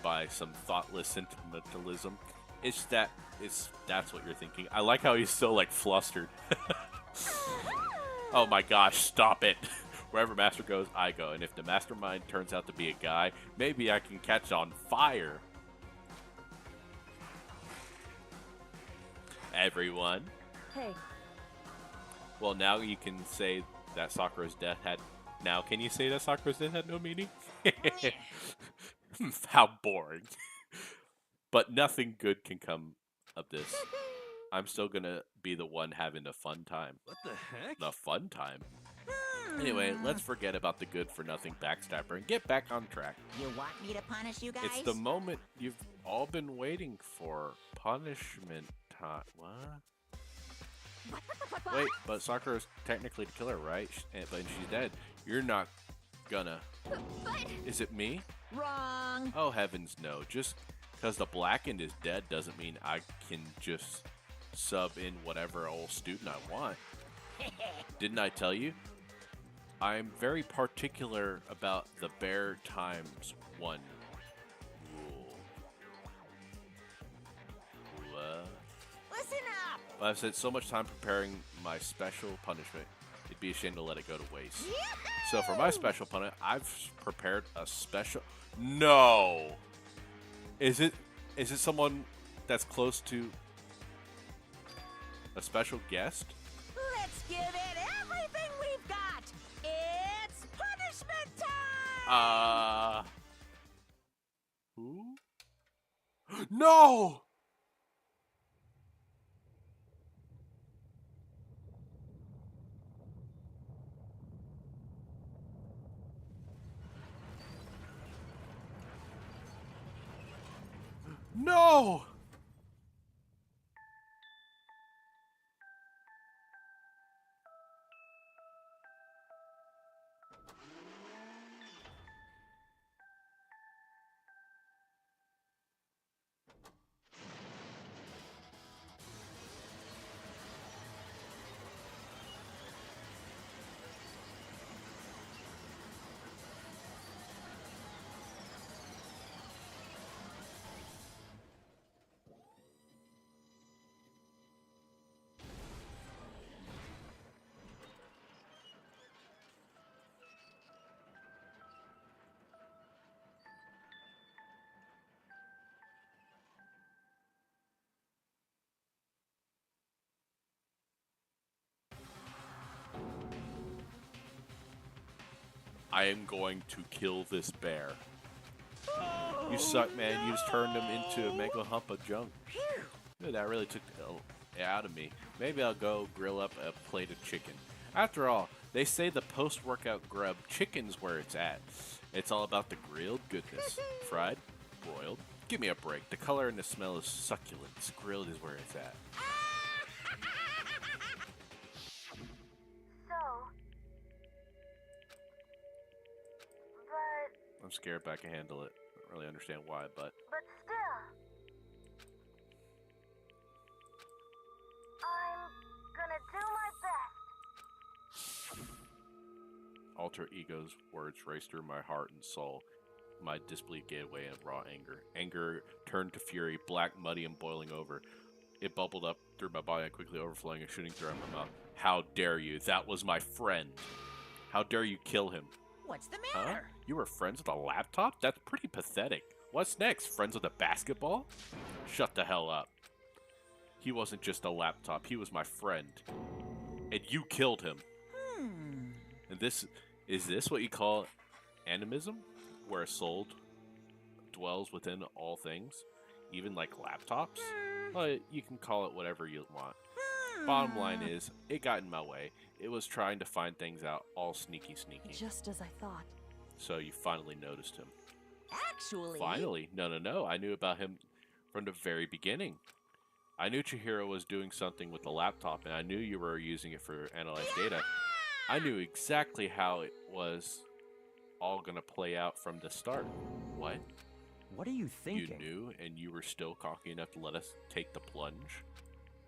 by some thoughtless sentimentalism. That's what you're thinking. I like how he's so like flustered. Oh my gosh, stop it. Wherever Master goes, I go. And if the mastermind turns out to be a guy, maybe I can catch on fire. Everyone. Hey, Well, now you can say that Sakura's death had... Now, can you say that Sakura's death had no meaning? How boring. But nothing good can come of this. I'm still gonna be the one having the fun time. what the heck? The fun time? Anyway, let's forget about the good-for-nothing backstabber and get back on track. You want me to punish you guys? It's the moment you've all been waiting for. Punishment time. What? Wait, but Sakura's technically the killer, right? But she's dead. You're not gonna... Is it me? Wrong. Oh, heavens no. Just because the Blackened is dead doesn't mean I can just sub in whatever old student I want. Didn't I tell you? I'm very particular about the bear times 1 rule. What? Listen up. But I've spent so much time preparing my special punishment, it'd be a shame to let it go to waste. So for my special punishment, I've prepared a special... No! Is it someone that's close to a special guest? Let's give it everything we've got. It's punishment time. Who? No! No! I am going to kill this bear. You suck, man. You just turned him into a mega hump of junk. Dude, that really took it out of me. Maybe I'll go grill up a plate of chicken. After all, they say the post-workout grub, chicken's where it's at. It's all about the grilled goodness. Fried, broiled. Give me a break. The color and the smell is succulent. Grilled is where it's at. I'm scared if I can handle it. I don't really understand why, but still, I'm gonna do my best. alter ego's words raced through my heart and soul. My disbelief gave way in raw anger. Anger turned to fury, black, muddy, and boiling over. It bubbled up through my body, quickly overflowing and shooting through my mouth. How dare you? That was my friend. How dare you kill him? What's the matter? Huh? You were friends with a laptop? That's pretty pathetic. What's next? Friends with a basketball? Shut the hell up. He wasn't just a laptop. He was my friend. And you killed him. And is this what you call animism? Where a soul dwells within all things? Even like laptops? Well, you can call it whatever you want. Bottom line is, it got in my way. It was trying to find things out, all sneaky. Just as I thought. So you finally noticed him. Actually... Finally? No. I knew about him from the very beginning. I knew Chihiro was doing something with the laptop, and I knew you were using it for analyze data. I knew exactly how it was all gonna play out from the start. What? What are you thinking? You knew, and you were still cocky enough to let us take the plunge?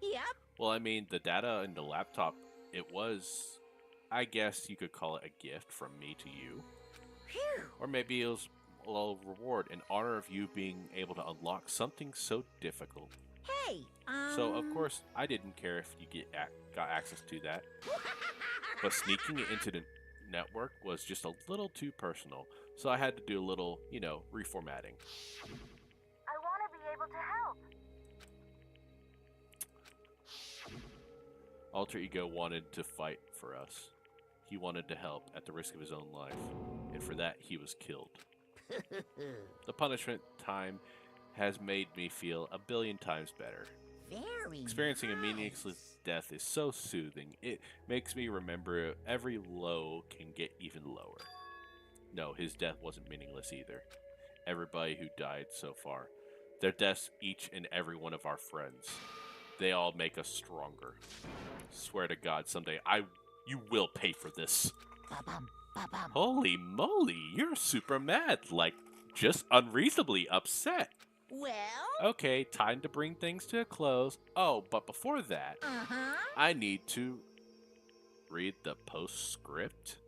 Yep. Well, I mean, the data in the laptop, it was, I guess you could call it a gift from me to you. Phew. Or maybe it was a little reward in honor of you being able to unlock something so difficult. Hey, So, of course, I didn't care if you got access to that. But sneaking it into the network was just a little too personal. So I had to do a little, reformatting. I want to be able to help. Alter Ego wanted to fight for us. He wanted to help at the risk of his own life. And for that, he was killed. The punishment time has made me feel a billion times better. Very Experiencing a nice. meaningless death is so soothing. It makes me remember every low can get even lower. No, his death wasn't meaningless either. Everybody who died so far. Their deaths, each and every one of our friends. They all make us stronger. Swear to God, someday you will pay for this. Ba-bum, ba-bum. Holy moly, you're super mad, like just unreasonably upset. Well? Okay, time to bring things to a close. Oh, but before that, I need to read the postscript.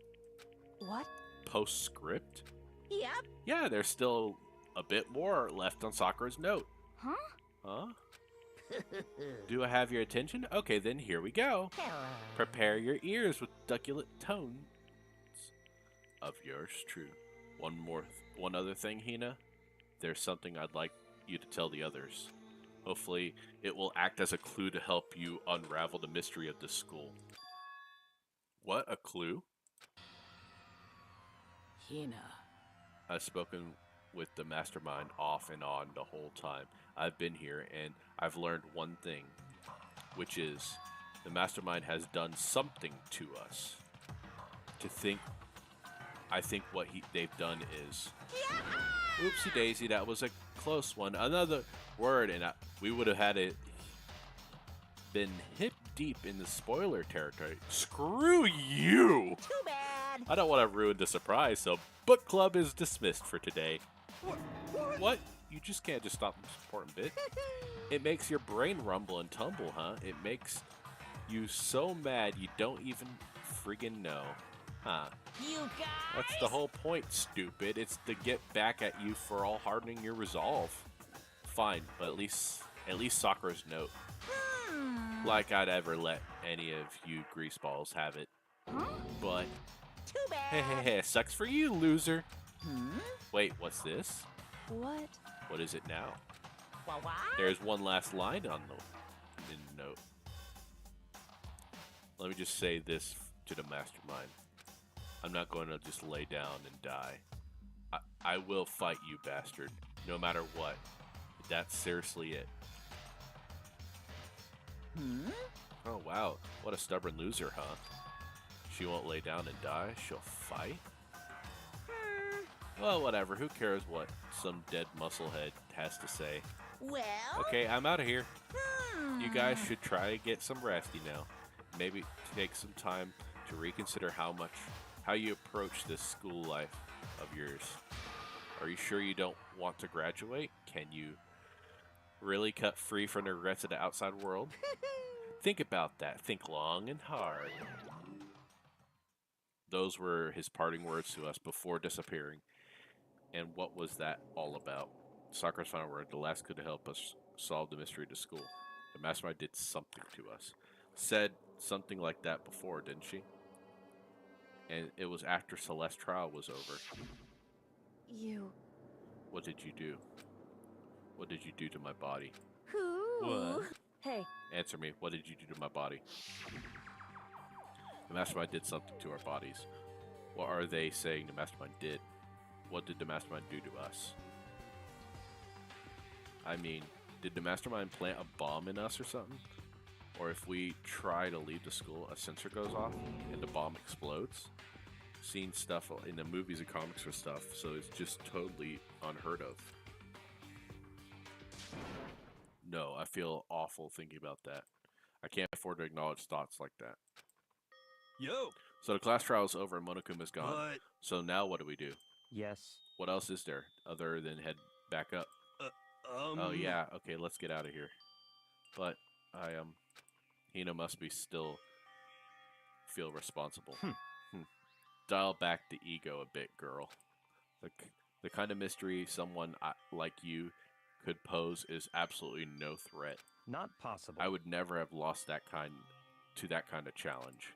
What? Postscript? Yep. Yeah, there's still a bit more left on Sakura's note. Huh? Huh? Do I have your attention? Okay, then here we go. Hello. Prepare your ears with duculent tones of yours true. One other thing, Hina. There's something I'd like you to tell the others. Hopefully, it will act as a clue to help you unravel the mystery of this school. What? A clue? Hina. I've spoken with the mastermind off and on the whole time. I've been here, and I've learned one thing, which is the Mastermind has done something to us. I think what they've done is... Oopsie daisy, that was a close one. Another word, and we would have had it been hip deep in the spoiler territory. Screw you! Too bad. I don't want to ruin the surprise, so book club is dismissed for today. What? You just can't just stop the important bit. It makes your brain rumble and tumble, huh? It makes you so mad you don't even friggin' know. Huh. You guys. That's the whole point, stupid. It's to get back at you for all hardening your resolve. Fine, but at least Sakura's note. Like I'd ever let any of you greaseballs have it. But Too bad. hey, sucks for you, loser. Wait, what's this? What? What is it now? What? There's one last line on the note. Let me just say this to the Mastermind. I'm not going to just lay down and die. I will fight you, bastard, no matter what. That's seriously it. Oh, wow. What a stubborn loser, huh? She won't lay down and die. She'll fight? Well, whatever. Who cares what some dead musclehead has to say? Well. Okay, I'm out of here. You guys should try to get some resty now. Maybe take some time to reconsider how you approach this school life of yours. Are you sure you don't want to graduate? Can you really cut free from the regrets of the outside world? Think about that. Think long and hard. Those were his parting words to us before disappearing. And what was that all about? Sakura's final word, the last clue to help us solve the mystery of the school. The Mastermind did something to us. Said something like that before, didn't she? And it was after Celeste's trial was over. You. What did you do? What did you do to my body? Who? What? Hey, Answer me. What did you do to my body? The Mastermind did something to our bodies. What are they saying the Mastermind did? What did the Mastermind do to us? I mean, did the Mastermind plant a bomb in us or something? Or if we try to leave the school, a sensor goes off and the bomb explodes? Seen stuff in the movies and comics or stuff, so it's just totally unheard of. No, I feel awful thinking about that. I can't afford to acknowledge thoughts like that. Yo! So the class trial is over and Monokuma's gone. But, So now what do we do? Yes. What else is there other than head back up? Oh yeah, okay, let's get out of here. But Hina must be still feel responsible. Dial back the ego a bit, girl. The kind of mystery someone like you could pose is absolutely no threat. Not possible. I would never have lost that kind of challenge.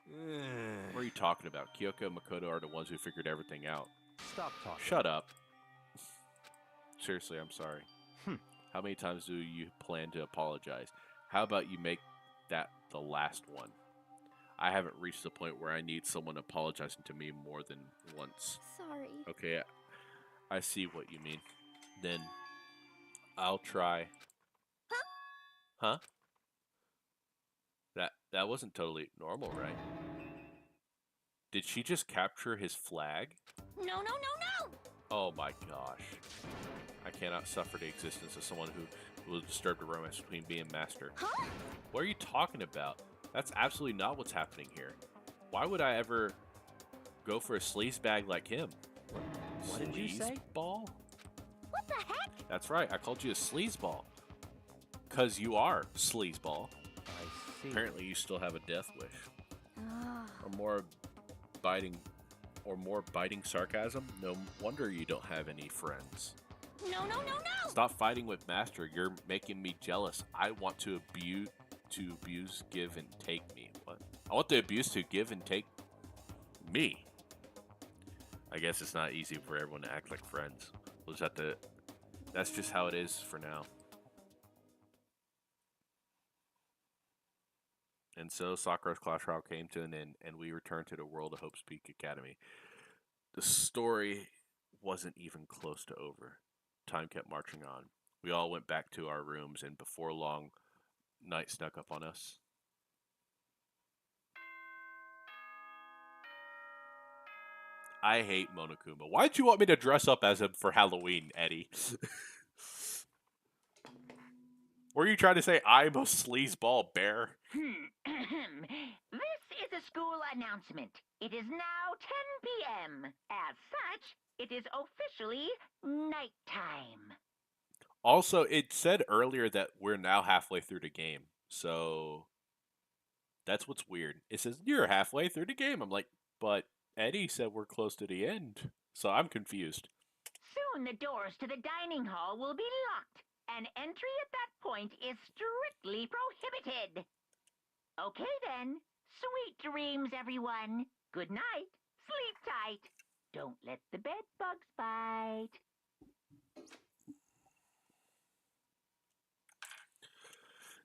What are you talking about? Kyoko and Makoto are the ones who figured everything out. Stop talking. Shut up. Seriously, I'm sorry. How many times do you plan to apologize? How about you make that the last one? I haven't reached the point where I need someone apologizing to me more than once. Sorry. Okay, I see what you mean. Then I'll try. Huh? That wasn't totally normal, right? Did she just capture his flag? No, no, no, no! Oh my gosh. I cannot suffer the existence of someone who will disturb the romance between me and Master. Huh? What are you talking about? That's absolutely not what's happening here. Why would I ever go for a sleazebag like him? What did you say? Sleazeball? What the heck? That's right, I called you a sleazeball. 'Cause you are sleazeball. I see. Apparently you still have a death wish. Ah. Or more biting sarcasm? No wonder you don't have any friends. No, no, no, no! Stop fighting with Master. You're making me jealous. I want to abuse, give, and take me. What? I want the abuse to give and take me. I guess it's not easy for everyone to act like friends. We'll just have to... That's just how it is for now. And so Sakura's class trial came to an end, and we returned to the world of Hope's Peak Academy. The story wasn't even close to over. Time kept marching on. We all went back to our rooms, and before long, night snuck up on us. I hate Monokuma. Why'd you want me to dress up as him for Halloween, Eddie? Were you trying to say I'm a sleazeball bear? This is a school announcement. It is now 10 p.m. As such, it is officially nighttime. Also, it said earlier that we're now halfway through the game. So, that's what's weird. It says, you're halfway through the game. I'm like, but Eddie said we're close to the end. So, I'm confused. Soon the doors to the dining hall will be locked, and entry at that point is strictly prohibited. Okay then. Sweet dreams, everyone. Good night. Sleep tight. Don't let the bed bugs bite.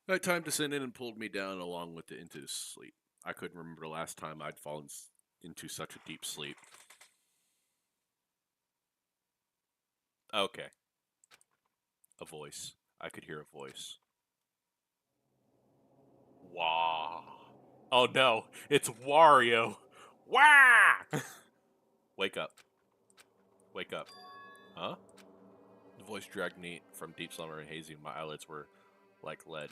Nighttime descended and pulled me down along with it into sleep. I couldn't remember the last time I'd fallen into such a deep sleep. Okay. A voice. I could hear a voice. Wow. Oh no, it's Wario. Wah! Wake up. Wake up. Huh? The voice dragged me from deep slumber and hazy. My eyelids were like lead.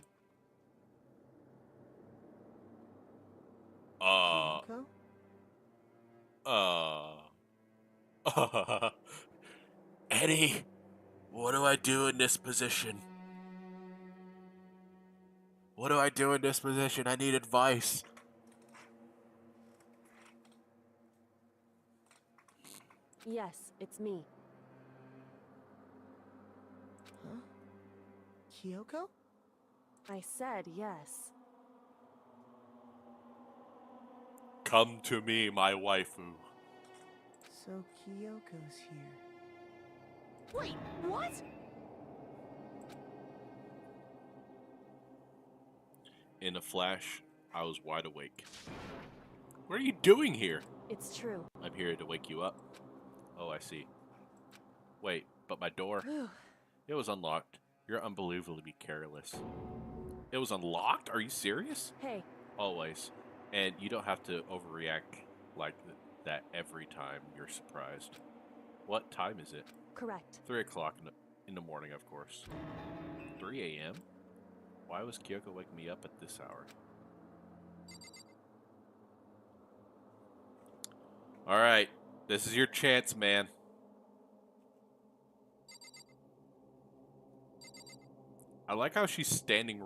Eddie, what do I do in this position? What do I do in this position? I need advice. Yes, it's me. Huh? Kyoko? I said yes. Come to me, my waifu. So Kyoko's here. Wait, what? In a flash, I was wide awake. What are you doing here? It's true. I'm here to wake you up. Oh, I see. Wait, but my door? It was unlocked. You're unbelievably careless. It was unlocked? Are you serious? Hey. Always. And you don't have to overreact like that every time you're surprised. What time is it? Correct. 3 o'clock in the morning, of course. 3 a.m.? Why was Kyoko waking me up at this hour? Alright, this is your chance, man. I like how she's standing.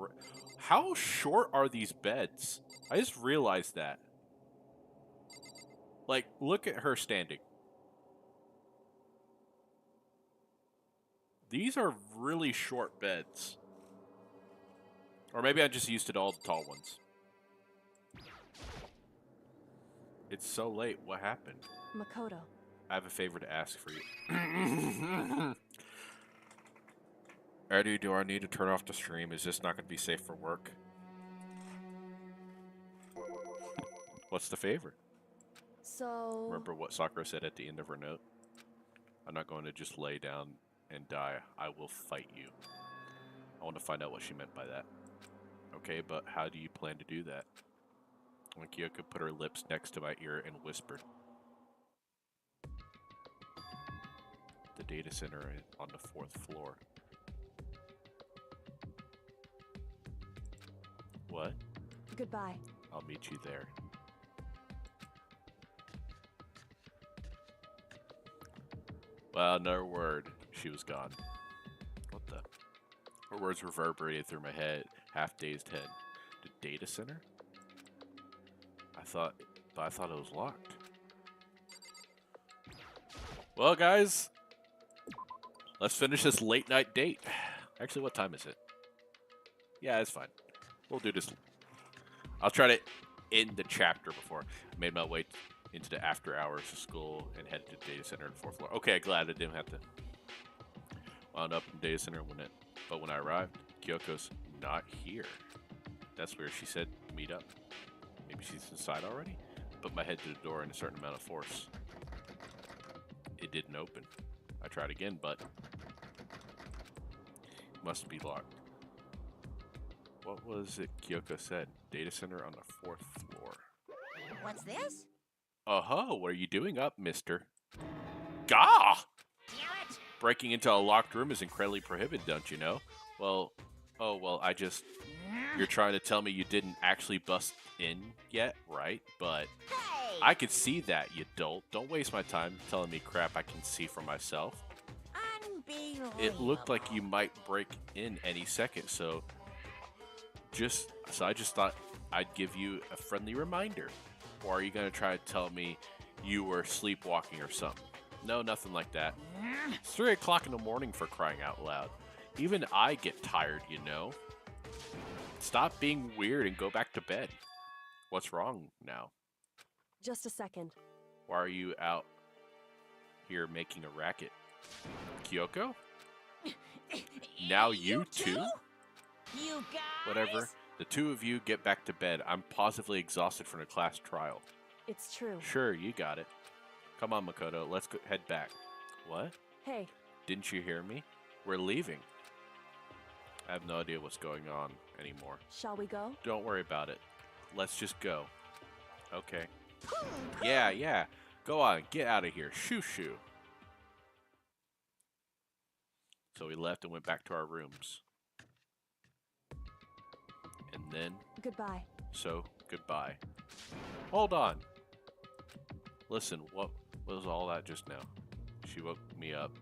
How short are these beds? I just realized that. Like, look at her standing. These are really short beds. Or maybe I'm just used to all the tall ones. It's so late. What happened? Makoto. I have a favor to ask for you. Eddie, do I need to turn off the stream? Is this not going to be safe for work? What's the favor? So... Remember what Sakura said at the end of her note? I'm not going to just lay down and die. I will fight you. I want to find out what she meant by that. Okay, but how do you plan to do that? When Kyoko put her lips next to my ear and whispered. The data center on the 4th floor. What? Goodbye. I'll meet you there. Well, no word. She was gone. What the? Her words reverberated through my head, half-dazed head. The data center? I thought it was locked. Well, guys, let's finish this late night date. Actually, what time is it? Yeah, it's fine. We'll do this. I'll try to end the chapter before I made my way into the after hours of school and headed to the data center on the 4th floor. Okay, glad I didn't have to wound up in the data center but when I arrived, Kyoko's not here. That's where she said meet up. Maybe she's inside already? Put my head to the door in a certain amount of force. It didn't open. I tried again, but must be locked. What was it Kyoko said? Data center on the 4th floor. What's this? Oh-ho, what are you doing up, mister? Gah! Damn it! Breaking into a locked room is incredibly prohibited, don't you know? Well, you're trying to tell me you didn't actually bust in yet, right? But Hey! I could see that, you dolt. Don't waste my time telling me crap I can see for myself. Unbelievable. It looked like you might break in any second, so I just thought I'd give you a friendly reminder. Or are you going to try to tell me you were sleepwalking or something? No, nothing like that. It's 3 o'clock in the morning, for crying out loud. Even I get tired, you know. Stop being weird and go back to bed. What's wrong now? Just a second. Why are you out here making a racket? Kyoko? Now you too? You guys? Whatever. The two of you get back to bed. I'm positively exhausted from the class trial. It's true. Sure, you got it. Come on, Makoto. Let's head back. What? Hey, Didn't you hear me? We're leaving. I have no idea what's going on anymore. shall we go? Don't worry about it. Let's just go. Okay. Yeah. Go on. Get out of here. Shoo. So we left and went back to our rooms. And then, Goodbye. so, goodbye. Hold on. Listen, what was all that just now? She woke me up,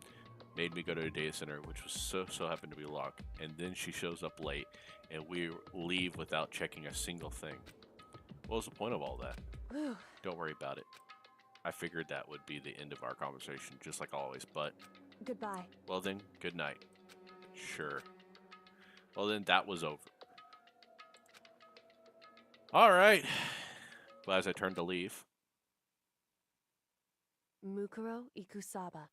made me go to the data center, which was so happened to be locked, and then she shows up late, and we leave without checking a single thing. What was the point of all that? Whew. Don't worry about it. I figured that would be the end of our conversation, just like always, but, Goodbye. well then, good night. Sure. Well then, that was over. Alright. But as I turned to leave, Mukuro Ikusaba.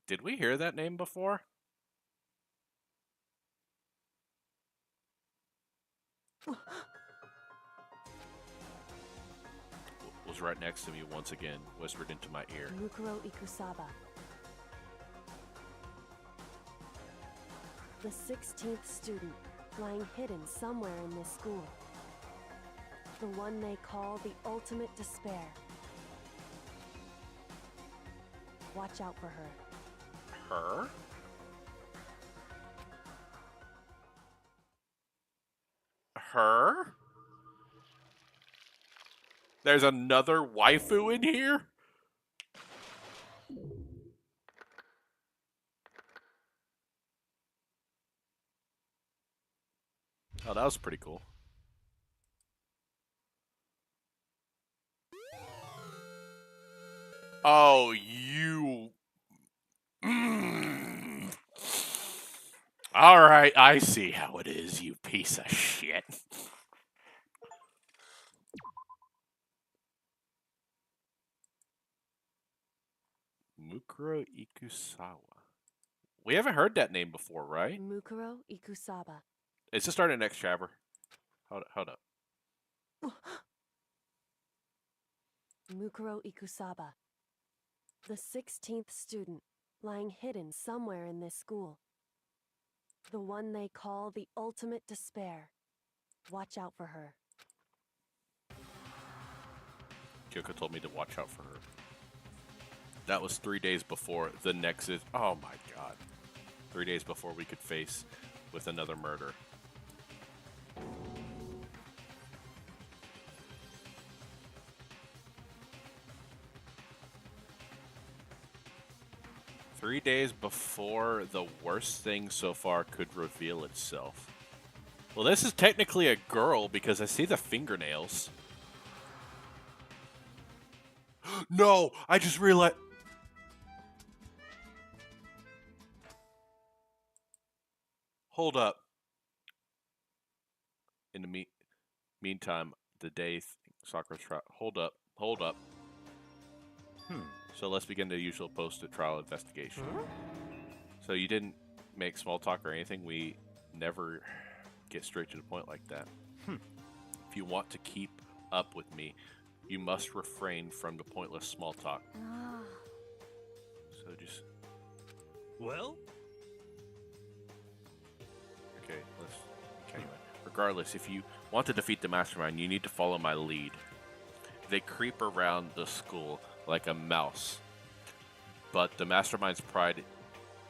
did we hear that name before? Was right next to me once again, whispered into my ear. Mukuro Ikusaba. The 16th student, lying hidden somewhere in this school. The one they call the ultimate despair. Watch out for her. Her? Her? There's another waifu in here? Oh, that was pretty cool. Oh, you... All right, I see how it is, you piece of shit. Mukuro Ikusawa. We haven't heard that name before, right? Mukuro Ikusaba. It's just starting next chapter. Hold up. Mukuro Ikusaba. The 16th student, lying hidden somewhere in this school. The one they call the ultimate despair. Watch out for her. Kyoko told me to watch out for her. That was 3 days before the Nexus. Oh my god. 3 days before we could face with another murder. Three days before the worst thing so far could reveal itself. Well, this is technically a girl because I see the fingernails. No, I just realized. Hold up. In the meantime, the day Sakura's trial. Hold up. So let's begin the usual post-trial investigation. So you didn't make small talk or anything? We never get straight to the point like that. If you want to keep up with me, You must refrain from the pointless small talk. Ah. So just Well, okay. Anyway, regardless, if you want to defeat the mastermind, you need to follow my lead. They creep around the school like a mouse, but the mastermind's pride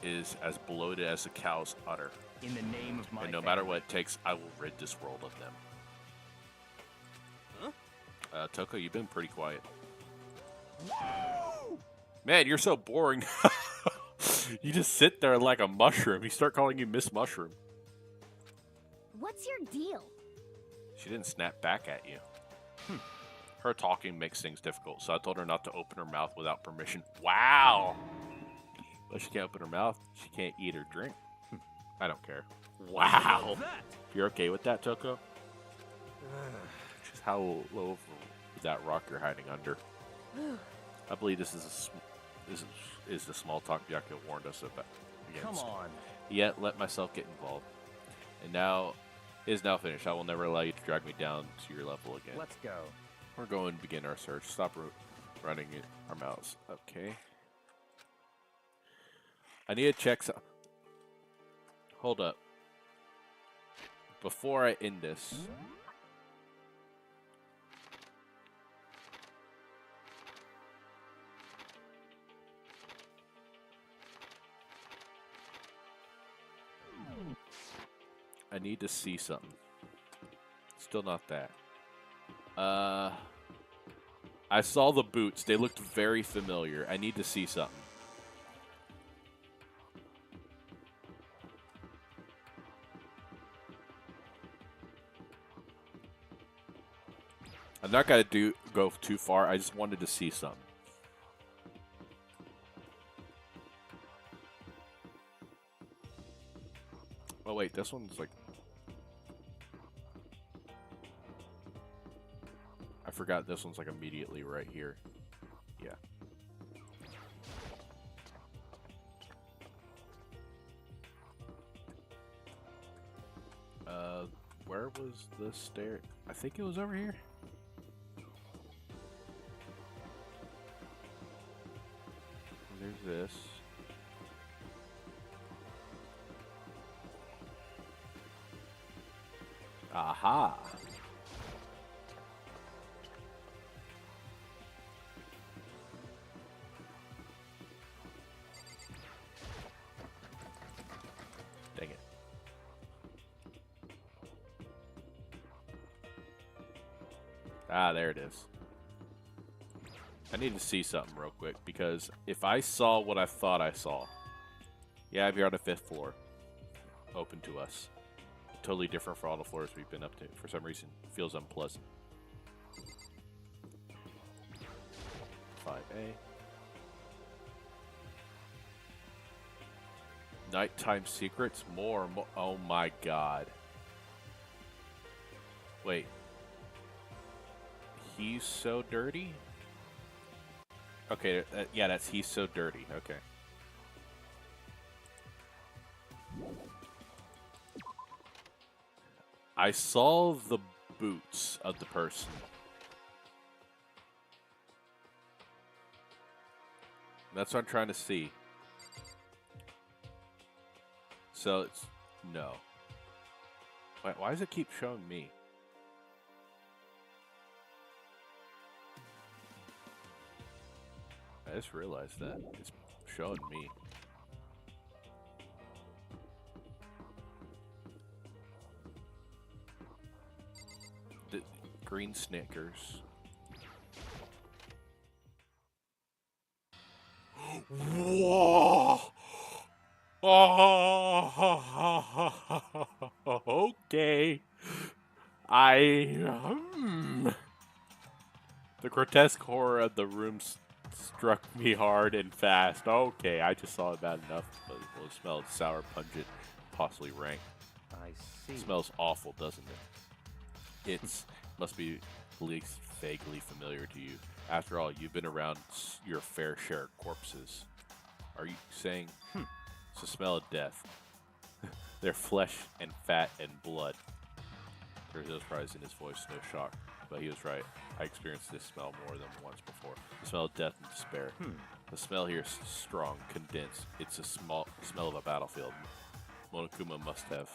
is as bloated as a cow's udder. In the name of my And no matter what it takes, I will rid this world of them. Toko, you've been pretty quiet. Man, you're so boring. You just sit there like a mushroom. You start calling you Miss Mushroom. What's your deal? She didn't snap back at you. Her talking makes things difficult, so I told her not to open her mouth without permission. Wow! But she can't open her mouth. She can't eat or drink. I don't care. Wow! If you're okay with that, Toko? Just how low is that rock you're hiding under? I believe this is the small talk Byakuya warned us about. Come on. Yet let myself get involved. And now it is now finished. I will never allow you to drag me down to your level again. Let's go. We're going to begin our search. Stop running our mouths. Okay. I need to check some. Hold up. Before I end this. I need to see something. Still not that. I saw the boots. They looked very familiar. I need to see something. I'm not gonna go too far. I just wanted to see something. Oh wait, this one's like. I forgot this one's like immediately right here. Yeah. Where was the stair? I think it was over here. There's this. Aha. Dang it. Ah, there it is. I need to see something real quick, because if I saw what I thought I saw... Yeah, you're on the 5th floor. Open to us. Totally different for all the floors we've been up to. For some reason, it feels unpleasant. 5A. Nighttime secrets? More. Oh my god. Wait. He's so dirty? Okay, yeah, that's he's so dirty. Okay. I saw the boots of the person. That's what I'm trying to see. So it's no. Why does it keep showing me? I just realized that it's showing me. The green Snickers. Whoa! Oh, okay. The grotesque horror of the room struck me hard and fast. Okay, I just saw it bad enough, but it smelled sour, pungent, possibly rank. I see. It smells awful, doesn't it? It must be at least vaguely familiar to you. After all, you've been around your fair share of corpses. Are you saying, it's the smell of death? Their flesh and fat and blood. There's no surprise in his voice, no shock. but he was right. I experienced this smell more than once before. The smell of death and despair. The smell here is strong, condensed. It's a smell of a battlefield. Monokuma must have.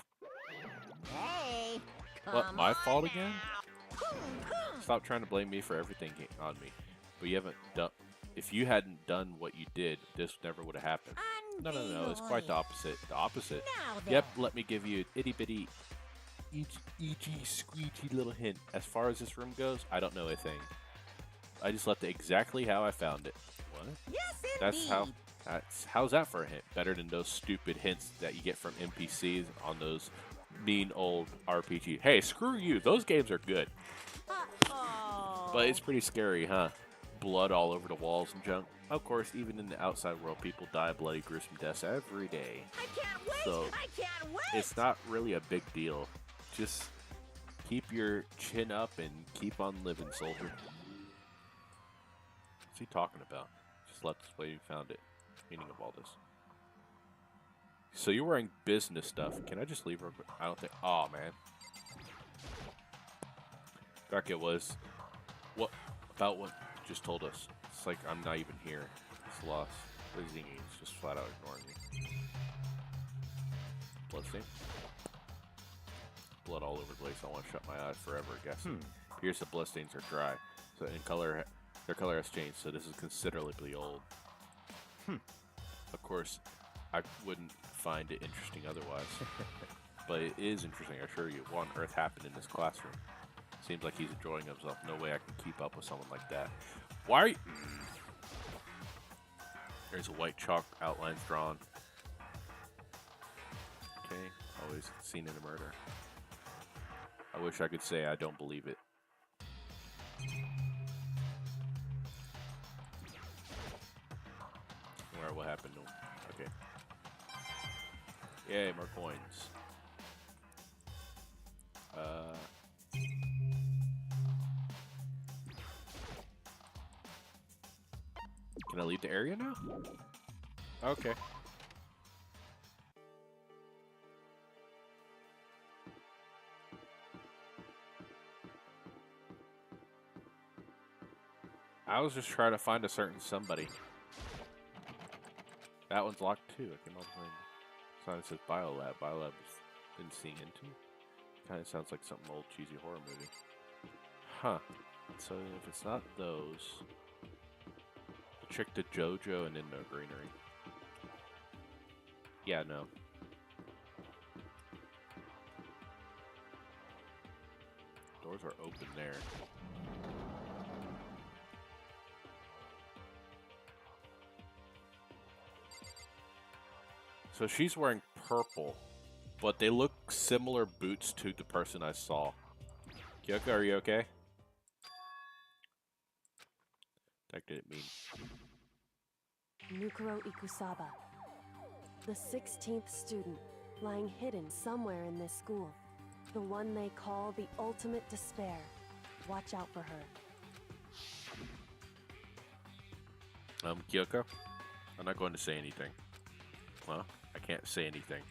Hey, What, my come fault on again? now. Stop trying to blame me for everything on me. But you haven't done. If you hadn't done what you did, this never would have happened. No, it's quite the opposite. The opposite. Now then. Yep, let me give you an itty bitty, itchy, squeegee little hint. As far as this room goes, I don't know a thing. I just left it exactly how I found it. What? Yes, indeed. How's that for a hint? Better than those stupid hints that you get from NPCs on those mean old RPG. Hey, screw you. Those games are good. Uh-oh. But it's pretty scary, huh? Blood all over the walls and junk. Of course, even in the outside world, people die bloody, gruesome deaths every day. I can't wait. So, I can't wait. it's not really a big deal. Just keep your chin up and keep on living, soldier. What's he talking about? Just left this way you found it. Meaning of all this. So you're wearing business stuff. Can I just leave real quick? I don't think. Oh, man. Back it was. What about what you just told us? It's like I'm not even here. It's lost. He's just flat out ignoring me. Bloodstain. Blood all over the place. I want to shut my eyes forever, I guess. Here's the bloodstains are dry. So in color, their color has changed. So this is considerably old. Of course, I wouldn't find it interesting otherwise. But it is interesting, I assure you. What on earth happened in this classroom? Seems like he's enjoying himself. No way I can keep up with someone like that. Why are you... There's a white chalk outlines drawn. Okay, always seen in a murder. I wish I could say I don't believe it. Where what happened to him? Okay. Yay, more coins. Can I leave the area now? Okay. I was just trying to find a certain somebody. That one's locked too. I came up with a sign that says Biolab. Biolab been seeing into. Kind of sounds like something old cheesy horror movie. Huh. So if it's not those, the trick to JoJo and Indo Greenery. Yeah, no. Doors are open there. So she's wearing purple, but they look similar boots to the person I saw. Kyoko, are you okay? That didn't mean. Nukuro Ikusaba, the 16th student, lying hidden somewhere in this school. The one they call the ultimate despair. Watch out for her. Kyoko? I'm not going to say anything. Well, I can't say anything.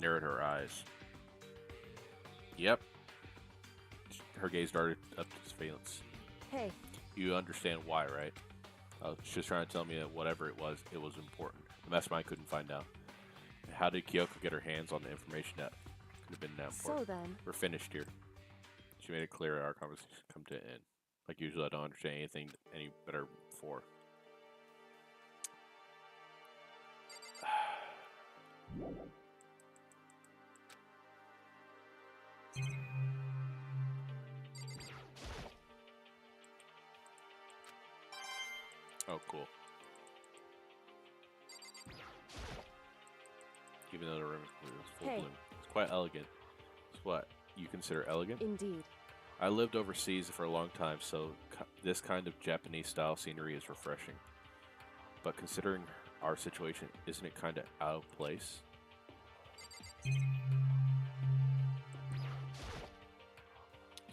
Narrowed her eyes. Yep. Her gaze darted up to surveillance. Hey. You understand why, right? She's just trying to tell me that whatever it was important. The mastermind couldn't find out. How did Kyoko get her hands on the information that could have been that important? So then... We're finished here. She made it clear our conversation come to an end. Like usually I don't understand anything any better before. Oh, cool. Even though the room is blue, it's full bloom. It's quite elegant. It's what you consider elegant? Indeed. I lived overseas for a long time, so this kind of Japanese-style scenery is refreshing. But considering our situation, isn't it kind of out of place?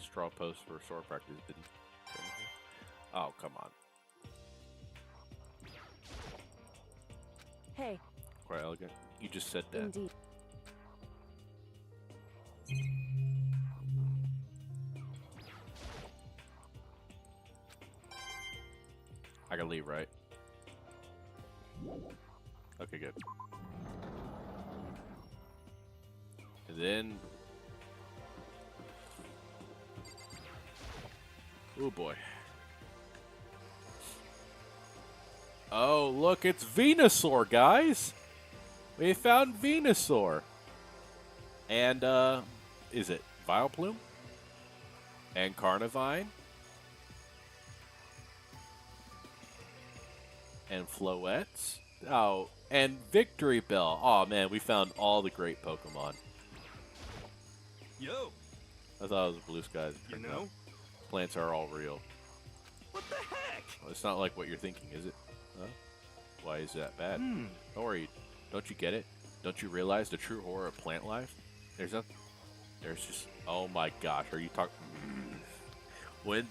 Straw post for sword practice didn't. Oh, come on. Hey. Quite elegant. You just said that. Indeed. I can leave, right? Okay, good. And then... Oh boy. Oh, look, it's Venusaur, guys! We found Venusaur! And, is it Vileplume? And Carnivine? And Floettes? Oh, and Victory Bell. Oh man, we found all the great Pokemon. Yo, I thought it was blue skies. you know? Plants are all real. What the heck? Well, it's not like what you're thinking, is it? Huh? Why is that bad? Don't worry. Don't you get it? Don't you realize the true horror of plant life? There's just... Oh my gosh, are you talking... When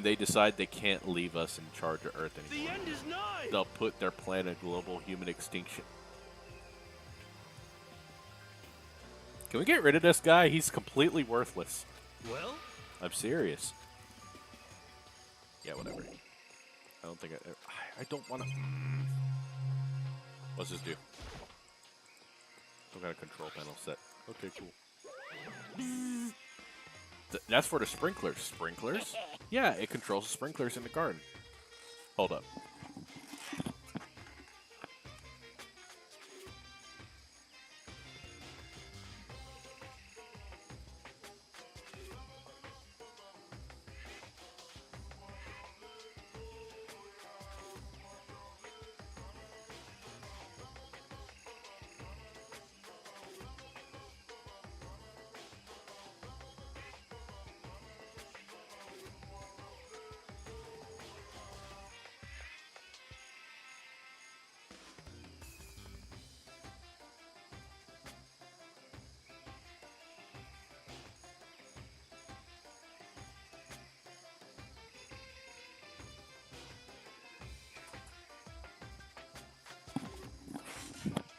they decide they can't leave us in charge of Earth anymore, The end is nigh! they'll put their planet global human extinction. Can we get rid of this guy? He's completely worthless. Well, I'm serious. Yeah, whatever. I don't think I don't want to... What's this do? Some kind of control panel set. Okay, cool. That's for the sprinklers. Sprinklers? Yeah, it controls the sprinklers in the garden. Hold up.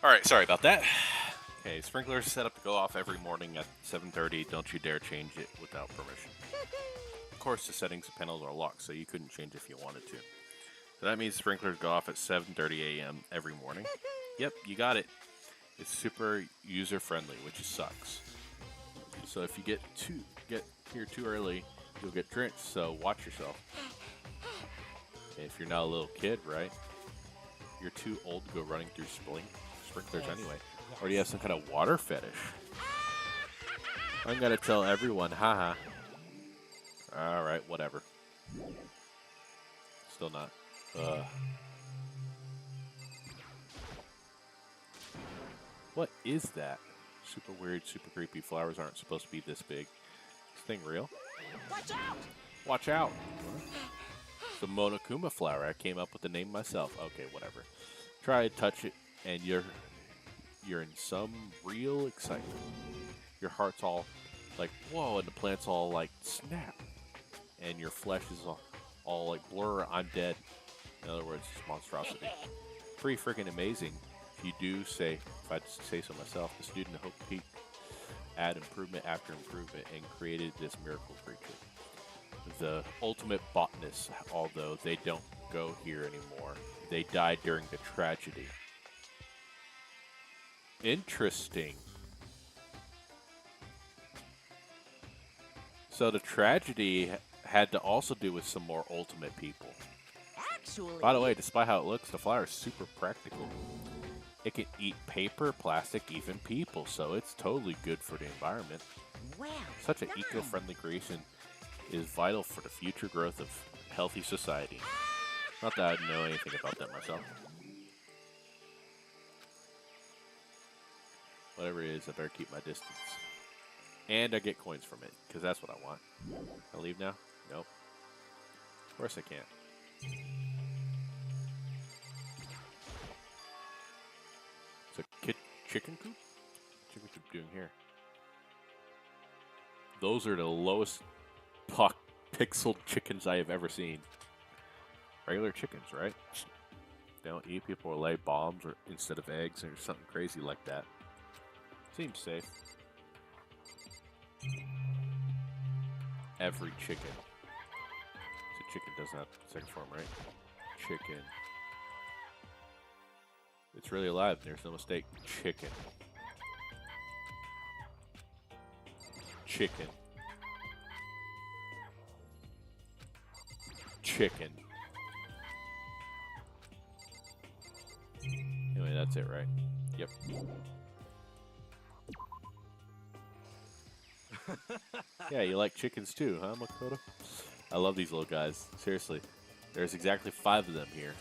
Alright, sorry about that. Okay, sprinklers set up to go off every morning at 7:30. Don't you dare change it without permission. Of course, the settings panels are locked, so you couldn't change if you wanted to. So that means sprinklers go off at 7:30 a.m. every morning. Yep, you got it. It's super user-friendly, which sucks. So if you get here too early, you'll get drenched, so watch yourself. If you're not a little kid, right? You're too old to go running through sprinklers anyway. Or do you have some kind of water fetish? I'm gonna tell everyone, haha. Alright, whatever. Still not. What is that? Super weird, super creepy. Flowers aren't supposed to be this big. This thing real? Watch out! Watch out! It's the Monokuma flower. I came up with the name myself. Okay, whatever. Try to touch it, and you're in some real excitement. Your heart's all like, whoa, and the plant's all like, snap. And your flesh is all like, blur, I'm dead. In other words, it's monstrosity. Pretty freaking amazing. If you do say, if I say so myself, the student Hope Peak add improvement after improvement and created this miracle creature. The ultimate botanists, although they don't go here anymore. They died during the tragedy. Interesting. So the tragedy had to also do with some more ultimate people. Actually... By the way, despite how it looks, the flower is super practical. It can eat paper, plastic, even people, so it's totally good for the environment. Well Such an done. eco-friendly creation is vital for the future growth of healthy society. Not that I know anything about that myself. Whatever it is, I better keep my distance. And I get coins from it, because that's what I want. I leave now? Nope. Of course I can't. It's a chicken coop? Chicken coop doing here? Those are the lowest pixeled chickens I have ever seen. Regular chickens, right? They don't eat people or lay bombs or instead of eggs or something crazy like that. Seems safe. Every chicken. chicken doesn't have second form, right? Chicken. It's really alive. There's no mistake. Chicken. Chicken. Chicken. Anyway, that's it, right? Yep. Yeah, you like chickens too, huh, Makoto? I love these little guys. Seriously. There's exactly 5 of them here.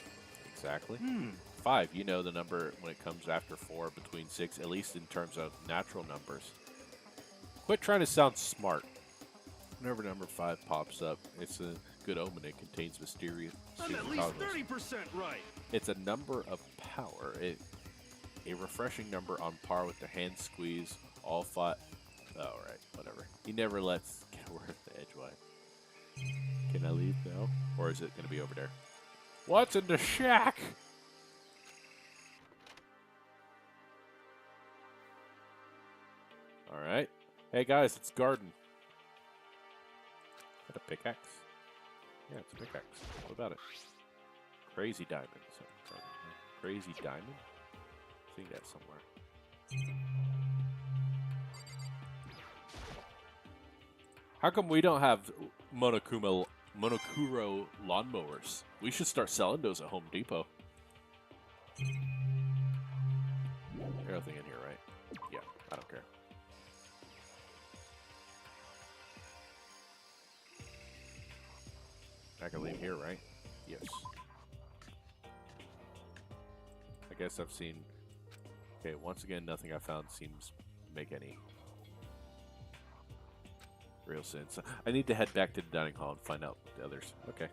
Exactly. 5. You know the number when it comes after 4, between 6, at least in terms of natural numbers. Quit trying to sound smart. Whenever number 5 pops up, it's a good omen. It contains mysterious I'm at least 30% right. It's a number of power. A refreshing number on par with the hand squeeze. All 5. Oh, right. Whatever. He never lets get worth the edgewise. Can I leave now? Or is it going to be over there? What's in the shack? Alright. Hey guys, it's Garden. Is that a pickaxe? Yeah, it's a pickaxe. What about it? Crazy diamond. Crazy diamond? I think that's somewhere. How come we don't have Monokuro lawnmowers? We should start selling those at Home Depot. There's nothing in here, right? Yeah, I don't care. I can leave here, right? Yes. I guess I've seen... Okay, once again, nothing I found seems to make any real sense. I need to head back to the dining hall and find out the others. Okay.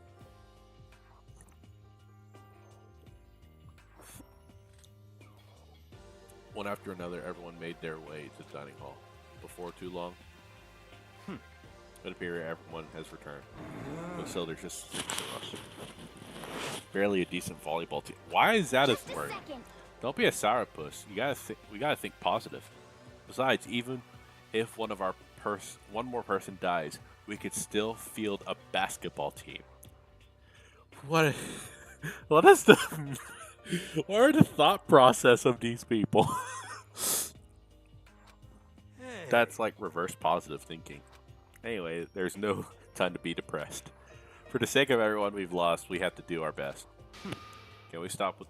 One after another, everyone made their way to the dining hall. Before too long, it appears everyone has returned. So there's just 6 of us. Barely a decent volleyball team. Why is that a word? Don't be a sourpuss. We gotta think positive. Besides, even if one more person dies, we could still field a basketball team. What is the what are the thought process of these people? That's like reverse positive thinking. Anyway, there's no time to be depressed. For the sake of everyone we've lost, we have to do our best. Can we stop with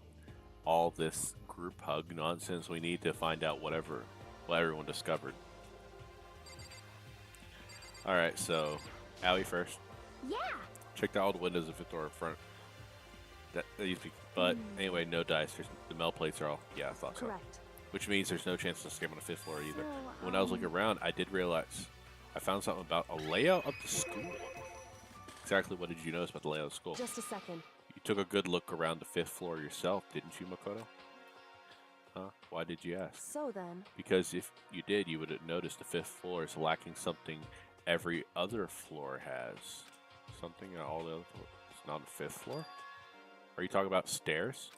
all this group hug nonsense? We need to find out what everyone discovered. Alright, so Allie first. Yeah. Check out all the windows of 5th floor front. That used to be, but anyway, no dice. The mel plates are all, yeah, I thought so. Correct. Which means there's no chance to escape on the 5th floor either. When I was looking around, I did realize I found something about a layout of the school. Exactly what did you notice about the layout of the school? Just a second. You took a good look around the 5th floor yourself, didn't you, Makoto? Huh? Why did you ask? So then... Because if you did, you would have noticed the 5th floor is lacking something every other floor has. Something on all the other floors. It's not on the 5th floor? Are you talking about stairs?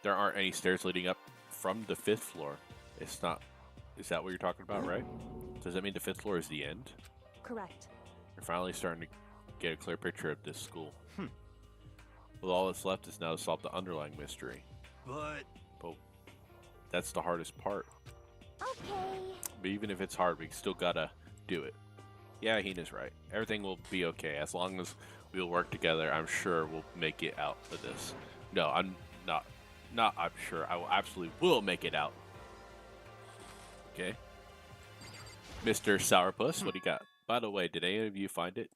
There aren't any stairs leading up from the 5th floor. It's not... Is that what you're talking about, right? Does that mean the 5th floor is the end? Correct. You're finally starting to get a clear picture of this school. Well, all that's left is now to solve the underlying mystery. But that's the hardest part. Okay. But even if it's hard, we still gotta do it. Yeah, Hina's right. Everything will be okay. As long as we'll work together, I'm sure we'll make it out of this. No, I'm not I'm sure. I will absolutely will make it out. Okay. Mr. Sourpuss, what do you got? By the way, did any of you find it?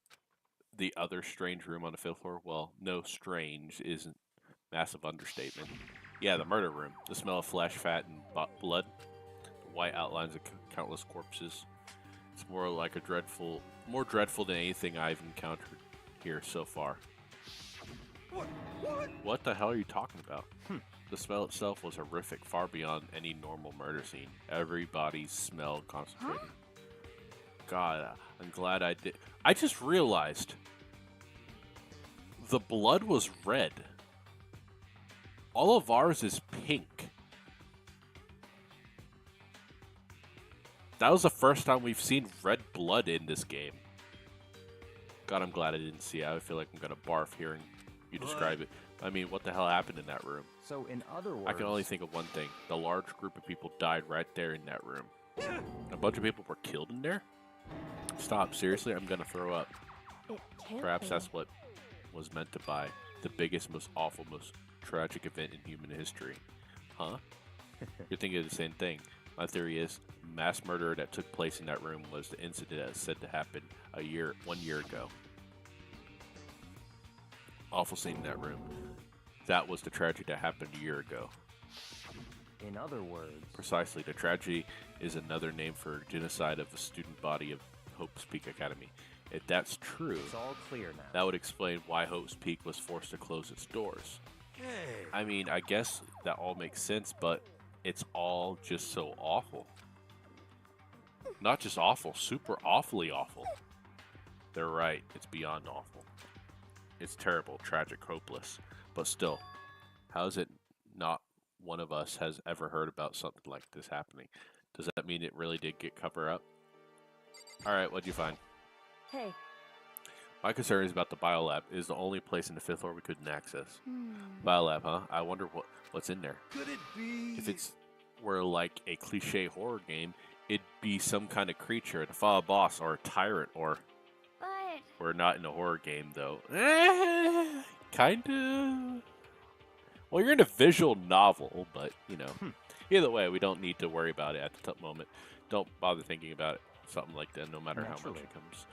The other strange room on the 5th floor? Well, no, strange isn't massive understatement. Yeah, the murder room. The smell of flesh, fat, and blood. The white outlines of countless corpses. It's more like more dreadful than anything I've encountered here so far. What the hell are you talking about? The smell itself was horrific, far beyond any normal murder scene. Everybody's smell concentrated. God, I'm glad I did. I just realized the blood was red. All of ours is pink. That was the first time we've seen red blood in this game. God, I'm glad I didn't see it. I feel like I'm gonna barf hearing you describe it. I mean, what the hell happened in that room? So, in other words, I can only think of one thing. The large group of people died right there in that room. A bunch of people were killed in there? Stop. Seriously? I'm gonna throw up. It can't Perhaps be. that's what was meant to buy the biggest, most awful, most tragic event in human history. Huh? You're thinking of the same thing. My theory is mass murder that took place in that room was the incident that was said to happen 1 year ago. Awful scene in that room. That was the tragedy that happened a year ago. In other words, Precisely. The tragedy is another name for genocide of the student body of Hope's Peak Academy. If that's true, it's all clear now. that would explain why Hope's Peak was forced to close its doors. Hey. I mean, I guess that all makes sense, but it's all just so awful. Not just awful, super awfully awful. They're right, it's beyond awful. It's terrible, tragic, hopeless. But still, how is it not one of us has ever heard about something like this happening? Does that mean it really did get covered up? Alright, what'd you find? Hey, My concern is about the biolab. It is the only place in the 5th floor we couldn't access. Biolab, huh? I wonder what's in there. Could it be? If it's were like a cliche horror game, it'd be some kind of creature, a final boss, or a tyrant, or... But We're not in a horror game, though. Kinda. Well, you're in a visual novel, but, you know. Either way, we don't need to worry about it at the moment. Don't bother thinking about it, something like that, no matter how much Naturally. it comes.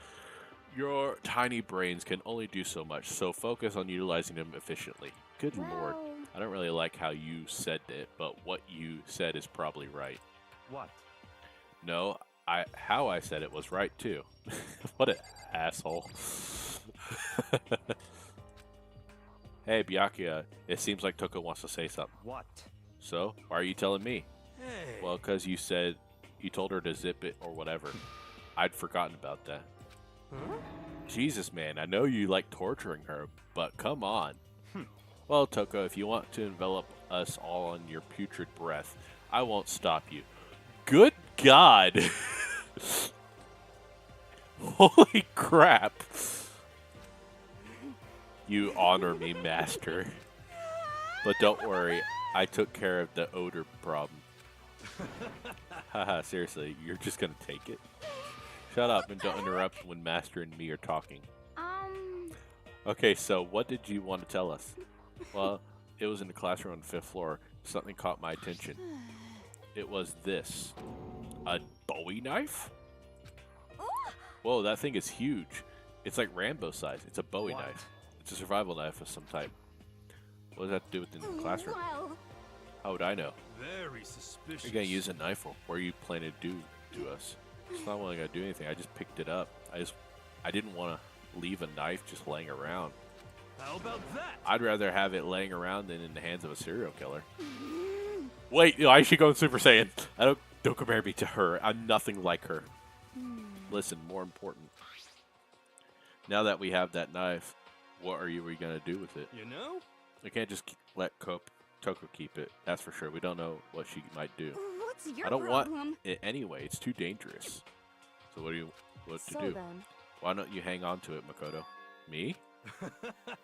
Your tiny brains can only do so much, so focus on utilizing them efficiently. Good lord. well, I don't really like how you said it, but what you said is probably right. what? No, how I said it was right, too. What an asshole. Hey, Byakuya, it seems like Toko wants to say something. What? So, why are you telling me? Hey. Well, because you told her to zip it or whatever. I'd forgotten about that. Huh? Jesus, man, I know you like torturing her, but come on. Well, Toko, if you want to envelop us all in your putrid breath, I won't stop you. Good God! Holy crap! You honor me, master. But don't worry, I took care of the odor problem. Haha, seriously, you're just gonna take it? Shut up and don't interrupt when Master and me are talking. Okay, so what did you want to tell us? Well, it was in the classroom on the 5th floor. Something caught my attention. It was this. A Bowie knife? Whoa, that thing is huge. It's like Rambo size. It's a Bowie What? knife. It's a survival knife of some type. What does that have to do with the classroom? well, How would I know? Very suspicious. You're gonna use a knife for? What are you planning to do to us? It's not really gonna do anything. I just picked it up. I didn't want to leave a knife just laying around. How about that? I'd rather have it laying around than in the hands of a serial killer. Wait, I should go Super Saiyan. Don't compare me to her. I'm nothing like her. Listen, more important. Now that we have that knife, what are we gonna do with it? You know? We can't just let Toko keep it. That's for sure. We don't know what she might do. What's your I don't problem? want it anyway. It's too dangerous. So what to so do? then, Why don't you hang on to it, Makoto? Me?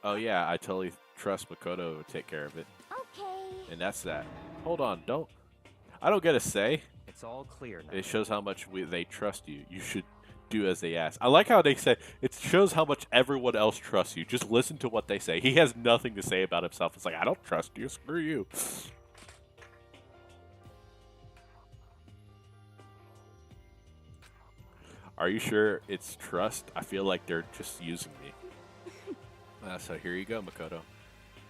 Oh yeah, I totally trust Makoto to take care of it. okay. And that's that. Hold on, I don't get a say. It's all clear now. It shows how much they trust you. You should do as they ask. I like how they say it shows how much everyone else trusts you. Just listen to what they say. He has nothing to say about himself. It's like, I don't trust you. Screw you. Are you sure it's trust? I feel like they're just using me. So here you go, Makoto.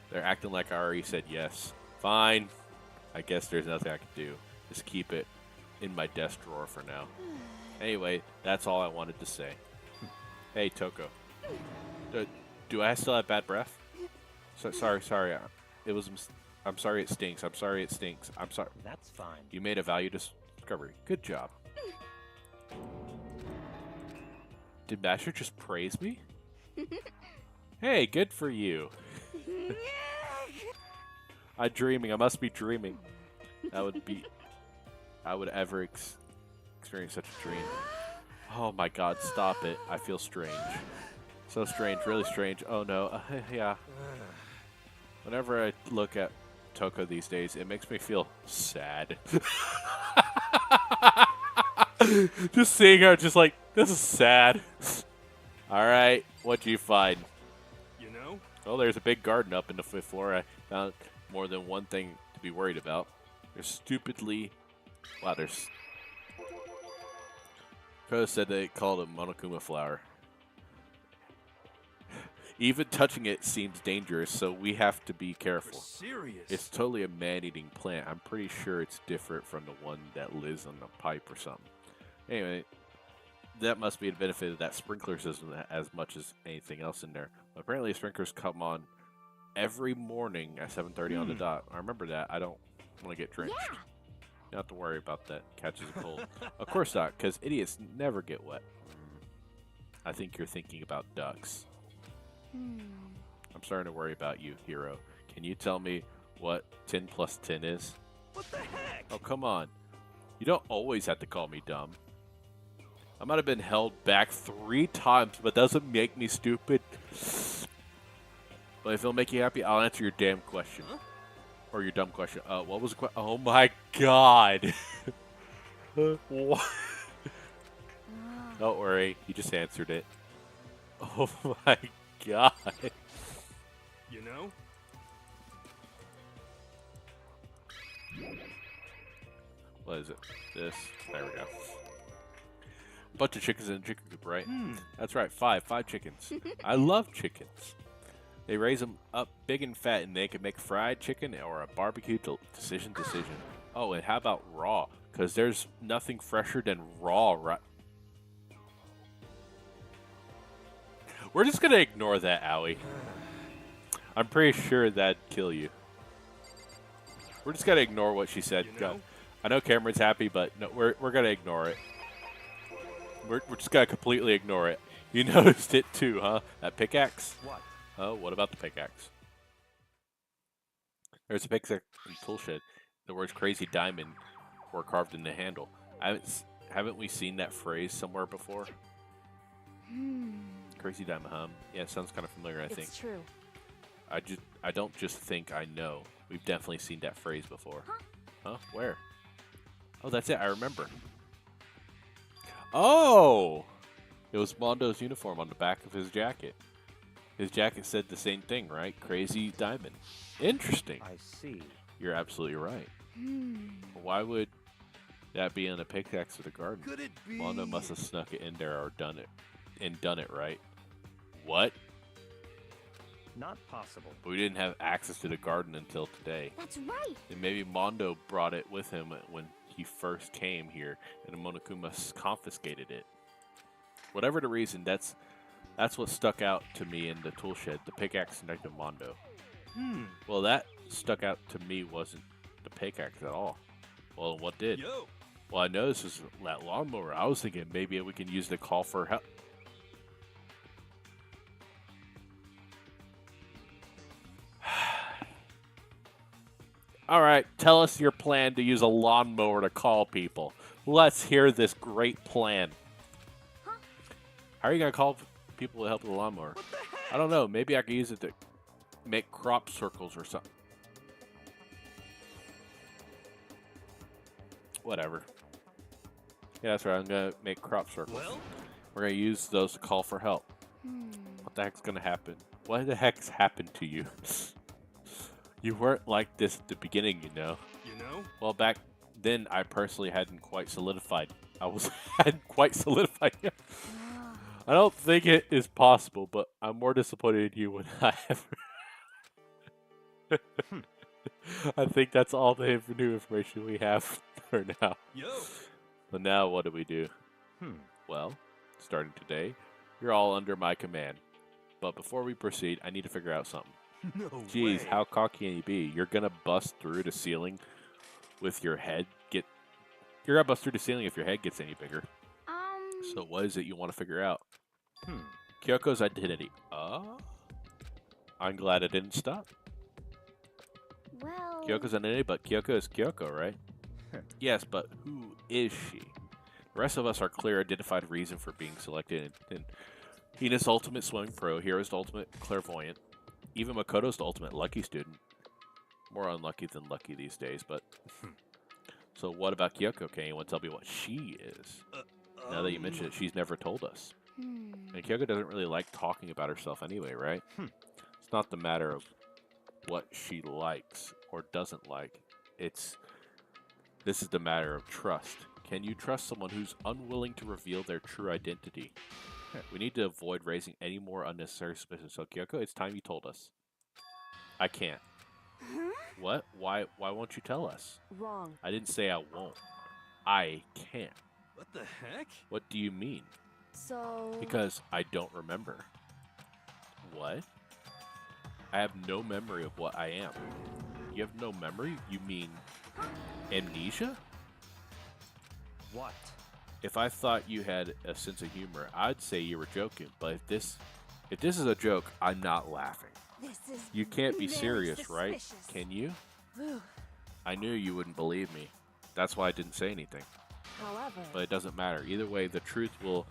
They're acting like I already said yes. Fine. I guess there's nothing I can do. Just keep it in my desk drawer for now. Anyway, that's all I wanted to say. Hey, Toko. Do I still have bad breath? Sorry. It was. I'm sorry it stinks. I'm sorry it stinks. I'm sorry. That's fine. You made a value discovery. Good job. Did Master just praise me? Hey, good for you. I'm dreaming. I must be dreaming. I would ever experience such a dream. Oh my god, stop it. I feel strange. So strange, really strange. Oh no, yeah. Whenever I look at Toko these days, it makes me feel sad. Just seeing her, just like, this is sad. Alright, what'd you find? You know? Oh, there's a big garden up in the 5th floor. I found more than one thing to be worried about. There's stupidly... Wow, there's... Ko said they called it Monokuma flower. Even touching it seems dangerous, so we have to be careful. Serious? It's totally a man-eating plant. I'm pretty sure it's different from the one that lives on the pipe or something. Anyway, that must be the benefit of that sprinkler system as much as anything else in there. Apparently, sprinklers come on every morning at 7:30 on the dot. I remember that. I don't want to get drenched. Yeah. You don't have to worry about that. Catches a cold. Of course not, because idiots never get wet. I think you're thinking about ducks. I'm starting to worry about you, Hero. Can you tell me what 10 plus 10 is? What the heck? Oh, come on. You don't always have to call me dumb. I might have been held back 3 times, but doesn't make me stupid. But if it'll make you happy, I'll answer your damn question. Huh? Or your dumb question. What was the question? Oh my god. What? Don't worry, you just answered it. Oh my god. You know? What is it? This. There we go. Bunch of chickens in a chicken coop, right? That's right, 5 chickens. I love chickens. They raise them up big and fat, and they can make fried chicken or a barbecue decision. Oh, and how about raw? Because there's nothing fresher than raw, right? We're just going to ignore that, Owie. I'm pretty sure that'd kill you. We're just going to ignore what she said. You know? I know Cameron's happy, but no, we're going to ignore it. We're just going to completely ignore it. You noticed it too, huh? That pickaxe? What? Oh, what about the pickaxe? There's a pickaxe in the tool shed. The words "crazy diamond" were carved in the handle. Haven't we seen that phrase somewhere before? Crazy diamond, huh? Yeah, it sounds kind of familiar. I think. It's true. I don't just think I know. We've definitely seen that phrase before. Huh? Where? Oh, that's it. I remember. Oh! It was Mondo's uniform on the back of his jacket. His jacket said the same thing, right? Crazy diamond. Interesting. I see. You're absolutely right. Why would that be in a pickaxe of the garden? Could it be? Mondo must have snuck it in there or done it right. What? Not possible. We didn't have access to the garden until today. That's right. And maybe Mondo brought it with him when he first came here, and Monokuma confiscated it. Whatever the reason, that's what stuck out to me in the tool shed, the pickaxe connected to Mondo. Well, that stuck out to me wasn't the pickaxe at all. Well, what did? Yo. Well, I know this is that lawnmower. I was thinking maybe we can use the call for help. All right, tell us your plan to use a lawnmower to call people. Let's hear this great plan. How are you going to call people to help with the lawnmower? What the heck? I don't know. Maybe I could use it to make crop circles or something. Whatever. Yeah, that's right. I'm going to make crop circles. Well? We're going to use those to call for help. What the heck's going to happen? What the heck's happened to you? You weren't like this at the beginning, you know. You know? Well, back then, I personally hadn't quite solidified. Hadn't quite solidified yet. I don't think it is possible, but I'm more disappointed in you when I ever. I think that's all the new information we have for now. Yo. So now, what do? Well, starting today, you're all under my command. But before we proceed, I need to figure out something. No Jeez, way. how cocky can you be? You're gonna bust through the ceiling with your head You're gonna bust through the ceiling if your head gets any bigger. So what is it you want to figure out? Kyoko's identity. I'm glad it didn't stop. Well... Kyoko's identity, but Kyoko is Kyoko, right? Yes, but who is she? The rest of us are clear identified reason for being selected, and Hina's ultimate swimming pro, Hiro's ultimate clairvoyant, even Makoto's the ultimate lucky student. More unlucky than lucky these days, but... So what about Kyoko? Can anyone tell me what she is? Now that you mention it, she's never told us. And Kyoko doesn't really like talking about herself anyway, right? It's not the matter of what she likes or doesn't like. This is the matter of trust. Can you trust someone who's unwilling to reveal their true identity? We need to avoid raising any more unnecessary suspicions. So Kyoko, it's time you told us. I can't. What? Why won't you tell us? Wrong. I didn't say I won't. I can't. What the heck? What do you mean? So... Because I don't remember. What? I have no memory of what I am. You have no memory? You mean amnesia? What? If I thought you had a sense of humor, I'd say you were joking. But if this is a joke, I'm not laughing. This is You can't be very serious, right? suspicious. Can you? Whew. I knew you wouldn't believe me. That's why I didn't say anything. However... But it doesn't matter. Either way, the truth will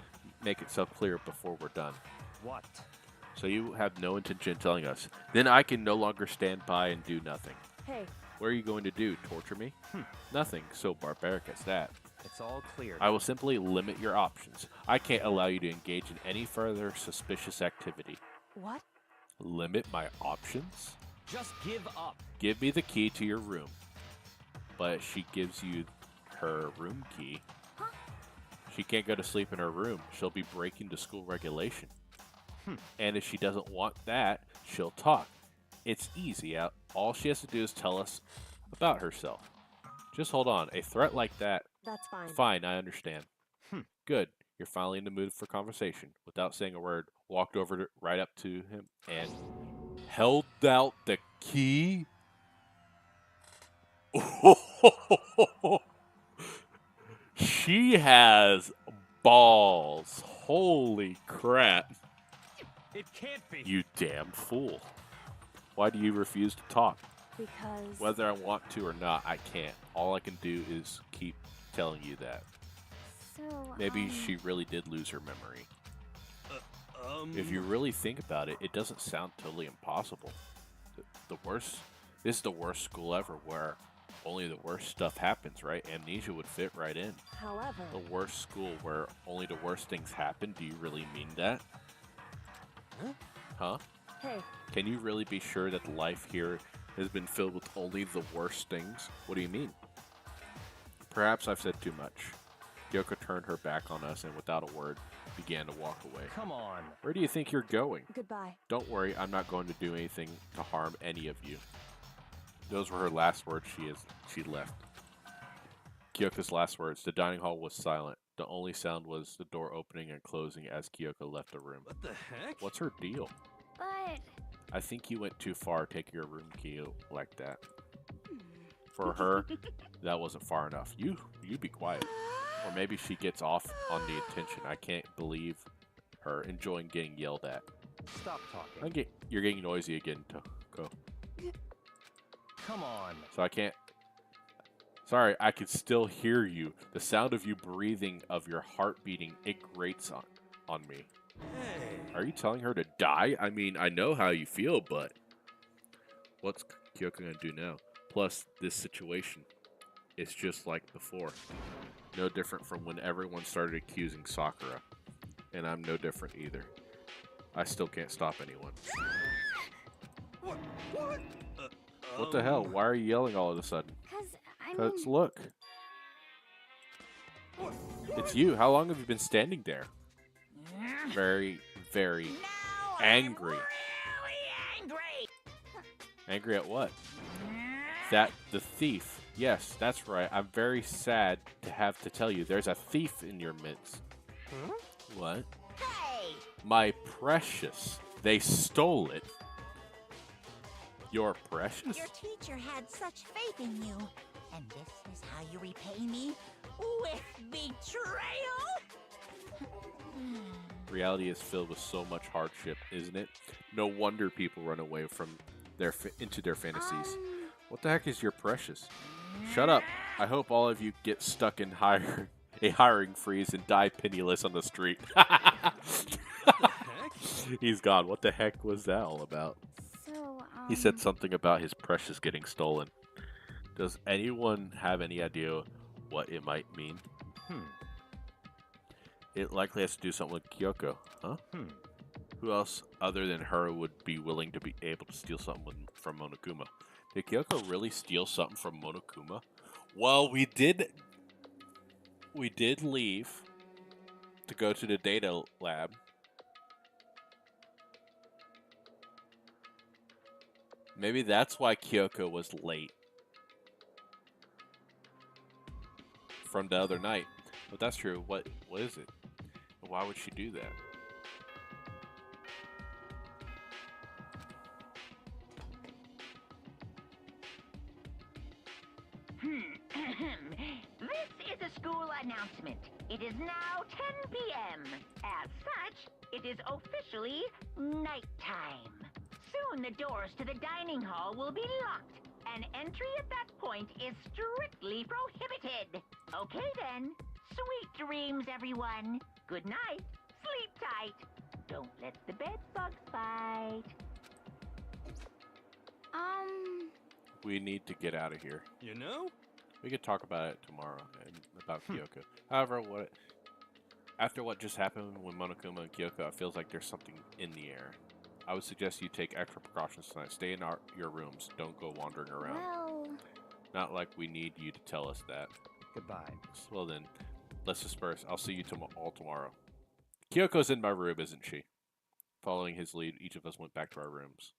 make itself clear before we're done. What? So you have no intention of telling us. Then I can no longer stand by and do nothing. Hey, What are you going to do? Torture me? Nothing so barbaric as that. It's all clear. I will simply limit your options. I can't allow you to engage in any further suspicious activity. what? Limit my options? Just give up. Give me the key to your room. But she gives you her room key. She can't go to sleep in her room. She'll be breaking the school regulation. And if she doesn't want that, she'll talk. It's easy. All she has to do is tell us about herself. Just hold on. A threat like that... That's fine. Fine, I understand. Good. You're finally in the mood for conversation. Without saying a word, walked over right up to him and held out the key. She has balls. Holy crap. It can't be. You damn fool. Why do you refuse to talk? Because... Whether I want to or not, I can't. All I can do is keep telling you that. So, Maybe she really did lose her memory. If you really think about it, it doesn't sound totally impossible. This is the worst school ever where only the worst stuff happens, right? Amnesia would fit right in. However... The worst school where only the worst things happen. Do you really mean that? Huh? Hey, Can you really be sure that life here has been filled with only the worst things? What do you mean? Perhaps I've said too much. Kyoko turned her back on us and without a word began to walk away. Come on. Where do you think you're going? goodbye. Don't worry, I'm not going to do anything to harm any of you. Those were her last words. She left. Kyoko's last words. The dining hall was silent. The only sound was the door opening and closing as Kyoko left the room. What the heck? What's her deal? but I think you went too far taking your room key like that. For her, that wasn't far enough. You be quiet. Or maybe she gets off on the attention. I can't believe her enjoying getting yelled at. Stop talking. You're getting noisy again, Go. Come on. So I can't... Sorry, I can still hear you. The sound of you breathing, of your heart beating, it grates on me. Hey. Are you telling her to die? I mean, I know how you feel, but... What's Kyoko gonna do now? Plus, this situation, it's just like before. No different from when everyone started accusing Sakura. And I'm no different either. I still can't stop anyone. What? What the hell? Why are you yelling all of a sudden? because I Let's mean, look. It's you. How long have you been standing there? Very, very Now angry. I'm really angry. Angry at what? That the thief. Yes, that's right. I'm very sad to have to tell you there's a thief in your midst. What? Hey, My precious. They stole it. Your precious? your teacher had such faith in you, and this is how you repay me with betrayal. Reality is filled with so much hardship, isn't it? No wonder people run away from into their fantasies. What the heck is your precious? Shut up. I hope all of you get stuck in a hiring freeze and die penniless on the street. He's gone. What the heck was that all about? So, He said something about his precious getting stolen. Does anyone have any idea what it might mean? It likely has to do something with Kyoko, huh? Who else other than her would be willing to be able to steal something from Monokuma? Did Kyoko really steal something from Monokuma? Well, we did leave to go to the data lab. Maybe that's why Kyoko was late from the other night. But that's true. What is it? Why would she do that? This is a school announcement. It is now 10 p.m. As such, it is officially nighttime. Soon the doors to the dining hall will be locked, and entry at that point is strictly prohibited. Okay then. Sweet dreams, everyone. Good night. Sleep tight. Don't let the bed bugs bite. We need to get out of here. You know? We could talk about it tomorrow and about Kyoko. However, after what just happened with Monokuma and Kyoko, it feels like there's something in the air. I would suggest you take extra precautions tonight. Stay in your rooms. Don't go wandering around. Well, Not like we need you to tell us that. Goodbye. Well then, let's disperse. I'll see you all tomorrow. Kyoko's in my room, isn't she? Following his lead, each of us went back to our rooms.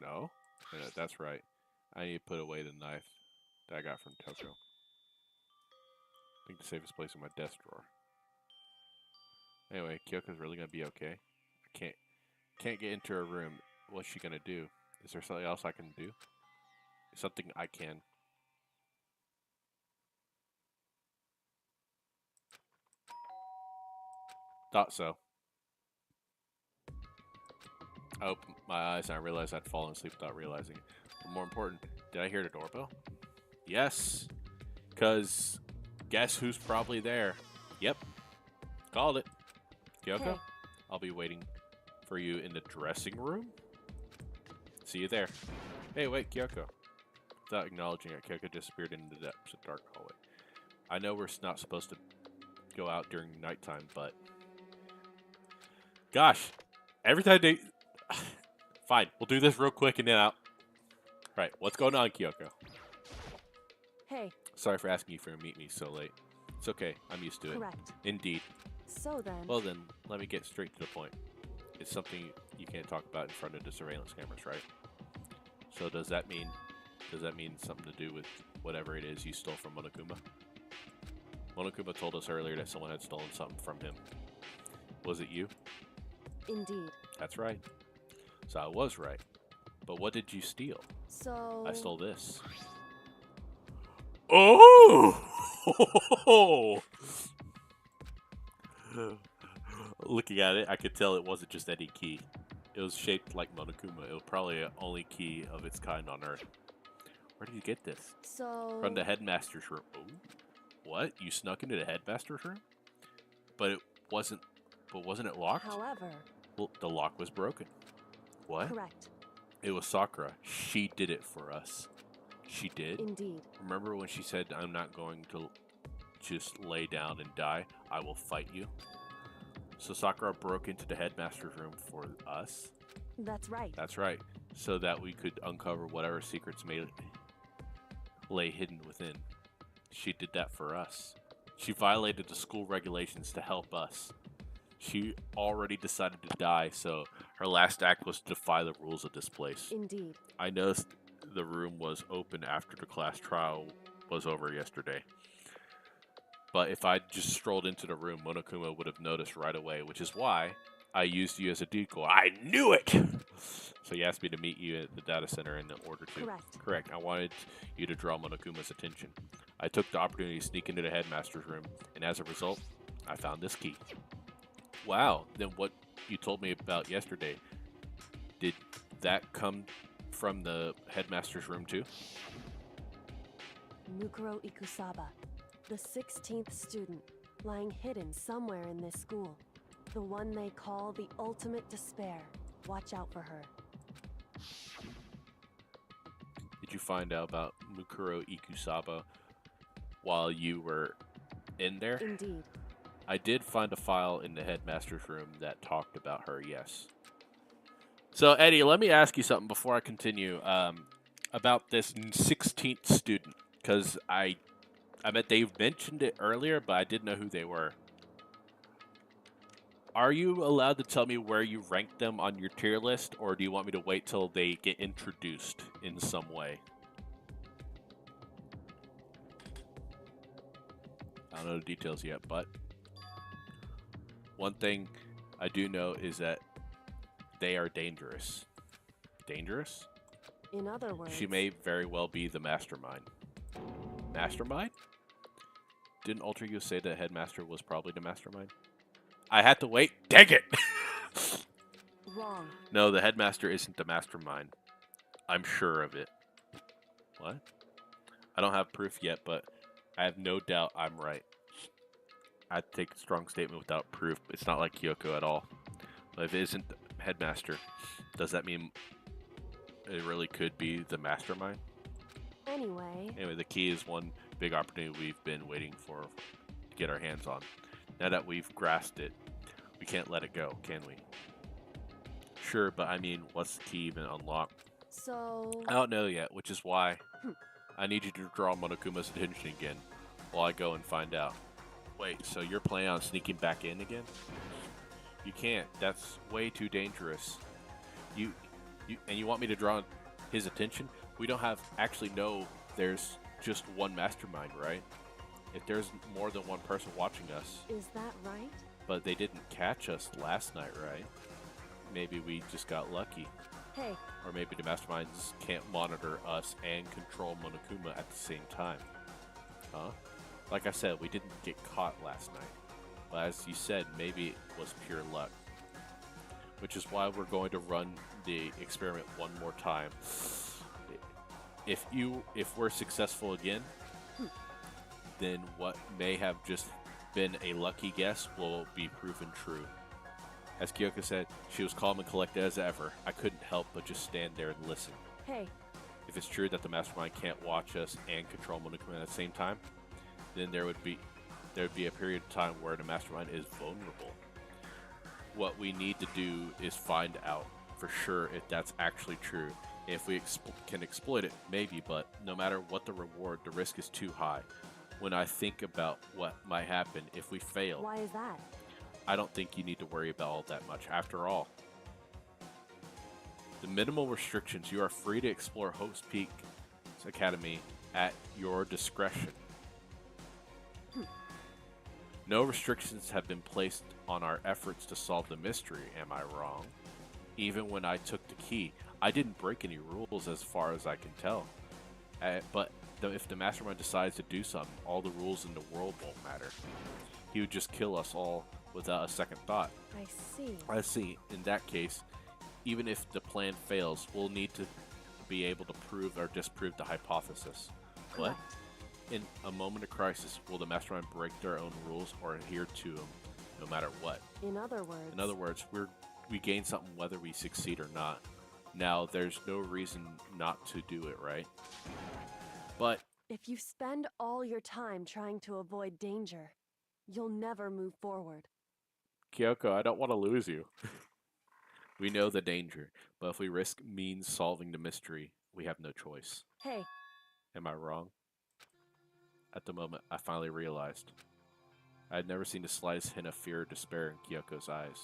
No? Yeah, that's right. I need to put away the knife that I got from Toko. I think the safest place in my desk drawer. Anyway, Kyoko's really gonna be okay. I can't get into her room. What's she gonna do? Is there something else I can do? Something I can. Thought so. I opened my eyes and I realized I'd fallen asleep without realizing it. But more important, did I hear the doorbell? Yes. Because guess who's probably there? Yep. Called it. Kyoko, Hey. I'll be waiting for you in the dressing room. See you there. Hey, wait, Kyoko. Without acknowledging it, Kyoko disappeared into the depths of the dark hallway. I know we're not supposed to go out during nighttime, but... Gosh, every time they... Fine, we'll do this real quick and then out. Right, what's going on, Kyoko? Hey, Sorry for asking you to meet me so late. It's okay, I'm used to it. correct. Indeed. So then, Well then, let me get straight to the point. It's something you can't talk about in front of the surveillance cameras, right? So does that mean something to do with whatever it is you stole from Monokuma? Monokuma told us earlier that someone had stolen something from him. Was it you? indeed. That's right. So I was right. But what did you steal? So... I stole this. Oh! Looking at it, I could tell it wasn't just any key. It was shaped like Monokuma. It was probably the only key of its kind on Earth. Where did you get this? So... From the headmaster's room. Oh, what? You snuck into the headmaster's room? But wasn't it locked? However... Well, the lock was broken. What? Correct. It was Sakura. She did it for us. She did? Indeed. Remember when she said, I'm not going to just lay down and die? I will fight you. So Sakura broke into the headmaster's room for us? That's right. That's right. So that we could uncover whatever secrets may lay hidden within. She did that for us. She violated the school regulations to help us. She already decided to die, so her last act was to defy the rules of this place. Indeed. I noticed the room was open after the class trial was over yesterday. But if I just strolled into the room, Monokuma would have noticed right away, which is why I used you as a decoy. I knew it! So he asked me to meet you at the data center in order to... Correct. Correct. I wanted you to draw Monokuma's attention. I took the opportunity to sneak into the headmaster's room, and as a result, I found this key. Wow, then what you told me about yesterday, did that come from the headmaster's room too? Mukuro Ikusaba, the 16th student, lying hidden somewhere in this school. The one they call the ultimate despair. Watch out for her. Did you find out about Mukuro Ikusaba while you were in there? Indeed. I did find a file in the headmaster's room that talked about her, yes. So, Eddie, let me ask you something before I continue about this 16th student, because I bet they mentioned it earlier, but I didn't know who they were. Are you allowed to tell me where you rank them on your tier list, or do you want me to wait till they get introduced in some way? I don't know the details yet, but one thing I do know is that they are dangerous. Dangerous? In other words, She may very well be the mastermind. Mastermind? Didn't Ultra You say the headmaster was probably the mastermind? I had to wait. Dang it! wrong. No, the headmaster isn't the mastermind. I'm sure of it. What? I don't have proof yet, but I have no doubt I'm right. I'd take a strong statement without proof. It's not like Kyoko at all. But if it isn't the headmaster, does that mean it really could be the mastermind? Anyway, Anyway, the key is one big opportunity we've been waiting for to get our hands on. Now that we've grasped it, we can't let it go, can we? Sure, but I mean, what's the key even unlock? so I don't know yet, which is why I need you to draw Monokuma's attention again while I go and find out. Wait, so you're planning on sneaking back in again? You can't. That's way too dangerous. You want me to draw his attention? We don't actually know there's just one mastermind, right? If there's more than one person watching us, is that right? but they didn't catch us last night, right? Maybe we just got lucky. Hey, Or maybe the masterminds can't monitor us and control Monokuma at the same time. Huh? Like I said, we didn't get caught last night. But as you said, maybe it was pure luck. Which is why we're going to run the experiment one more time. If we're successful again, then what may have just been a lucky guess will be proven true. As Kyoko said, she was calm and collected as ever. I couldn't help but just stand there and listen. hey, If it's true that the mastermind can't watch us and control Monokuma at the same time, then there would be a period of time where the mastermind is vulnerable. What we need to do is find out for sure if that's actually true. If we can exploit it, maybe, but no matter what the reward, the risk is too high. When I think about what might happen if we fail, why is that? I don't think you need to worry about all that much. After all, the minimal restrictions, you are free to explore Hope's Peak Academy at your discretion. No restrictions have been placed on our efforts to solve the mystery, am I wrong? Even when I took the key, I didn't break any rules as far as I can tell. But if the mastermind decides to do something, all the rules in the world won't matter. He would just kill us all without a second thought. I see. I see. In that case, even if the plan fails, we'll need to be able to prove or disprove the hypothesis. What? Correct. In a moment of crisis, will the mastermind break their own rules or adhere to them no matter what? In other words, We gain something whether we succeed or not. Now, there's no reason not to do it, right? But if you spend all your time trying to avoid danger, you'll never move forward. Kyoko, I don't want to lose you. We know the danger, but if we risk means solving the mystery, we have no choice. Hey, Am I wrong? At the moment, I finally realized. I had never seen the slightest hint of fear or despair in Kyoko's eyes.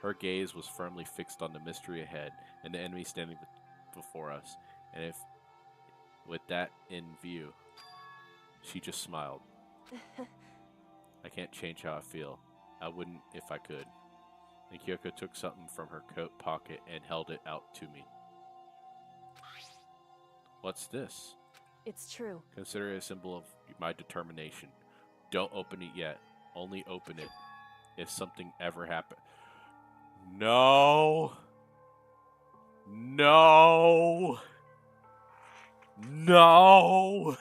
Her gaze was firmly fixed on the mystery ahead and the enemy standing before us, and if, with that in view, she just smiled. I can't change how I feel. I wouldn't if I could. And Kyoko took something from her coat pocket and held it out to me. What's this? it's true. Consider it a symbol of my determination. Don't open it yet. Only open it if something ever happens. No. No. No.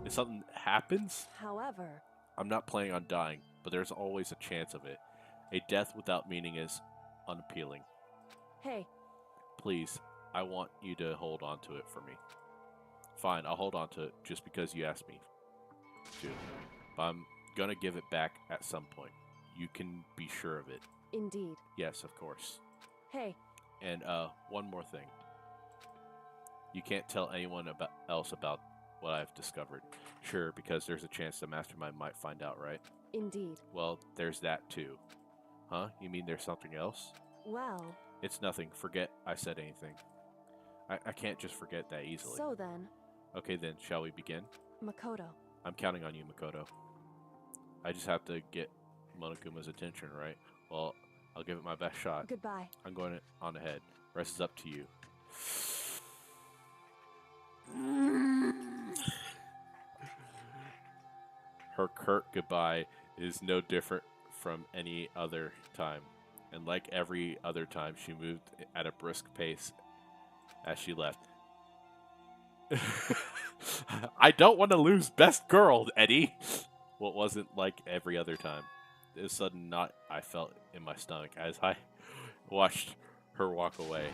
If something happens? However, I'm not planning on dying, but there's always a chance of it. A death without meaning is unappealing. Hey, Please, I want you to hold on to it for me. Fine, I'll hold on to it just because you asked me to. But I'm gonna give it back at some point. You can be sure of it. indeed. Yes, of course. Hey, And one more thing. You can't tell anyone else about what I've discovered. Sure, because there's a chance the Mastermind might find out, right? indeed. Well, there's that too. Huh? You mean there's something else? Well, It's nothing. Forget I said anything. I can't just forget that easily. so then, Okay then, shall we begin? Makoto. I'm counting on you, Makoto. I just have to get Monokuma's attention, right? Well, I'll give it my best shot. Goodbye. I'm going on ahead. Rest is up to you. Her curt goodbye is no different from any other time. And like every other time, she moved at a brisk pace as she left. I don't want to lose best girl, Eddie. Well, it wasn't like every other time. A sudden knot I felt in my stomach as I watched her walk away.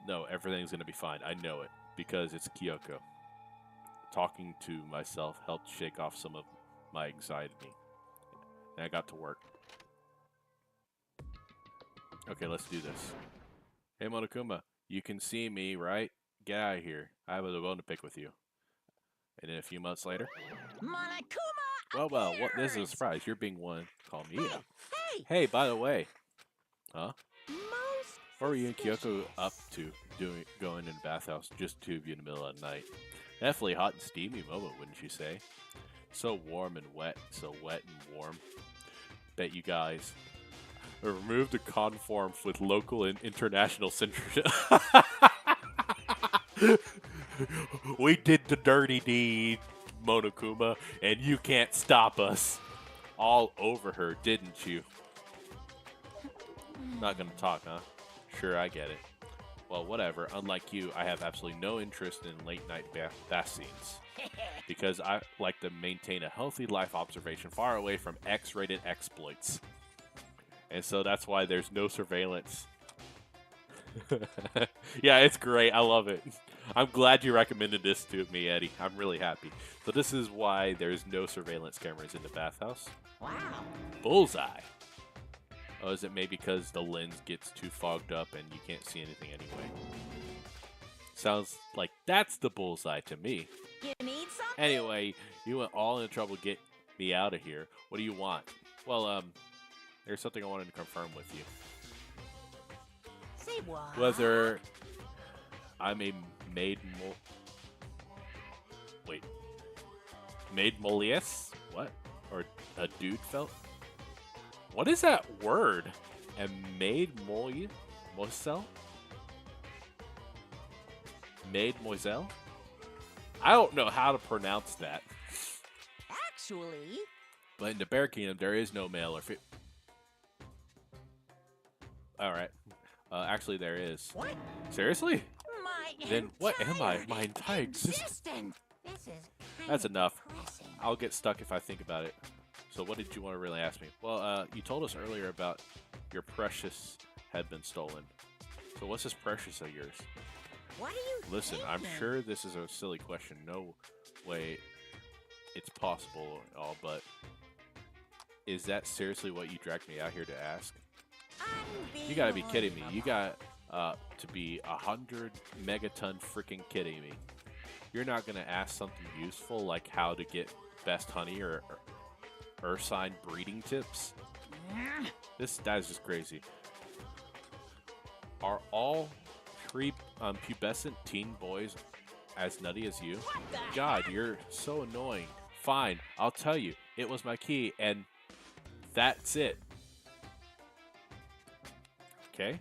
No, everything's going to be fine. I know it because it's Kyoko. Talking to myself helped shake off some of my anxiety. And I got to work. Okay, let's do this. Hey, Monokuma, you can see me, right? Get out of here. I have a bone to pick with you. And then a few months later... Monokuma! Well, what? This is a appears! surprise. You're being one call me up. Hey! Hey, by the way. Huh? Most What were you and Kyoko suspicious. up to going in the bathhouse just two of you in the middle of the night? Definitely hot and steamy moment, wouldn't you say? So warm and wet, so wet and warm. Bet you guys removed the conforms with local and international censorship. We did the dirty deed, Monokuma, and you can't stop us. All over her, didn't you? Not gonna talk, huh? Sure, I get it. Well, whatever. Unlike you, I have absolutely no interest in late-night bath scenes. Because I like to maintain a healthy life observation far away from X-rated exploits. And so that's why there's no surveillance. Yeah, it's great. I love it. I'm glad you recommended this to me, Eddie. I'm really happy. So this is why there's no surveillance cameras in the bathhouse. Wow. Bullseye. Oh, is it maybe because the lens gets too fogged up and you can't see anything anyway? Sounds like that's the bullseye to me. You need something? Anyway, you went all in trouble to get me out of here. What do you want? Well, there's something I wanted to confirm with you. Say what? Whether I'm a maid Molies? What? Or a dude felt? What is that word? A maid Moiselle? Mademoiselle? I don't know how to pronounce that. Actually, But in the Bear Kingdom, there is no male or female. Alright. Actually, there is. what? Seriously? My Then what am I? entire My entire existence. This is kind That's of enough. depressing. I'll get stuck if I think about it. So what did you want to really ask me? Well, you told us earlier about your precious had been stolen. So what's this precious of yours? What are you Listen, I'm thinking? sure this is a silly question. No way it's possible at all, but is that seriously what you dragged me out here to ask? You gotta be kidding me. You got to be 100 megaton freaking kidding me. You're not gonna ask something useful like how to get best honey or ursine breeding tips? That is just crazy. Are all pubescent teen boys as nutty as you? God, you're so annoying. Fine, I'll tell you. It was my key, and that's it. Okay,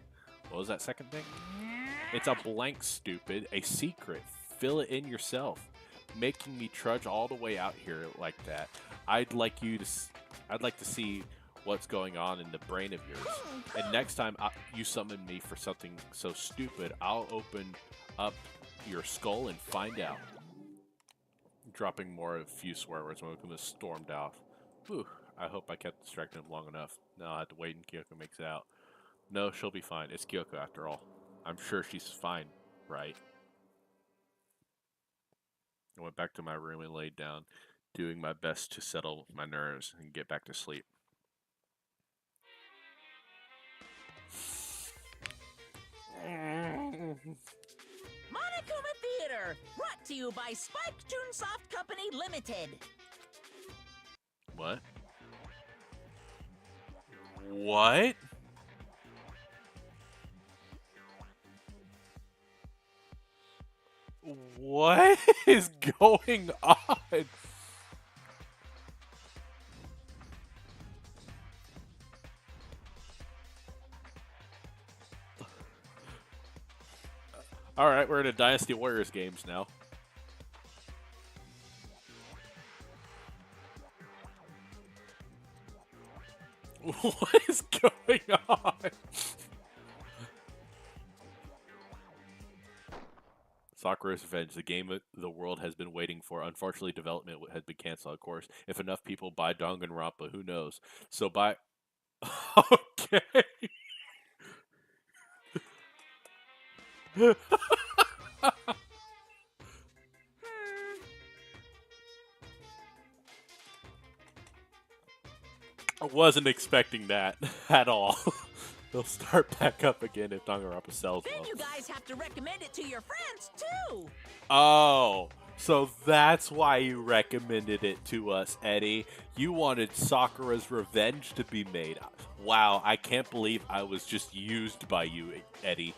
what was that second thing? It's a blank, stupid. A secret. Fill it in yourself. Making me trudge all the way out here like that. I'd like to see what's going on in the brain of yours. And next time you summon me for something so stupid, I'll open up your skull and find out. dropping more a few swear words when Okuma stormed off. Whew, I hope I kept distracting him long enough. Now I have to wait and Kyoko makes it out. No, she'll be fine. It's Kyoko after all. I'm sure she's fine, right? I went back to my room and laid down, doing my best to settle my nerves and get back to sleep. Monokuma Theater, brought to you by Spike Toonsoft Company Limited. What? What? What is going on? Alright, we're in a Dynasty Warriors games now. What is going on? Sakura's Revenge, the game the world has been waiting for. Unfortunately, development had been canceled, of course. If enough people buy Danganronpa, who knows? So buy... Okay. I wasn't expecting that at all. They'll start back up again if Danganronpa sells well. Then you guys have to recommend it to your friends, too. Oh, so that's why you recommended it to us, Eddie. You wanted Sakura's Revenge to be made. Wow, I can't believe I was just used by you, Eddie.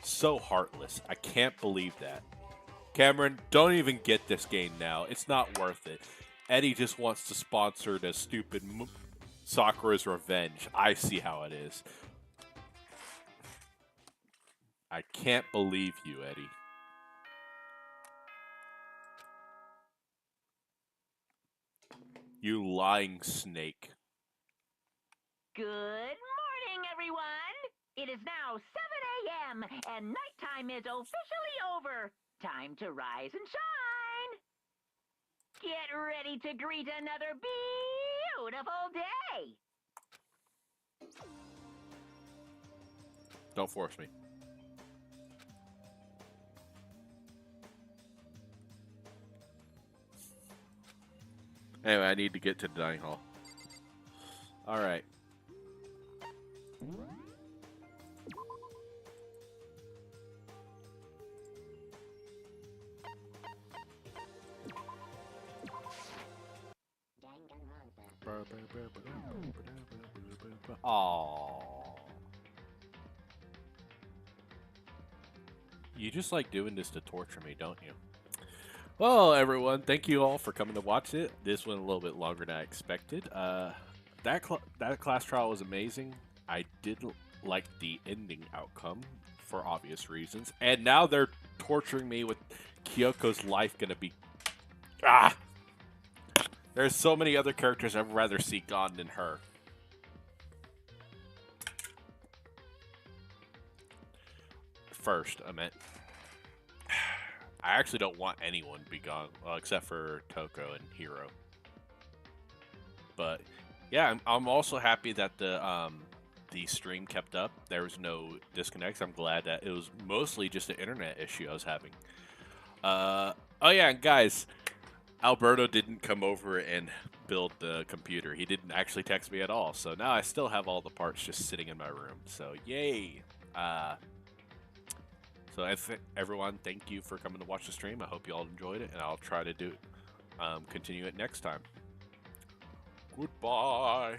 So heartless. I can't believe that. Cameron, don't even get this game now. It's not worth it. Eddie just wants to sponsor the stupid Sakura's Revenge. I see how it is. I can't believe you, Eddie. You lying snake. Good morning, everyone. It is now 7 a.m. and nighttime is officially over. Time to rise and shine. Get ready to greet another beautiful day. Don't force me. Anyway, I need to get to the dining hall. Alright. Aww. You just like doing this to torture me, don't you? Well, everyone, thank you all for coming to watch it. This went a little bit longer than I expected. That class trial was amazing. I did like the ending outcome for obvious reasons. And now they're torturing me with Kyoko's life gonna be... Ah! There's so many other characters I'd rather see gone than her. First, I meant... I actually don't want anyone to be gone, well, except for Toko and Hiro. But yeah, I'm also happy that the stream kept up. There was no disconnects. I'm glad that it was mostly just an internet issue I was having. Oh yeah, and guys, Alberto didn't come over and build the computer. He didn't actually text me at all. So now I still have all the parts just sitting in my room. So yay! So everyone, thank you for coming to watch the stream. I hope you all enjoyed it, and I'll try to continue it next time. Goodbye.